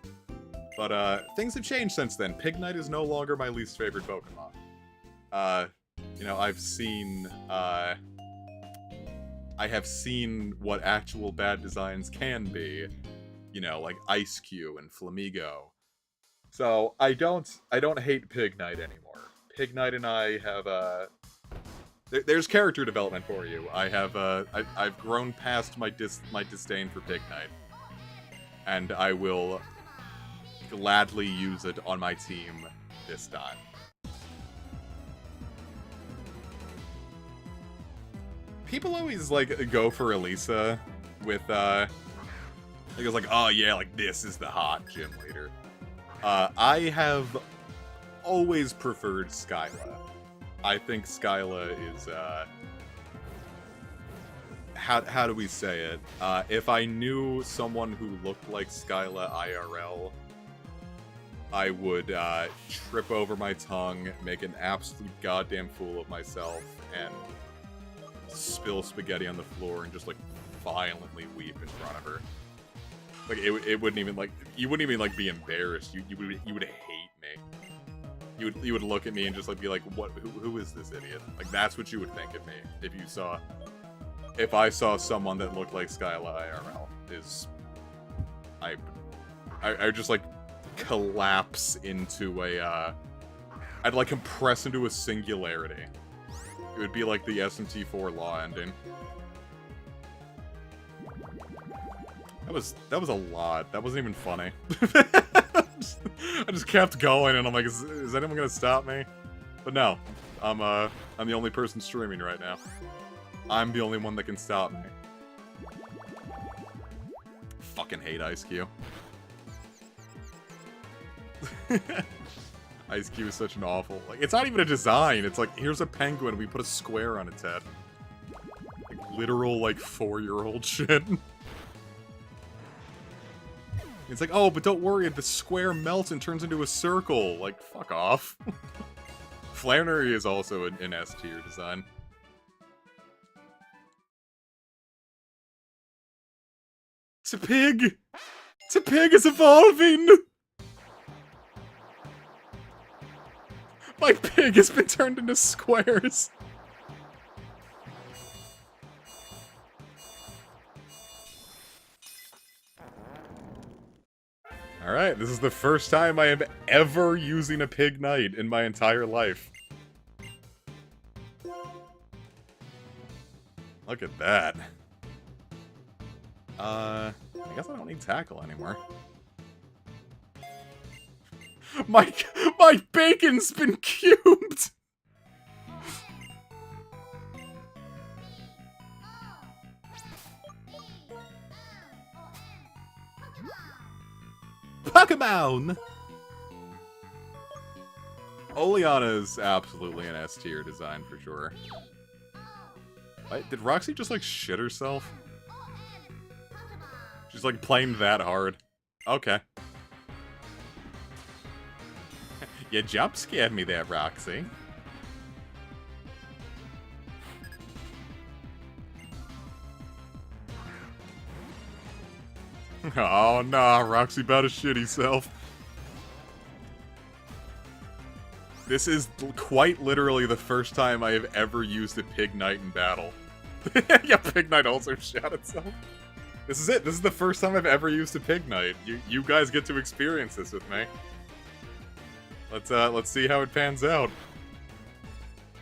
But things have changed since then. Pig Knight is no longer my least favorite Pokemon. You know, I have seen what actual bad designs can be. You know, like Ice-Q and Flamigo. So, I don't hate Pig Knight anymore. Pig Knight and I have, there's character development for you. I've grown past my disdain for Pig Knight. And I will gladly use it on my team this time. People always, like, go for Elisa with, it goes like, oh yeah, like, this is the hot gym leader. I have always preferred Skyla. I think Skyla is, how do we say it? If I knew someone who looked like Skyla IRL, I would, trip over my tongue, make an absolute goddamn fool of myself, and spill spaghetti on the floor and just, like, violently weep in front of her. Like, it wouldn't even, like, you wouldn't even, like, be embarrassed. You would hate me. You would look at me and just, like, be like, what, who is this idiot? Like, that's what you would think of me if I saw someone that looked like Skyla IRL. I would just, like, collapse into a, I'd, like, compress into a singularity. It would be like the SMT4 Law ending. That was a lot. That wasn't even funny. I just kept going, and I'm like, is anyone gonna stop me? But no, I'm the only person streaming right now. I'm the only one that can stop me. Fucking hate Ice-Q. Ice-Q is such an awful... Like, it's not even a design. It's like, here's a penguin, we put a square on its head. Like, literal, like, 4-year-old shit. It's like, oh, but don't worry, the square melts and turns into a circle. Like, fuck off. Flannery is also an S-tier design. Tepig! Tepig is evolving! My pig has been turned into squares! Alright, this is the first time I am ever using a Pig Knight in my entire life. Look at that. I guess I don't need tackle anymore. My bacon's been cubed! Pokemon! Oleana is absolutely an S-tier design for sure. Wait, did Roxy just, like, shit herself? She's, like, playing that hard. Okay. You jump scared me there, Roxy. Oh, nah, Roxy about to shit himself. This is quite literally the first time I have ever used a Pig Knight in battle. Yeah, Pig Knight also shot itself. This is it. This is the first time I've ever used a Pig Knight. You guys get to experience this with me. Let's see how it pans out.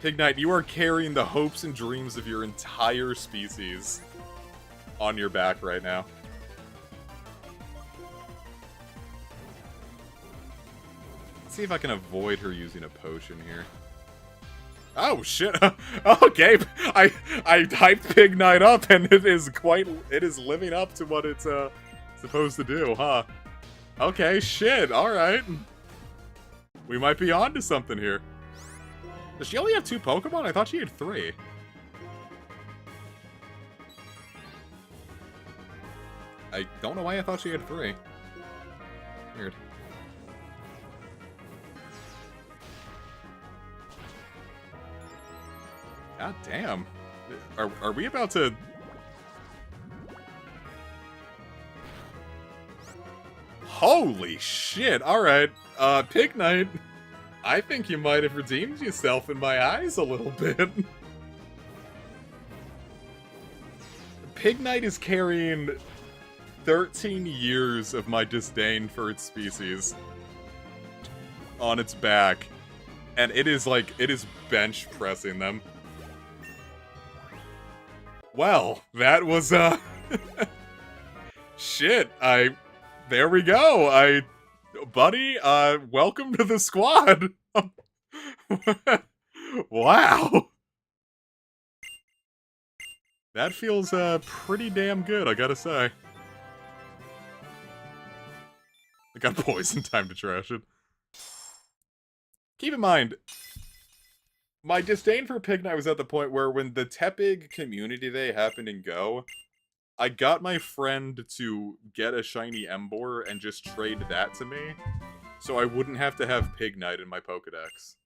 Pignite, you are carrying the hopes and dreams of your entire species on your back right now. Let's see if I can avoid her using a potion here. Oh shit! Okay, I hyped Pignite up, and it is living up to what it's supposed to do, huh? Okay, shit. All right, we might be onto something here. Does she only have 2 Pokemon? I thought she had 3. I don't know why I thought she had 3. Weird. God damn. Are we about to... Holy shit. Alright. Pignite, I think you might have redeemed yourself in my eyes a little bit. Pignite is carrying 13 years of my disdain for its species on its back. And it is bench pressing them. Well, that was, shit, there we go, buddy, welcome to the squad! Wow! That feels, pretty damn good, I gotta say. I got poison, time to trash it. Keep in mind, my disdain for Pignite was at the point where when the Tepig Community Day happened in Go, I got my friend to get a shiny Emboar and just trade that to me, so I wouldn't have to have Pignite in my Pokedex.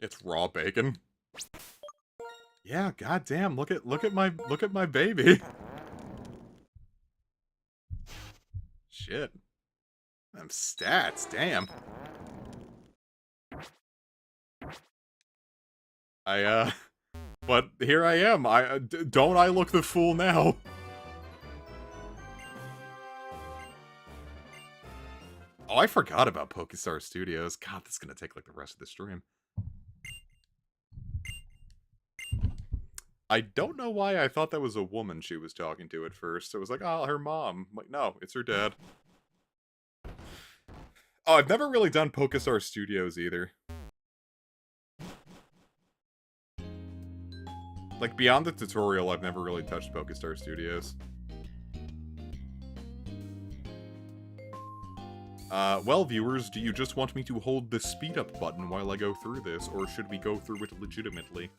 It's raw bacon. Yeah, goddamn, look at my baby. Shit. Them stats, damn. But here I am. Don't I look the fool now? Oh, I forgot about Pokestar Studios. God, this is gonna take like the rest of the stream. I don't know why I thought that was a woman she was talking to at first. I was like, oh, her mom. I'm like, no, it's her dad. Oh, I've never really done Pokestar Studios either. Like, beyond the tutorial, I've never really touched Pokestar Studios. Well, viewers, do you just want me to hold the speed up button while I go through this, or should we go through it legitimately?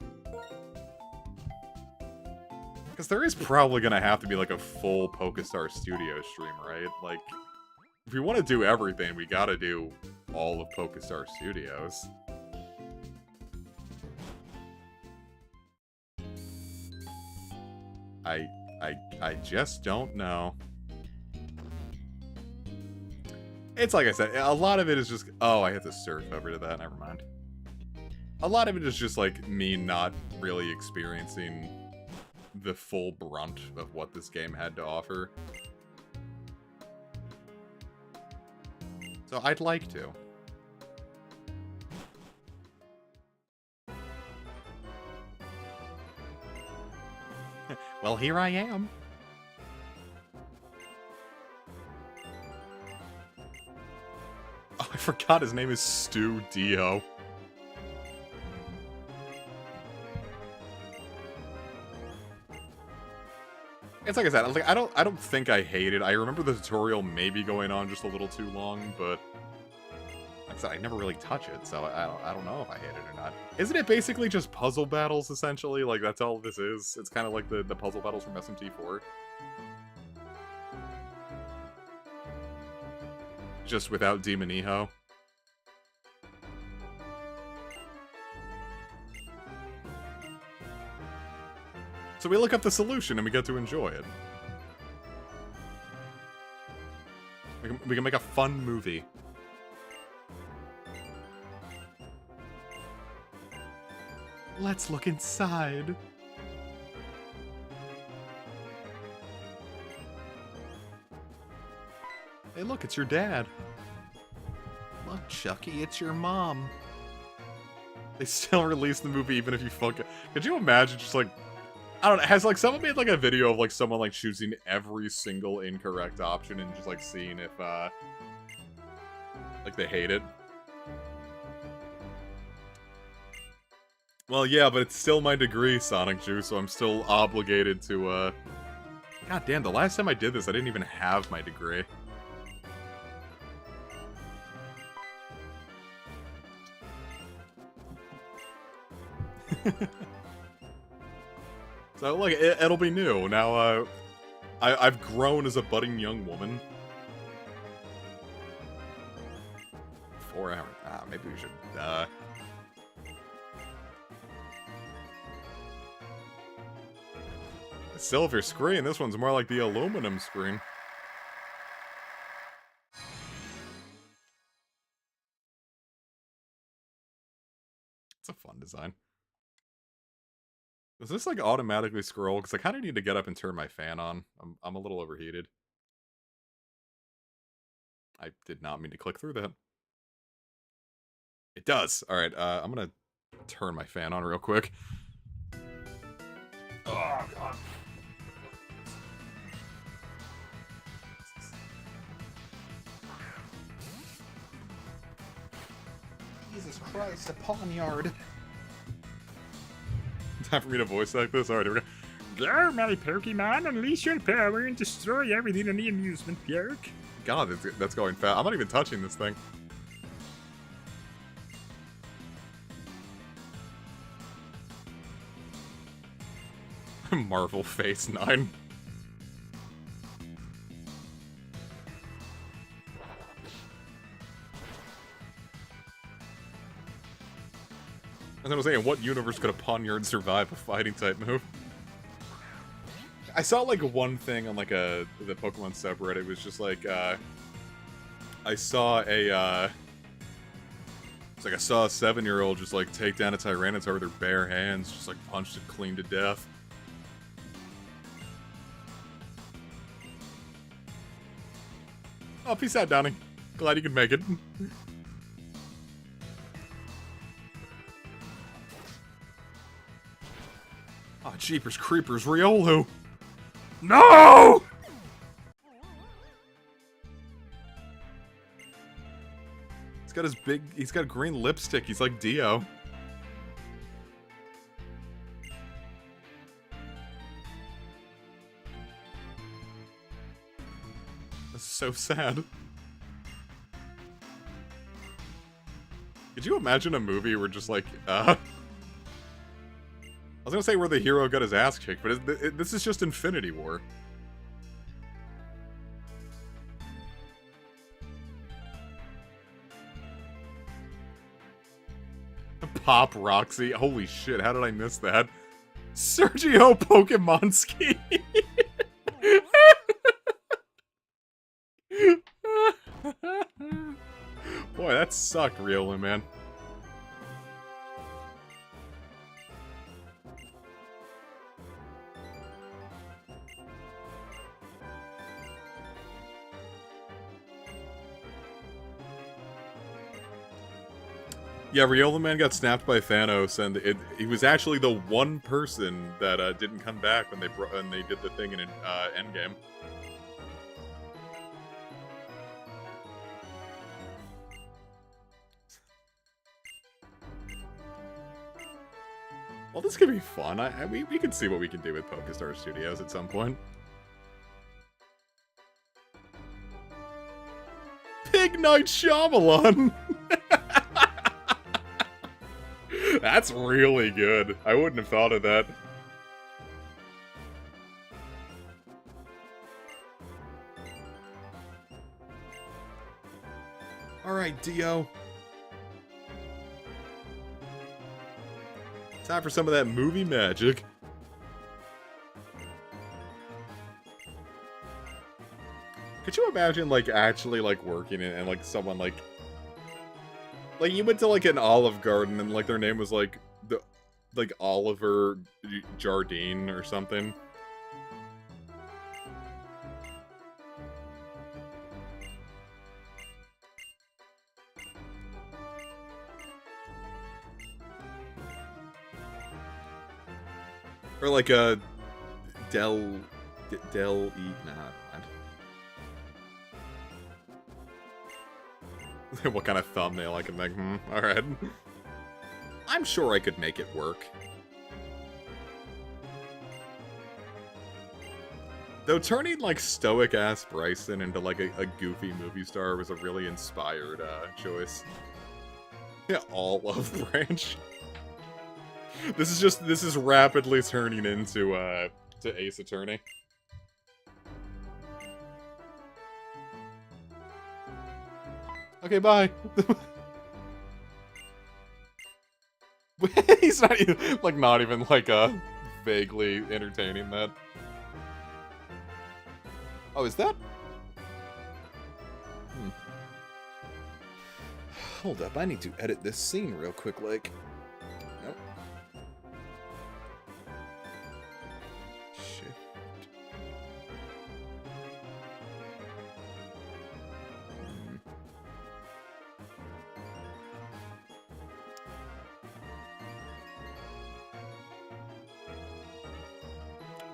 Because there is probably gonna have to be, like, a full Pokestar Studio stream, right? Like, if we want to do everything, we gotta do all of Pokestar Studios. I just don't know. It's like I said, a lot of it is just... Oh, I have to surf over to that, never mind. A lot of it is just, like, me not really experiencing the full brunt of what this game had to offer. So I'd like to. Well, here I am. Oh, I forgot his name is Stu Dio. It's like I said, I don't think I hate it. I remember the tutorial maybe going on just a little too long, but like I said, I never really touch it, so I don't know if I hate it or not. Isn't it basically just puzzle battles, essentially? Like, that's all this is? It's kind of like the puzzle battles from SMT4. Just without Demon Eho. So we look up the solution and we get to enjoy it. We can make a fun movie. Let's look inside. Hey, look, it's your dad. Look, Chucky, it's your mom. They still release the movie even if you fuck it. Could you imagine just like, I don't know, has like someone made like a video of like someone like choosing every single incorrect option and just like seeing if like they hate it? Well, yeah, but it's still my degree, Sonic Juice, so I'm still obligated to God damn, the last time I did this, I didn't even have my degree. So, look, it'll be new. Now, I've grown as a budding young woman. 4 hours. Ah, maybe we should, the silver screen. This one's more like the aluminum screen. It's a fun design. Does this, like, automatically scroll? Because I kind of need to get up and turn my fan on. I'm a little overheated. I did not mean to click through that. It does. Alright, I'm gonna turn my fan on real quick. Oh, God. Jesus Christ, a poniard. Time for me to voice like this? Alright, here we go. Go, my Pokemon, unleash your power and destroy everything in the amusement park. God, that's going fast. I'm not even touching this thing. Marvel Phase 9. As I was saying, what universe could a Poniard survive a fighting type move? I saw like one thing on like the Pokemon subreddit. It was just like I saw a it's like I saw a 7-year-old just like take down a Tyranitar with her bare hands, just like punched it clean to death. Oh, peace out, Donnie. Glad you could make it. Oh, jeepers creepers, Riolu! No! He's got green lipstick. He's like Dio. That's so sad. Could you imagine a movie where just like, I was gonna say where the hero got his ass kicked, but this is just Infinity War. Pop Roxy. Holy shit, how did I miss that? Sergio Pokemonski. Boy, that sucked, Riolu, man. Yeah, Riolu Man got snapped by Thanos, and he was actually the one person that didn't come back when they did the thing in Endgame. Well, this could be fun. We can see what we can do with Pokestar Studios at some point. Pig Night Shyamalan! That's really good. I wouldn't have thought of that. Alright, Dio. Time for some of that movie magic. Could you imagine, like, actually, like, working and like, someone, like, you went to, like, an Olive Garden and, like, their name was, like, Oliver Jardine or something. Or like a Del E. Nah, never mind. What kind of thumbnail I can make? Alright. I'm sure I could make it work. Though turning, like, stoic-ass Bryson into, like, a goofy movie star was a really inspired, choice. Yeah, all love Branch. This is rapidly turning into, to Ace Attorney. Okay, bye. He's not even, like, vaguely entertaining that. Oh, is that? Hold up, I need to edit this scene real quick, like. Nope. Shift.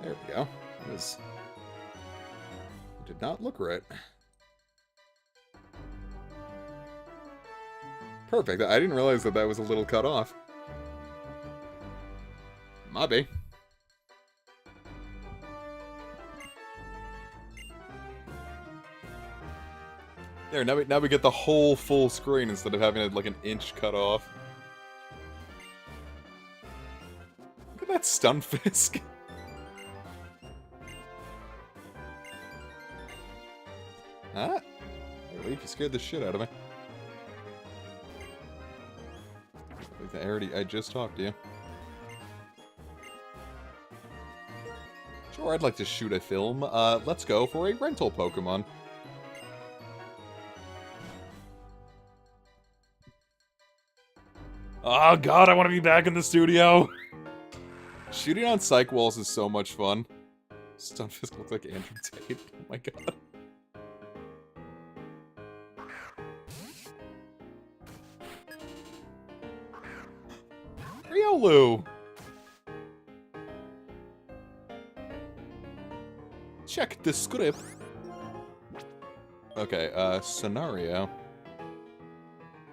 There we go. It did not look right. Perfect. I didn't realize that that was a little cut off. Maybe. There, now we get the whole full screen instead of having it like an inch cut off. Look at that Stunfisk. Huh? I believe you scared the shit out of me. I just talked to you. Sure, I'd like to shoot a film. Let's go for a rental Pokemon. Oh god, I want to be back in the studio! Shooting on psych walls is so much fun. Stunfisk looks like Andrew Tate. Oh my god. Riolu! Check the script. Okay, scenario.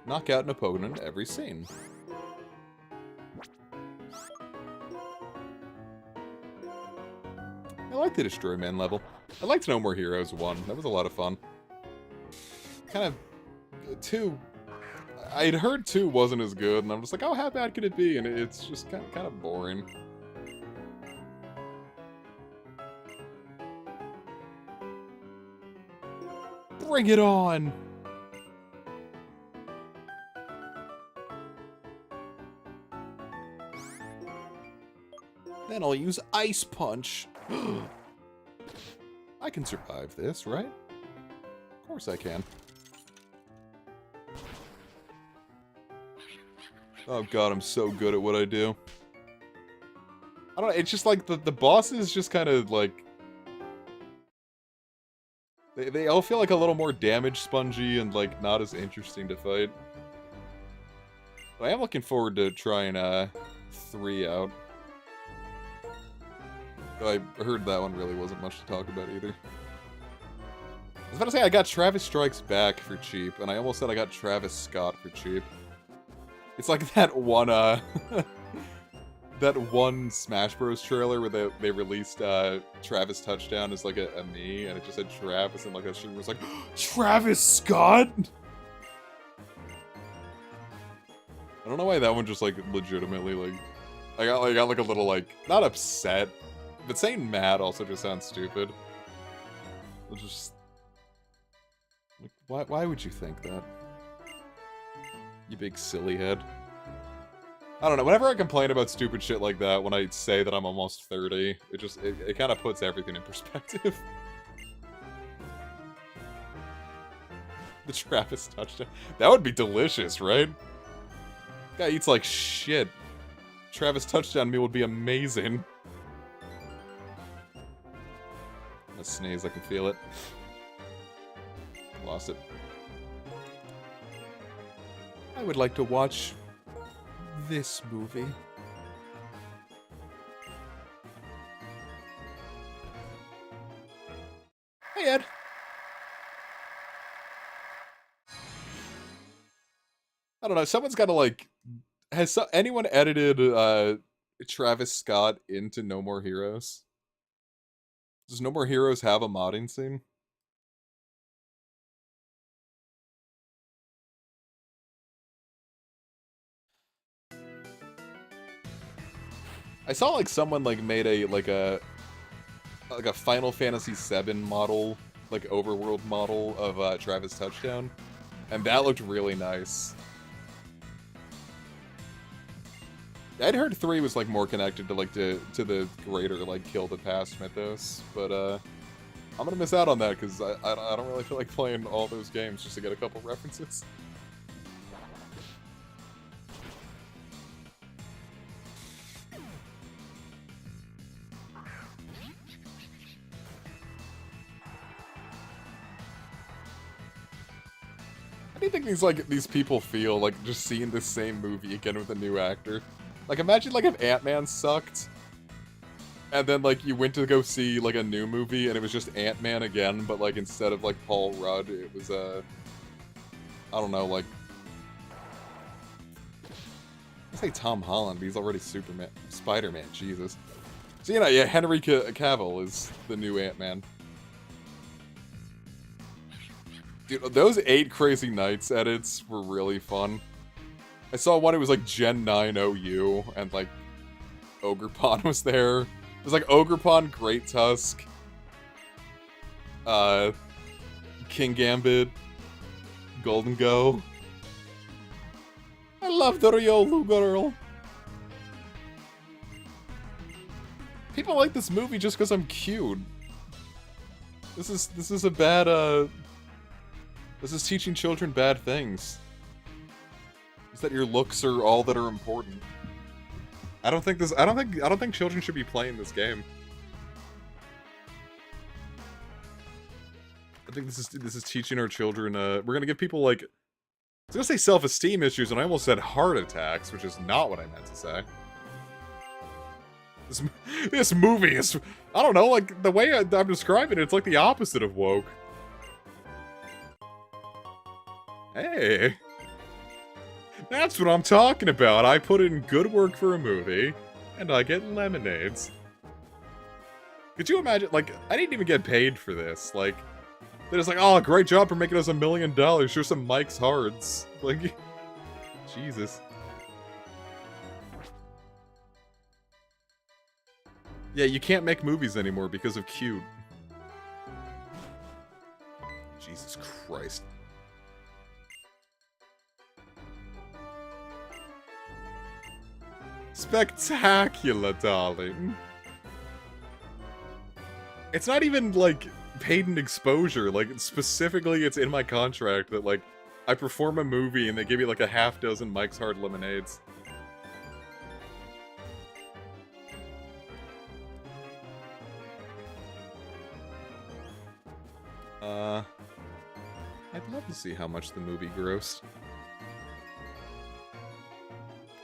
Knock out an opponent every scene. I like the Destroy Man level. I'd like to know more Heroes 1. That was a lot of fun. Kind of... 2... I'd heard 2 wasn't as good, and I'm just like, oh, how bad could it be? And it's just kind of boring. Bring it on! Then I'll use Ice Punch. I can survive this, right? Of course I can. Oh god, I'm so good at what I do. I don't know, it's just like the bosses just kind of like... They all feel like a little more damage spongy and like not as interesting to fight. But I am looking forward to trying 3 out. Though I heard that one really wasn't much to talk about either. I was about to say I got Travis Strikes Back for cheap, and I almost said I got Travis Scott for cheap. It's like that one, that one Smash Bros. Trailer where they released, Travis Touchdown as, like, a me, and it just said Travis, and, like, that streamer was like, Travis Scott?! I don't know why that one just, like, legitimately, like... I got, like, a little, like, not upset, but saying mad also just sounds stupid. It's just... Like, why would you think that? You big silly head. I don't know, whenever I complain about stupid shit like that, when I say that I'm almost 30, it kind of puts everything in perspective. The Travis Touchdown. That would be delicious, right? Guy eats like shit. Travis Touchdown meal would be amazing. I'm gonna sneeze, I can feel it. Lost it. I would like to watch this movie. don't know. Someone's got to like. Has anyone edited Travis Scott into No More Heroes? Does No More Heroes have a modding scene? I saw like someone like made a Final Fantasy VII model, like overworld model of Travis Touchdown, and that looked really nice. I'd heard 3 was like more connected to like to the greater like kill the past mythos, but I'm gonna miss out on that because I don't really feel like playing all those games just to get a couple references. How do you think these people feel like just seeing the same movie again with a new actor? Like, imagine, like, if Ant-Man sucked, and then, like, you went to go see, like, a new movie, and it was just Ant-Man again, but, like, instead of, like, Paul Rudd, it was, I don't know, like... I say Tom Holland, but he's already Superman. Spider-Man, Jesus. So, you know, yeah, Henry Cavill is the new Ant-Man. Dude, those 8 Crazy Nights edits were really fun. I saw one, it was like Gen 9 OU, and like Ogrepon was there. It was like Ogrepon, Great Tusk, King Gambit, Golden Go. I love the Ryolu girl. People like this movie just because I'm cute. This is a bad this is teaching children bad things. Is that your looks are all that are important. I don't think children should be playing this game. I think this is teaching our children we're gonna give people like, I was gonna say self-esteem issues and I almost said heart attacks, which is not what I meant to say. This movie is, I don't know, like the way I'm describing it, it's like the opposite of woke. Hey. That's what I'm talking about. I put in good work for a movie, and I get lemonades. Could you imagine, like, I didn't even get paid for this. Like, they're just like, oh, great job for making us $1 million. Here's some Mike's Hards. Like, Jesus. Yeah, you can't make movies anymore because of cute. Jesus Christ. Spectacular, darling. It's not even, like, paid in exposure. Like, specifically, it's in my contract that, like, I perform a movie and they give you, like, a half dozen Mike's Hard Lemonades. I'd love to see how much the movie grossed.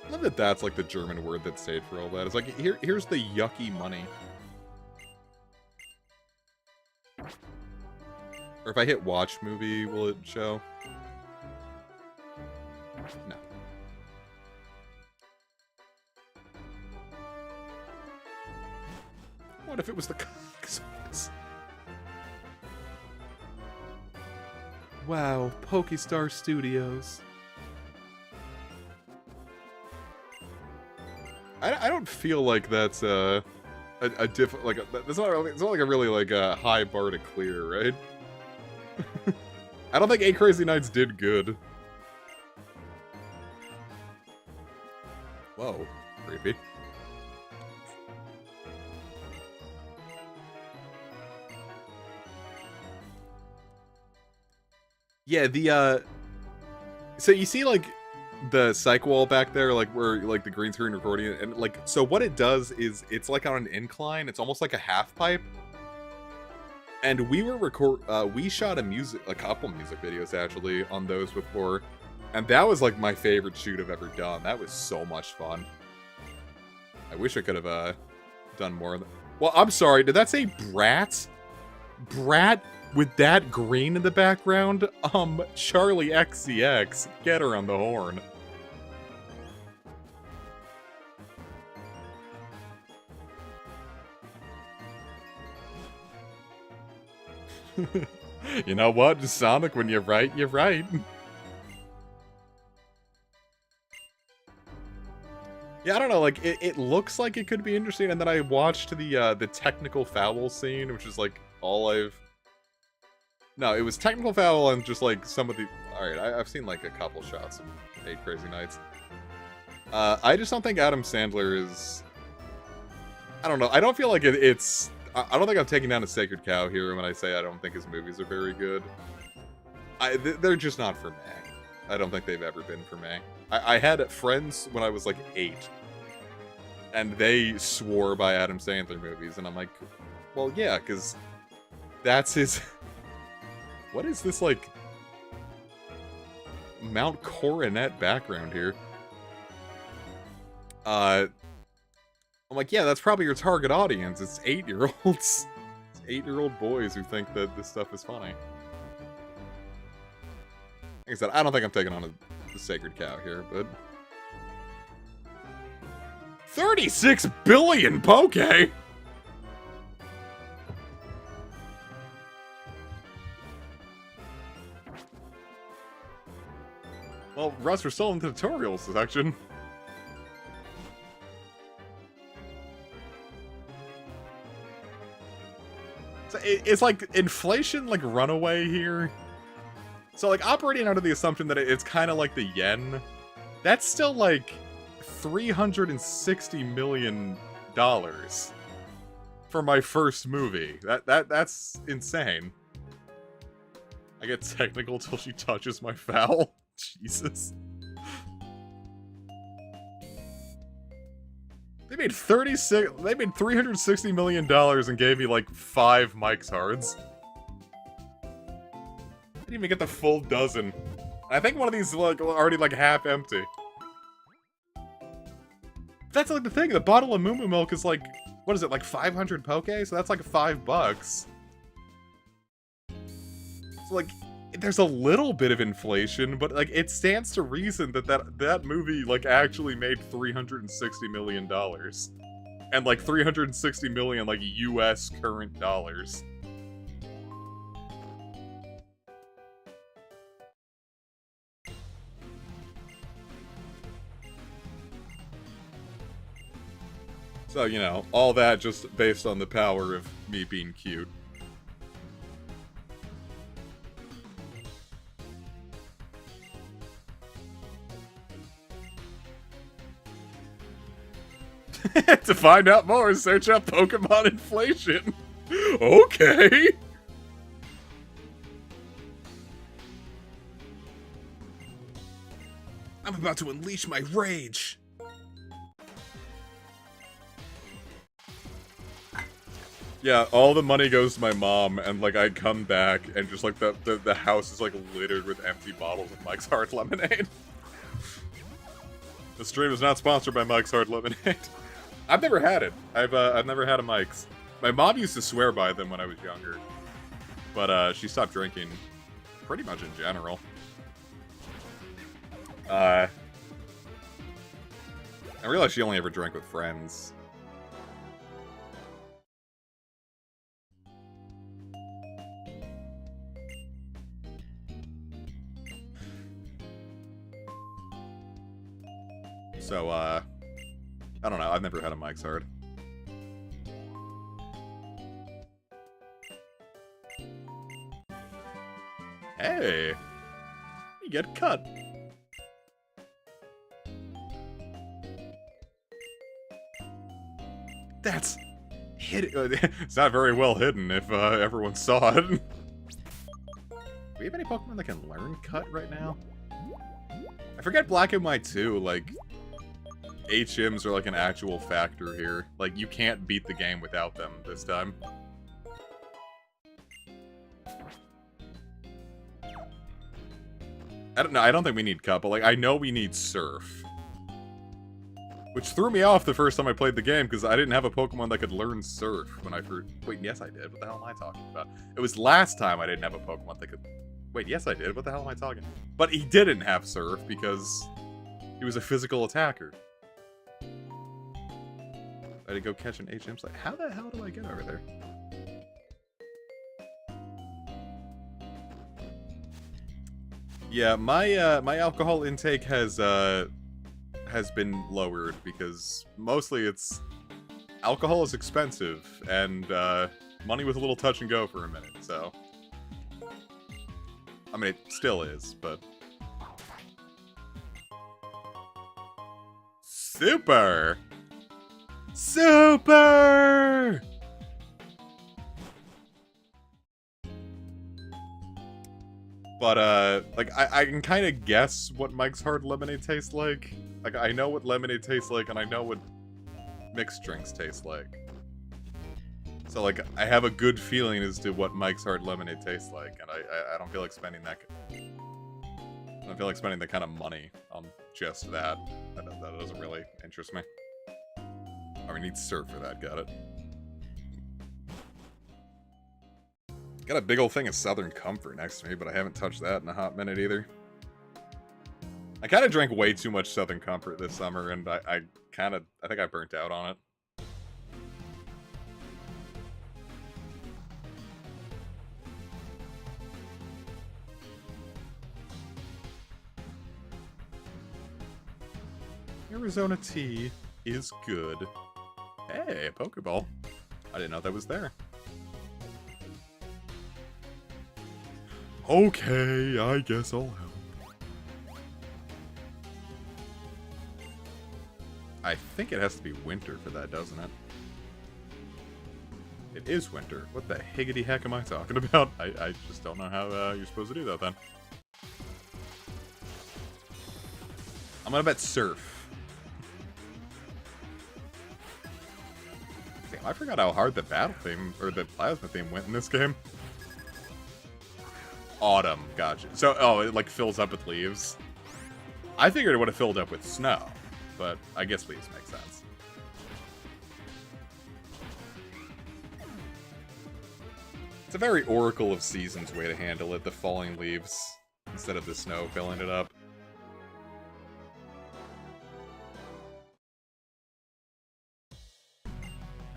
I love that that's like the German word that stayed for all that. It's like, here's the yucky money. Or if I hit watch movie, will it show? No. What if it was the comics office? Wow, Pokestar Studios. I don't feel like that's it's not like a really like a high bar to clear, right? I don't think 8 Crazy Nights did good. Whoa, creepy. Yeah, the so you see like the psych wall back there, like where like the green screen recording it, and like so what it does is it's like on an incline. It's almost like a half pipe. And we were we shot a couple music videos actually on those before, and that was like my favorite shoot I've ever done. That was so much fun. I wish I could have done more of that. Well, I'm sorry, did that say Brat? Brat with that green in the background? Charlie XCX, get her on the horn. You know what, Sonic, when you're right, you're right. Yeah, I don't know, like, it looks like it could be interesting, and then I watched the technical foul scene, which is, like, all I've... No, it was technical foul and just, like, some of the... Alright, I've seen, like, a couple shots of 8 Crazy Nights. I just don't think Adam Sandler is... I don't know, I don't feel like it's... I don't think I'm taking down a sacred cow here when I say I don't think his movies are very good. They're just not for me. I don't think they've ever been for me. I had friends when I was, like, 8. And they swore by Adam Sandler movies, and I'm like, well, yeah, because that's his... What is this, like, Mount Coronet background here? I'm like, yeah, that's probably your target audience. It's 8-year-olds. It's 8-year-old boys who think that this stuff is funny. Like I said, I don't think I'm taking on the sacred cow here, but... 36 billion Poke! Well, Russ, we're still in the tutorials section. So it's like inflation, like, runaway here. So, like, operating under the assumption that it's kind of like the yen, that's still, like, $360 million for my first movie. That's insane. I get technical till she touches my foul. Jesus. They made $360 million and gave me like 5 Mike's Hards. Didn't even get the full dozen. I think one of these is like already like half empty. That's like the thing, the bottle of Moo Moo milk is like, what is it, like 500 Poke? So that's like $5. So like, there's a little bit of inflation, but like it stands to reason that that movie like actually made $360 million. And like 360 million like US current dollars. So, you know, all that just based on the power of me being cute. To find out more, search up Pokemon inflation. Okay. I'm about to unleash my rage. Yeah, all the money goes to my mom, and like I come back, and just like the house is like littered with empty bottles of Mike's Hard Lemonade. The stream is not sponsored by Mike's Hard Lemonade. I've never had it. I've never had a Mike's. My mom used to swear by them when I was younger, but she stopped drinking pretty much in general. I realized she only ever drank with friends. So, I don't know. I've never had a Mike's Hard. Hey! You get cut. That's... It's not very well hidden if everyone saw it. Do we have any Pokemon that can learn cut right now? I forget Black and White 2, like... HMs are like an actual factor here. Like, you can't beat the game without them this time. I don't know, I don't think we need Cut, but like, I know we need Surf. Which threw me off the first time I played the game, because I didn't have a Pokemon that could learn Surf when I first... Wait, yes I did. What the hell am I talking about? It was last time I didn't have a Pokemon that could... Wait, yes I did. What the hell am I talking about? But he didn't have Surf, because he was a physical attacker. I had to go catch an HM. Like, how the hell do I get over there? Yeah, my alcohol intake has been lowered because mostly it's alcohol is expensive and money was a little touch and go for a minute. So, I mean, it still is, but super. But, like, I can kind of guess what Mike's Hard Lemonade tastes like. Like, I know what lemonade tastes like, and I know what mixed drinks taste like. So, like, I have a good feeling as to what Mike's Hard Lemonade tastes like, and I don't feel like spending that... I don't feel like spending the kind of money on just that. That doesn't really interest me. Oh, we need surf for that, got it. Got a big old thing of Southern Comfort next to me, but I haven't touched that in a hot minute either. I kind of drank way too much Southern Comfort this summer, and I think I burnt out on it. Arizona tea is good. Hey, a Pokeball. I didn't know that was there. Okay, I guess I'll help. I think it has to be winter for that, doesn't it? It is winter. What the higgity heck am I talking about? I just don't know how you're supposed to do that then. I'm gonna bet surf. Damn, I forgot how hard the battle theme, or the plasma theme went in this game. Autumn, gotcha. So, oh, it like fills up with leaves. I figured it would have filled up with snow, but I guess leaves make sense. It's a very Oracle of Seasons way to handle it, the falling leaves, instead of the snow filling it up.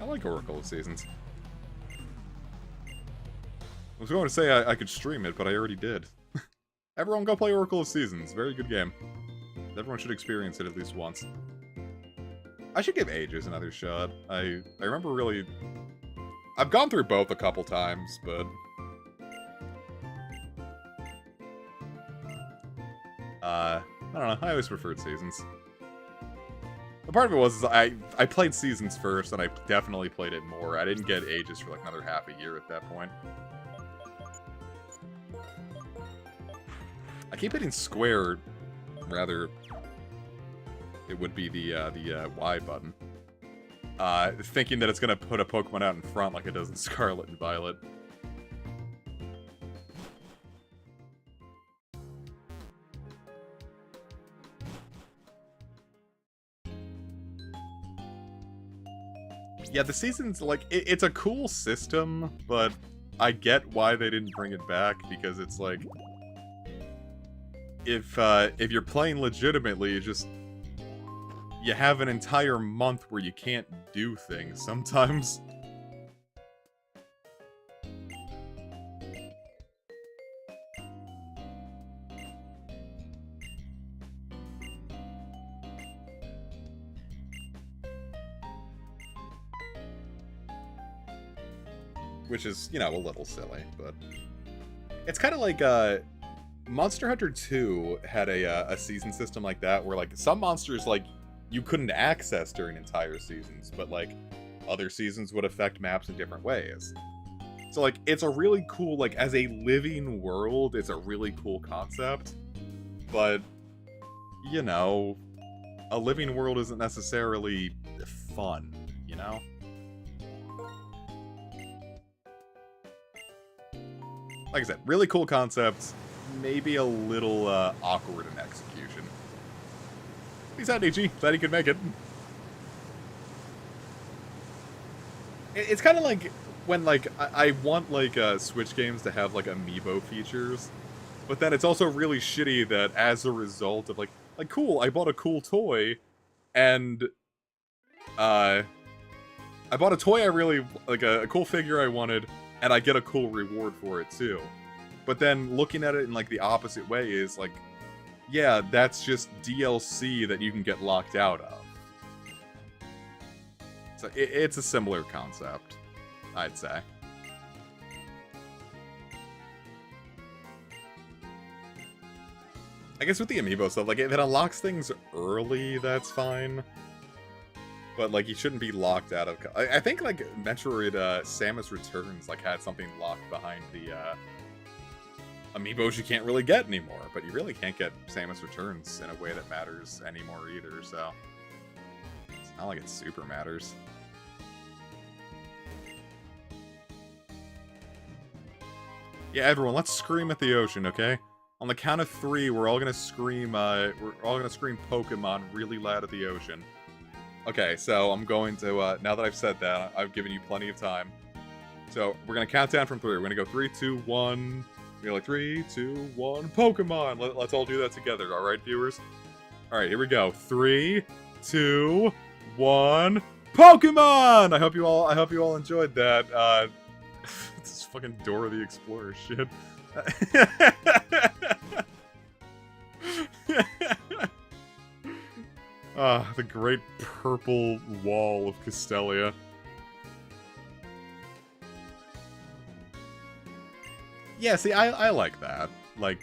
I like Oracle of Seasons. I was going to say I could stream it, but I already did. Everyone go play Oracle of Seasons. Very good game. Everyone should experience it at least once. I should give Ages another shot. I remember really... I've gone through both a couple times, but... I don't know. I always preferred Seasons. The part of it was I played Seasons first, and I definitely played it more. I didn't get Ages for like another half a year at that point. I keep hitting square, rather, it would be the Y button. Thinking that it's gonna put a Pokemon out in front like it does in Scarlet and Violet. Yeah, the seasons, like, it's a cool system, but I get why they didn't bring it back, because it's like... If you're playing legitimately, you have an entire month where you can't do things sometimes. Which is, you know, a little silly, but... It's kind of like, Monster Hunter 2 had a season system like that, where, like, some monsters, like, you couldn't access during entire seasons, but, like, other seasons would affect maps in different ways. So, like, it's a really cool, like, as a living world, it's a really cool concept, but, you know, a living world isn't necessarily fun, you know? Like I said, really cool concept, maybe a little awkward in execution. Peace out, Nietzsche. Glad he could make it. It's kind of like when, like, I want, like, Switch games to have, like, amiibo features, but then it's also really shitty that as a result of, like, cool, I bought a cool toy, and, I bought a toy I really, like, a cool figure I wanted, and I get a cool reward for it, too. But then looking at it in like the opposite way is like, yeah, that's just DLC that you can get locked out of. So it's a similar concept, I'd say. I guess with the amiibo stuff, like, if it unlocks things early, that's fine. But, like, you shouldn't be locked out of... I think, like, Metroid Samus Returns, like, had something locked behind the, amiibos you can't really get anymore. But you really can't get Samus Returns in a way that matters anymore either, so... It's not like it super matters. Yeah, everyone, let's scream at the ocean, okay? On the count of 3, we're all gonna scream, Pokemon really loud at the ocean. Okay, so I'm going to, now that I've said that, I've given you plenty of time. So, we're gonna count down from 3. We're gonna go 3, 2, 1. We're like 3, 2, 1, Pokemon! Let's all do that together, alright, viewers? Alright, here we go. 3, 2, 1, Pokemon! I hope you all enjoyed that. This is fucking Dora the Explorer shit. The great purple wall of Castelia. Yeah, see, I like that. Like,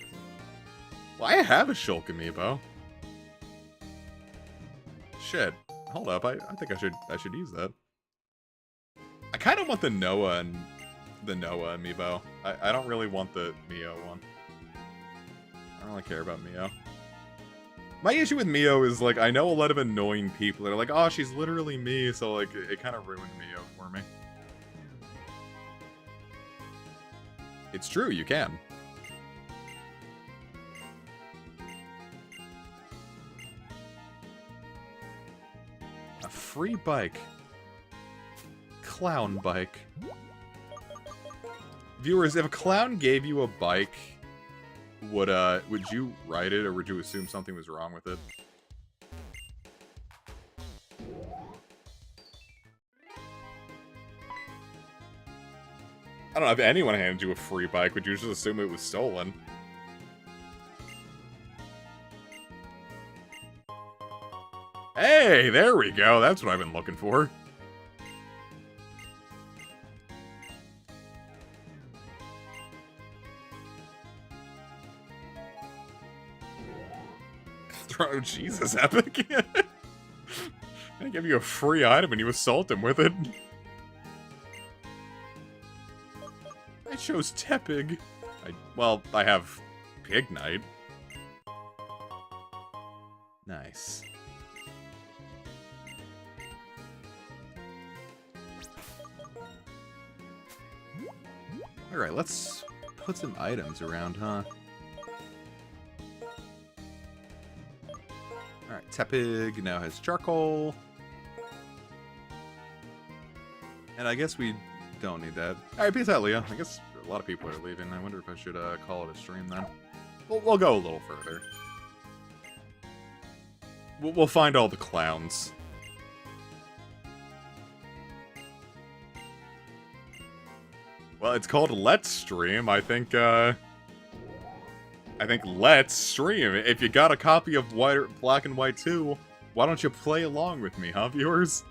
well, I have a Shulk amiibo. Shit. Hold up, I think I should use that. I kind of want the Noah amiibo. I don't really want the Mio one. I don't really care about Mio. My issue with Mio is, like, I know a lot of annoying people that are like, oh, she's literally me, so, like, it kind of ruined Mio for me. It's true, you can. A free bike. Clown bike. Viewers, if a clown gave you a bike, would you ride it, or would you assume something was wrong with it? I don't know, if anyone handed you a free bike, would you just assume it was stolen? Hey, there we go, that's what I've been looking for. Oh, Jesus, Epic. I give you a free item and you assault him with it. I chose Tepig. Well, I have Pignite. Nice. Alright, let's put some items around, huh? Alright, Tepig now has charcoal. And I guess we don't need that. Alright, peace out, Leah. I guess a lot of people are leaving. I wonder if I should call it a stream then. We'll go a little further. We'll find all the clowns. Well, it's called Let's Stream. I think Let's Stream. If you got a copy of Black and White 2, why don't you play along with me, huh, viewers?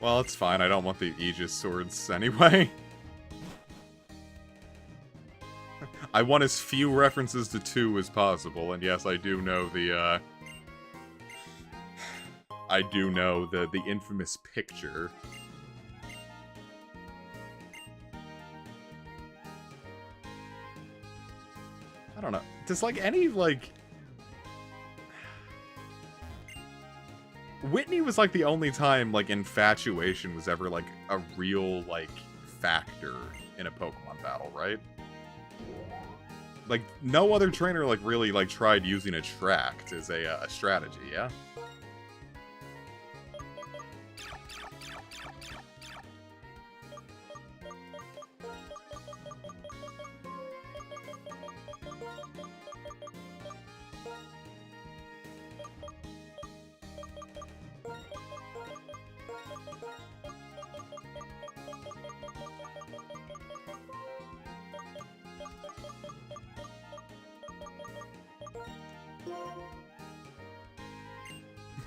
Well, it's fine. I don't want the Aegis swords anyway. I want as few references to 2 as possible, and yes, I do know the, the infamous picture. I don't know. Does, like, any, like... Whitney was, like, the only time, like, infatuation was ever, like, a real, like, factor in a Pokemon battle, right? Like, no other trainer, like, really, like, tried using Attract as a strategy, yeah?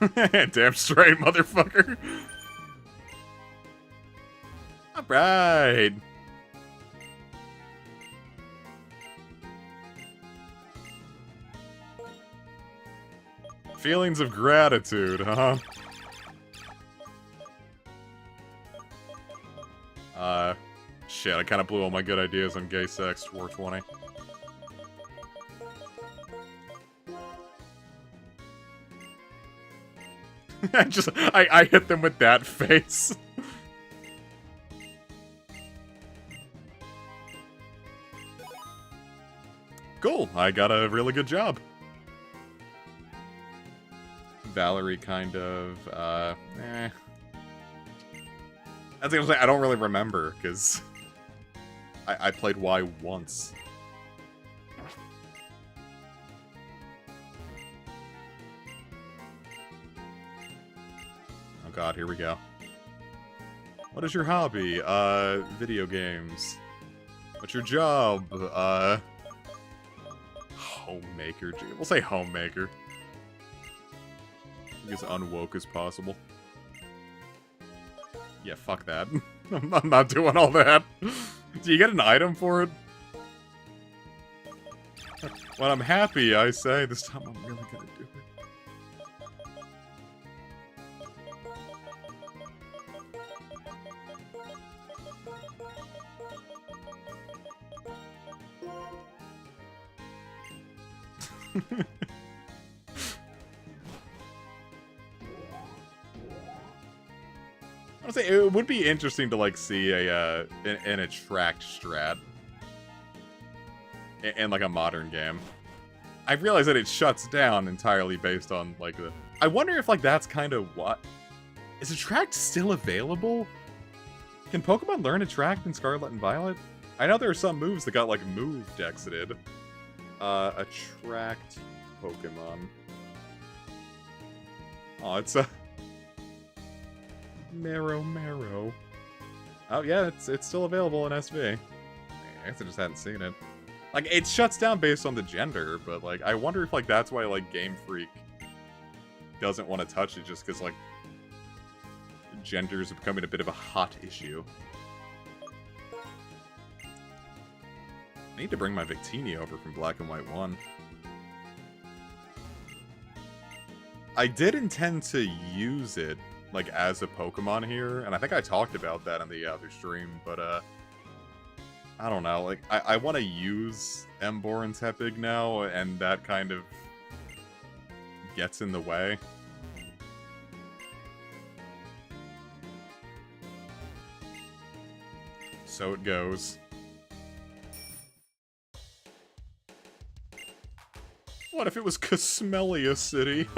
Damn straight, motherfucker. Alright. Feelings of gratitude, huh? Shit, I kind of blew all my good ideas on gay sex, 420. I hit them with that face. Cool, I got a really good job. Valerie kind of, eh. I was gonna say, I don't really remember, because I played Y once. Oh god, here we go. What is your hobby? Video games. What's your job? Homemaker. We'll say homemaker. Be as unwoke as possible. Yeah, fuck that. I'm not doing all that. Do you get an item for it? When I'm happy, I say, this time I'm really gonna do it. Honestly, it would be interesting to like see an attract strat in like a modern game. I realize that it shuts down entirely based on like the. I wonder if like that's kind of what is attract still available? Can Pokemon learn attract in Scarlet and Violet? I know there are some moves that got like moved exited. Attract Pokemon. Oh, it's a Marrow. Oh yeah, it's still available in SV. I guess I just hadn't seen it. Like, it shuts down based on the gender, but like, I wonder if like that's why like Game Freak doesn't want to touch it just because like genders are becoming a bit of a hot issue. I need to bring my Victini over from Black and White 1. I did intend to use it, like, as a Pokemon here, and I think I talked about that in the other stream, but, I don't know, like, I want to use Emboar and Tepig now, and that kind of gets in the way. So it goes. What if it was Casmelia City?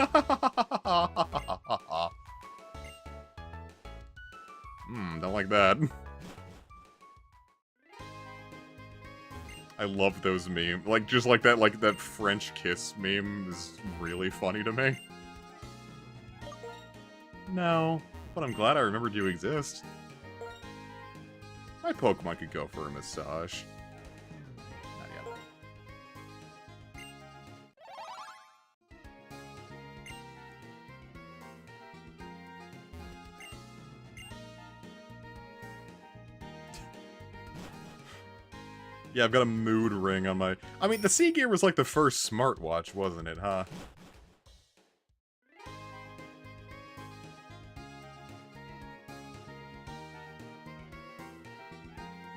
Don't like that. I love those memes. Like, just like that French kiss meme is really funny to me. No, but I'm glad I remembered you exist. My Pokemon could go for a massage. Not yet. Yeah, I've got a mood ring on my... I mean, the Sea Gear was like the first smartwatch, wasn't it, huh?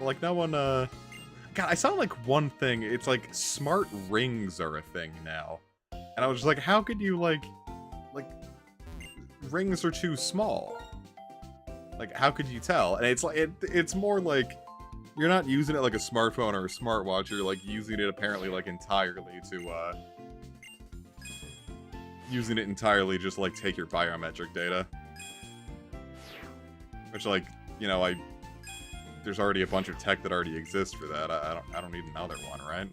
Like, no one, God, I saw, like, one thing. It's like, smart rings are a thing now. And I was just like, how could you, like, rings are too small. Like, how could you tell? And it's like, it's more like... You're not using it like a smartphone or a smartwatch, you're like using it apparently like entirely to using it entirely just like take your biometric data. Which like, you know, there's already a bunch of tech that already exists for that. I don't need another one, right?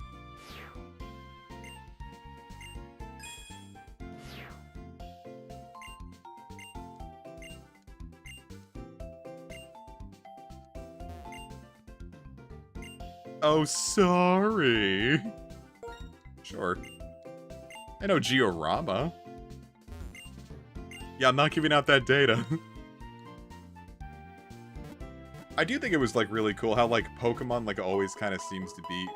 Oh, sorry. Sure. I know Giorama. Yeah, I'm not giving out that data. I do think it was, like, really cool how, like, Pokemon, like, always kind of seems to be...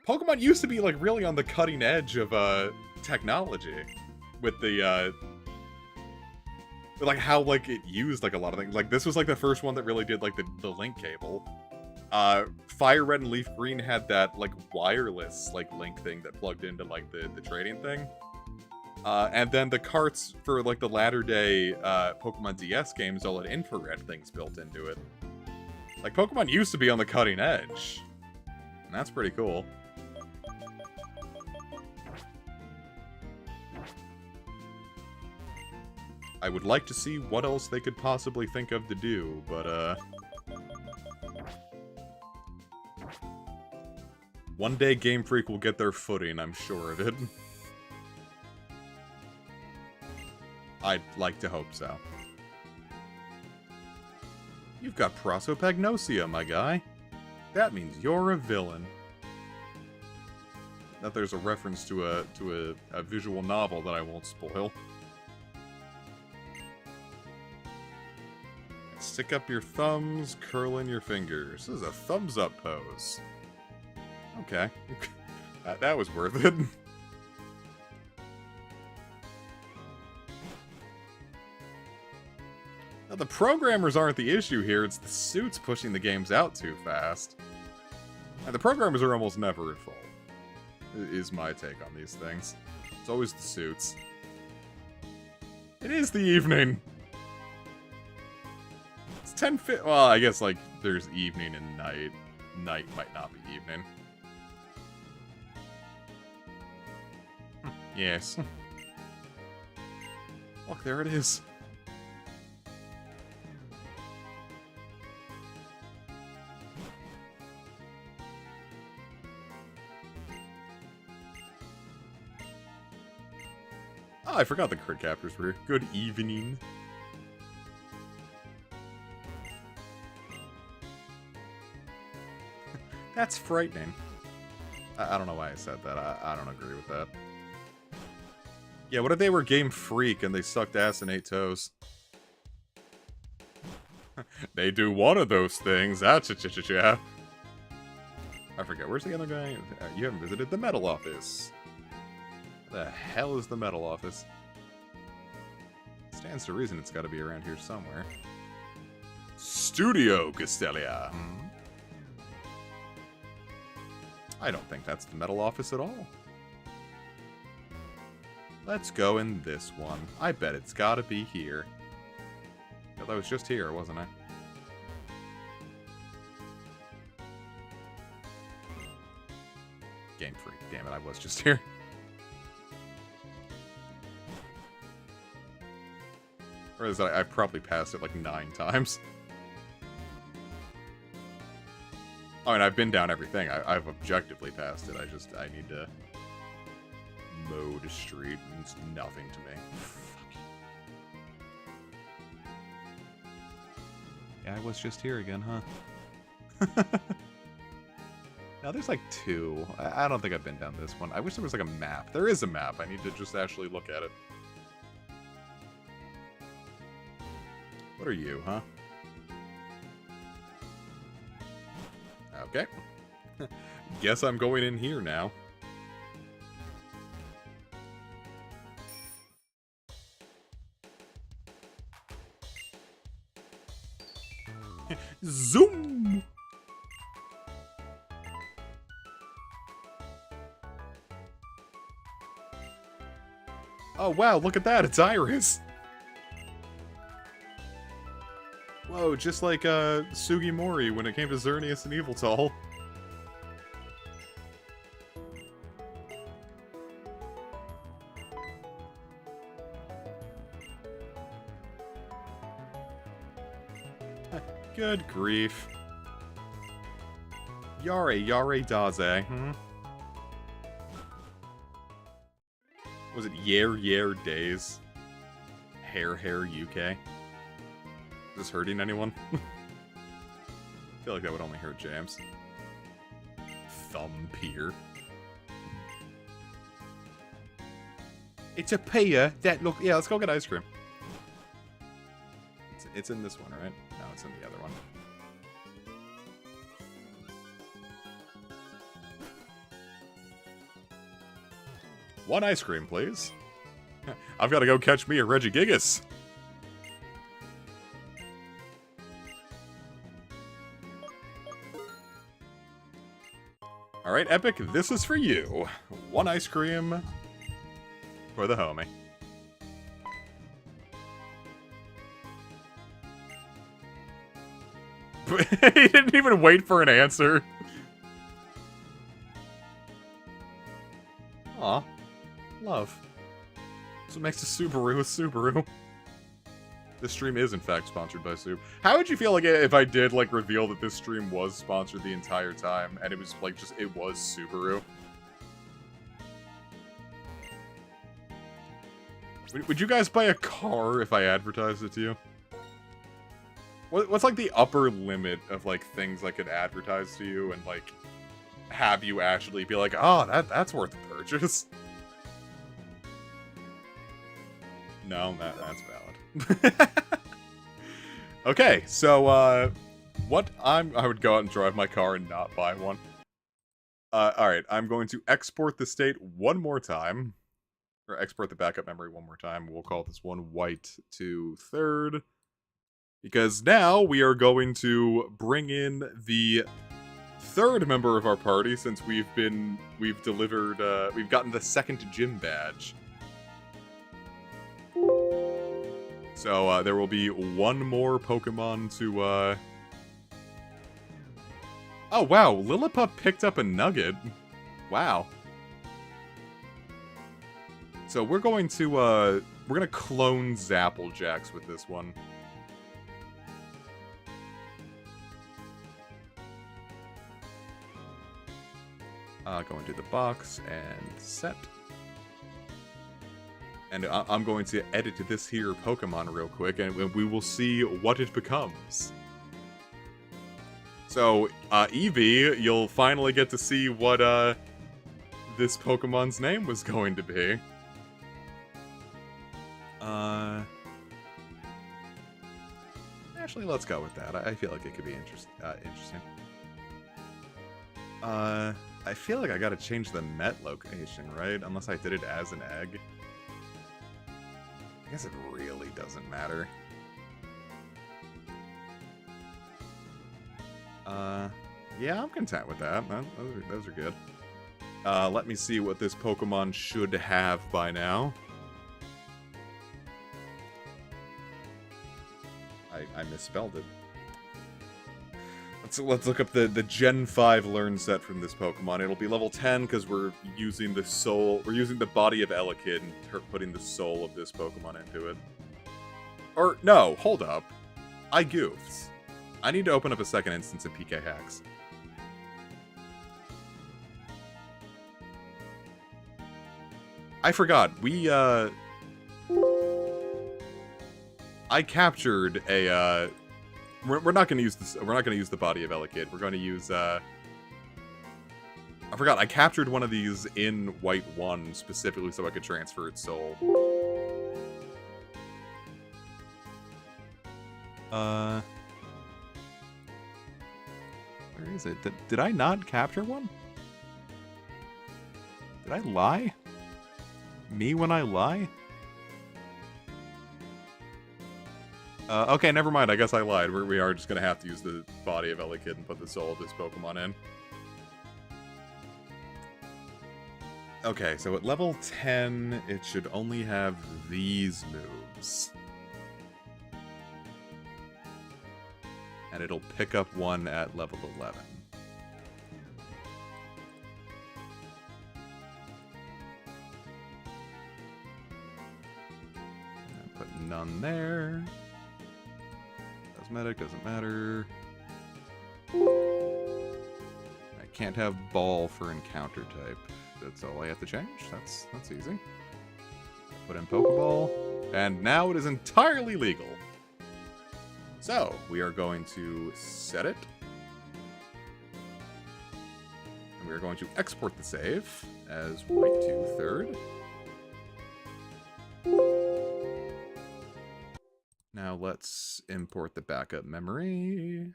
Pokemon used to be, like, really on the cutting edge of, technology. With the, like, how, like, it used, like, a lot of things. Like, this was, like, the first one that really did, like, the link cable. Fire Red and Leaf Green had that, like, wireless, like, link thing that plugged into, like, the trading thing. And then the carts for, like, the latter-day, Pokemon DS games all had infrared things built into it. Like, Pokemon used to be on the cutting edge. And that's pretty cool. I would like to see what else they could possibly think of to do, but, one day Game Freak will get their footing, I'm sure of it. I'd like to hope so. You've got prosopagnosia, my guy. That means you're a villain. That there's a reference to a visual novel that I won't spoil. Stick up your thumbs, curl in your fingers. This is a thumbs up pose. Okay. that was worth it. Now, the programmers aren't the issue here, it's the suits pushing the games out too fast. And the programmers are almost never at fault, is my take on these things. It's always the suits. It is the evening! It's 10:50. Well, I guess, like, there's evening and night. Night might not be evening. Yes. Look, there it is. Oh, I forgot the card captors were here. Good evening. That's frightening. I don't know why I said that. I don't agree with that. Yeah, what if they were Game Freak and they sucked ass and ate toes? They do one of those things. Ah, cha-cha-cha-cha. I forget. Where's the other guy? You haven't visited the metal office. What the hell is the metal office? Stands to reason it's got to be around here somewhere. Studio Castelia. I don't think that's the metal office at all. Let's go in this one. I bet it's gotta be here. I was just here, wasn't I? Game Freak. Damn it, I was just here. Or is that I've probably passed it like 9 times. I mean, I've been down everything. I've objectively passed it. I need to mow the street, and it's nothing to me. Fuck. Yeah, I was just here again, huh? Now, there's like 2. I don't think I've been down this one. I wish there was like a map. There is a map. I need to just actually look at it. What are you, huh? Okay. Guess I'm going in here now. Zoom! Oh wow, look at that, it's Iris! Whoa, just like Sugimori when it came to Xerneas and Yveltal. Good grief. Yare Daze, Was it Yer Days? Hair UK? Is this hurting anyone? I feel like that would only hurt James. Thumb pier. It's a pier that look. Yeah, let's go get ice cream. It's in this one, right? No, it's in the other one. One ice cream, please. I've got to go catch me a Regigigas. Alright, Epic, this is for you. One ice cream for the homie. He didn't even wait for an answer. Aw. Love. That's what makes a Subaru a Subaru. This stream is, in fact, sponsored by Sub. How would you feel like if I did, like, reveal that this stream was sponsored the entire time, and it was, like, just, it was Subaru? Would you guys buy a car if I advertised it to you? What's, like, the upper limit of, like, things I could advertise to you and, like, have you actually be like, oh, that's worth the purchase? No, that's valid. Okay, so, what I would go out and drive my car and not buy one. Alright, I'm going to export the state one more time. Or export the backup memory one more time. We'll call this one white to third. Because now we are going to bring in the third member of our party since we've gotten the second gym badge. So, there will be one more Pokemon to, Oh, wow, Lillipup picked up a nugget. Wow. So, we're going to clone Zapplejacks with this one. Go into the box and set. And I'm going to edit this here Pokemon real quick, and we will see what it becomes. So, Eevee, you'll finally get to see what, this Pokemon's name was going to be. Actually, let's go with that. I feel like it could be interesting. I feel like I gotta change the Met location, right? Unless I did it as an egg. I guess it really doesn't matter. Yeah, I'm content with that. Those are good. Let me see what this Pokemon should have by now. I misspelled it. Let's look up the Gen 5 learn set from this Pokemon. It'll be level 10 because we're using the soul. We're using the body of Elekid and putting the soul of this Pokemon into it. Or no, hold up. I goofed. I need to open up a second instance of PK Hacks. I forgot. I captured a We're not going to use this. We're not going to use the body of Elekid. We're going to use. I forgot. I captured one of these in White 1 specifically so I could transfer its soul. Where is it? Did I not capture one? Did I lie? Me when I lie? Okay, never mind. I guess I lied. We are just going to have to use the body of Elekid and put the soul of this Pokemon in. Okay, so at level 10, it should only have these moves. And it'll pick up one at level 11. And put none there. Cosmetic doesn't matter. I can't have ball for encounter type. That's all I have to change. That's easy. Put in Pokeball, and now it is entirely legal. So we are going to set it, and we are going to export the save as white 2/3. Now let's import the backup memory.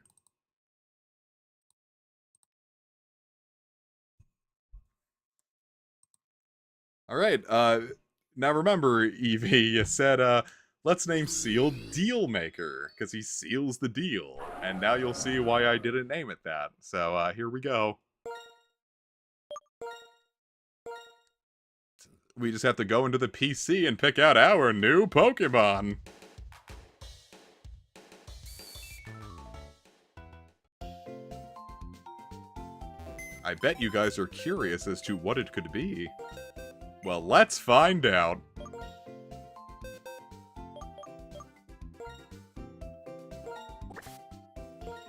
All right. Now remember, Evie, you said, let's name Seal Deal Maker, because he seals the deal. And now you'll see why I didn't name it that. So, here we go. We just have to go into the PC and pick out our new Pokemon. I bet you guys are curious as to what it could be. Well, let's find out.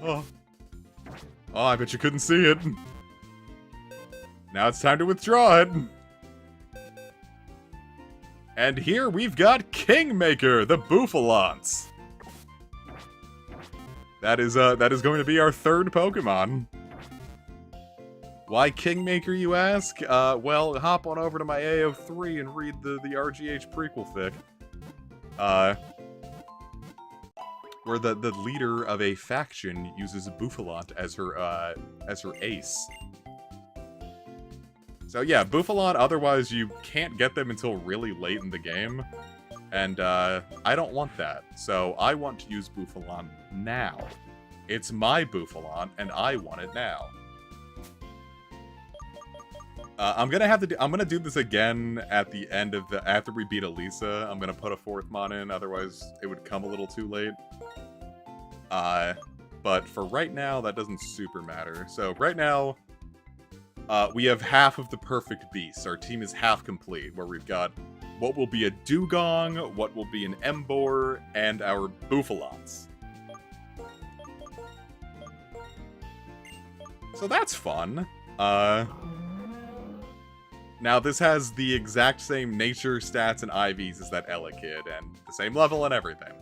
Oh. Oh, I bet you couldn't see it. Now it's time to withdraw it. And here we've got Kingmaker, the Bouffalance. That is going to be our third Pokemon. Why Kingmaker, you ask? Well, hop on over to my AO3 and read the RGH prequel fic. Where the leader of a faction uses Bouffalant as her ace. So yeah, Bouffalant, otherwise you can't get them until really late in the game. And I don't want that. So I want to use Bouffalant now. It's my Bouffalant, and I want it now. I'm gonna do this again at the end of after we beat Elisa. I'm gonna put a fourth mon in, otherwise it would come a little too late. But for right now, that doesn't super matter. So right now, we have half of the perfect beast. Our team is half complete, where we've got what will be a Dugong, what will be an Emboar, and our Bouffalants. So that's fun. Now, this has the exact same nature, stats, and IVs as that Elekid, and the same level and everything.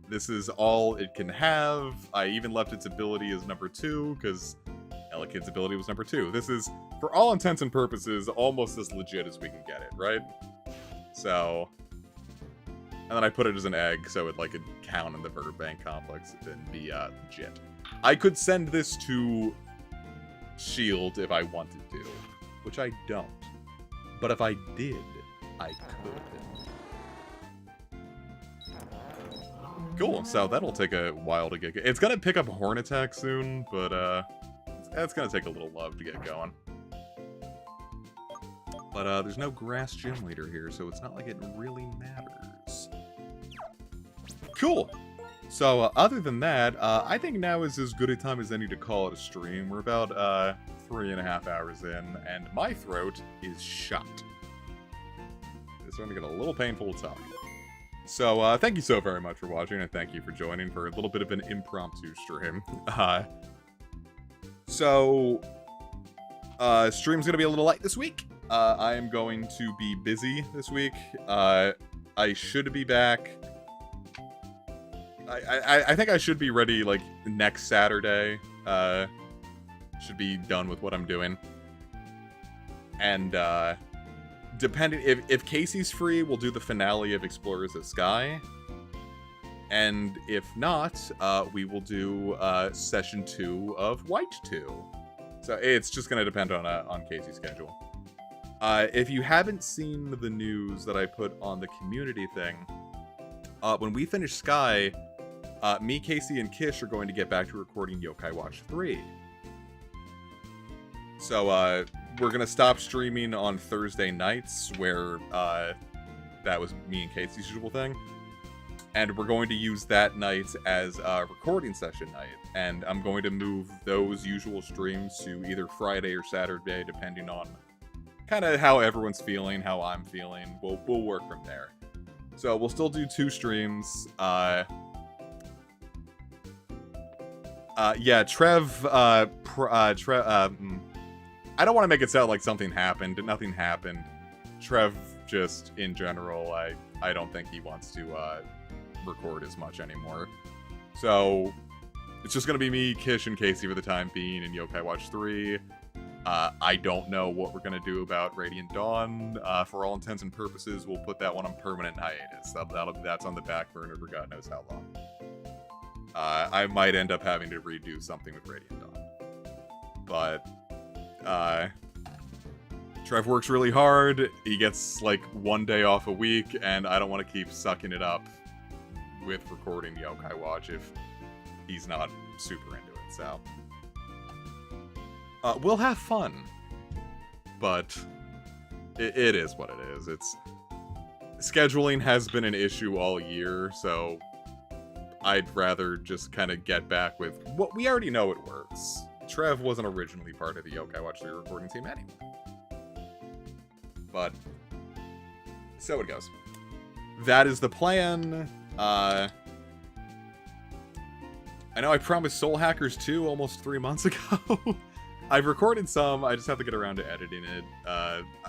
This is all it can have. I even left its ability as number 2, because Elekid's ability was number 2. This is, for all intents and purposes, almost as legit as we can get it, right? So... And then I put it as an egg, so it'd count in the Verbank complex and be legit. I could send this to Shield if I wanted to, which I don't. But if I did, I could. Cool, so that'll take a while to get... It's gonna pick up Horn Attack soon, but it's gonna take a little love to get going. But there's no Grass Gym Leader here, so it's not like it really matters. Cool! So, other than that, I think now is as good a time as any to call it a stream. We're about 3.5 hours in, and my throat is shot. It's starting to get a little painful to talk. So, thank you so very much for watching, and thank you for joining for a little bit of an impromptu stream. Stream's gonna be a little light this week. I am going to be busy this week. I should be back. I think I should be ready, next Saturday. Should be done with what I'm doing. And, depending... If Casey's free, we'll do the finale of Explorers of Sky. And if not, we will do, Session 2 of White 2. So it's just gonna depend on Casey's schedule. If you haven't seen the news that I put on the community thing, when we finish Sky... me, Casey, and Kish are going to get back to recording Yokai Watch 3. So, we're going to stop streaming on Thursday nights, where that was me and Casey's usual thing. And we're going to use that night as a recording session night. And I'm going to move those usual streams to either Friday or Saturday, depending on kind of how everyone's feeling, how I'm feeling. We'll work from there. So, we'll still do 2 streams. Yeah, Trev, I don't want to make it sound like something happened. Nothing happened. Trev, just, in general, I don't think he wants to, record as much anymore. So, it's just gonna be me, Kish, and Casey for the time being in Yokai Watch 3. I don't know what we're gonna do about Radiant Dawn. For all intents and purposes, we'll put that one on permanent hiatus. That's on the back burner for God knows how long. I might end up having to redo something with Radiant Dawn. But, Trev works really hard. He gets, like, 1 day off a week, and I don't want to keep sucking it up with recording the Yokai Watch if he's not super into it, so... we'll have fun. But it is what it is. Scheduling has been an issue all year, so I'd rather just kind of get back with what we already know it works. Trev wasn't originally part of the Yokai Watch 3 recording team anyway. But, so it goes. That is the plan. I know I promised Soul Hackers 2 almost 3 months ago. I've recorded some, I just have to get around to editing it.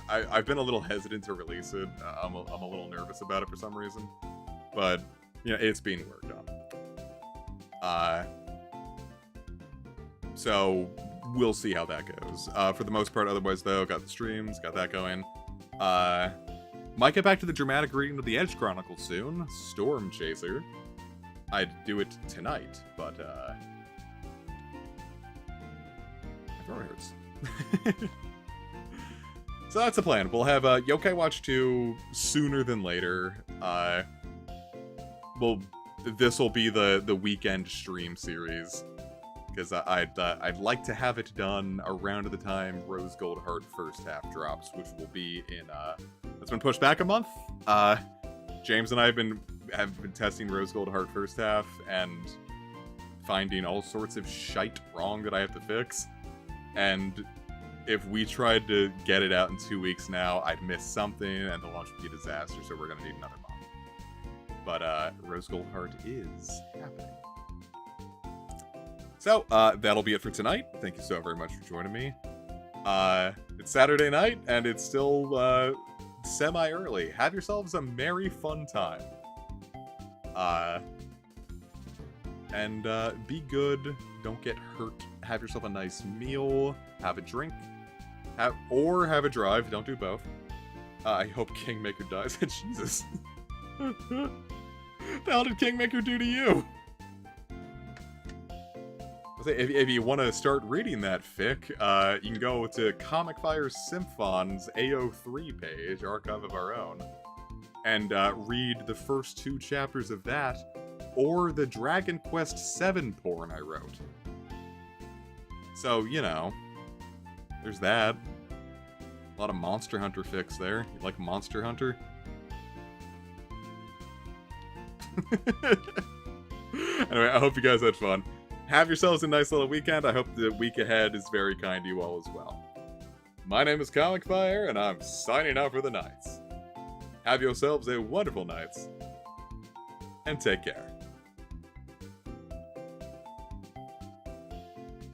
I've been a little hesitant to release it. I'm a little nervous about it for some reason. But, you know, it's being worked on. So, we'll see how that goes. For the most part, otherwise, though, got the streams, got that going. Might get back to the dramatic reading of the Edge Chronicles soon. Storm Chaser. I'd do it tonight, but, my throat hurts. So that's the plan. We'll have Yokai Watch 2 sooner than later. This will be the weekend stream series. Because I'd like to have it done around the time Rose Gold Heart first half drops, which will be in it's been pushed back a month. James and I have been testing Rose Gold Heart first half and finding all sorts of shite wrong that I have to fix. And if we tried to get it out in 2 weeks now, I'd miss something and the launch would be a disaster, so we're gonna need another month. But Rose Gold Heart is happening. So, that'll be it for tonight. Thank you so very much for joining me. It's Saturday night, and it's still, semi-early. Have yourselves a merry, fun time. And be good. Don't get hurt. Have yourself a nice meal. Have a drink. Have a drive. Don't do both. I hope Kingmaker dies. Jesus. The hell did Kingmaker do to you? If you want to start reading that fic, you can go to Comic Fire Symphon's AO3 page, Archive of Our Own, and read the first 2 chapters of that, or the Dragon Quest VII porn I wrote. So, you know, there's that. A lot of Monster Hunter fics there. You like Monster Hunter? Anyway, I hope you guys had fun. Have yourselves a nice little weekend. I hope the week ahead is very kind to you all as well. My name is Comic Fire, and I'm signing out for the night. Have yourselves a wonderful night, and take care.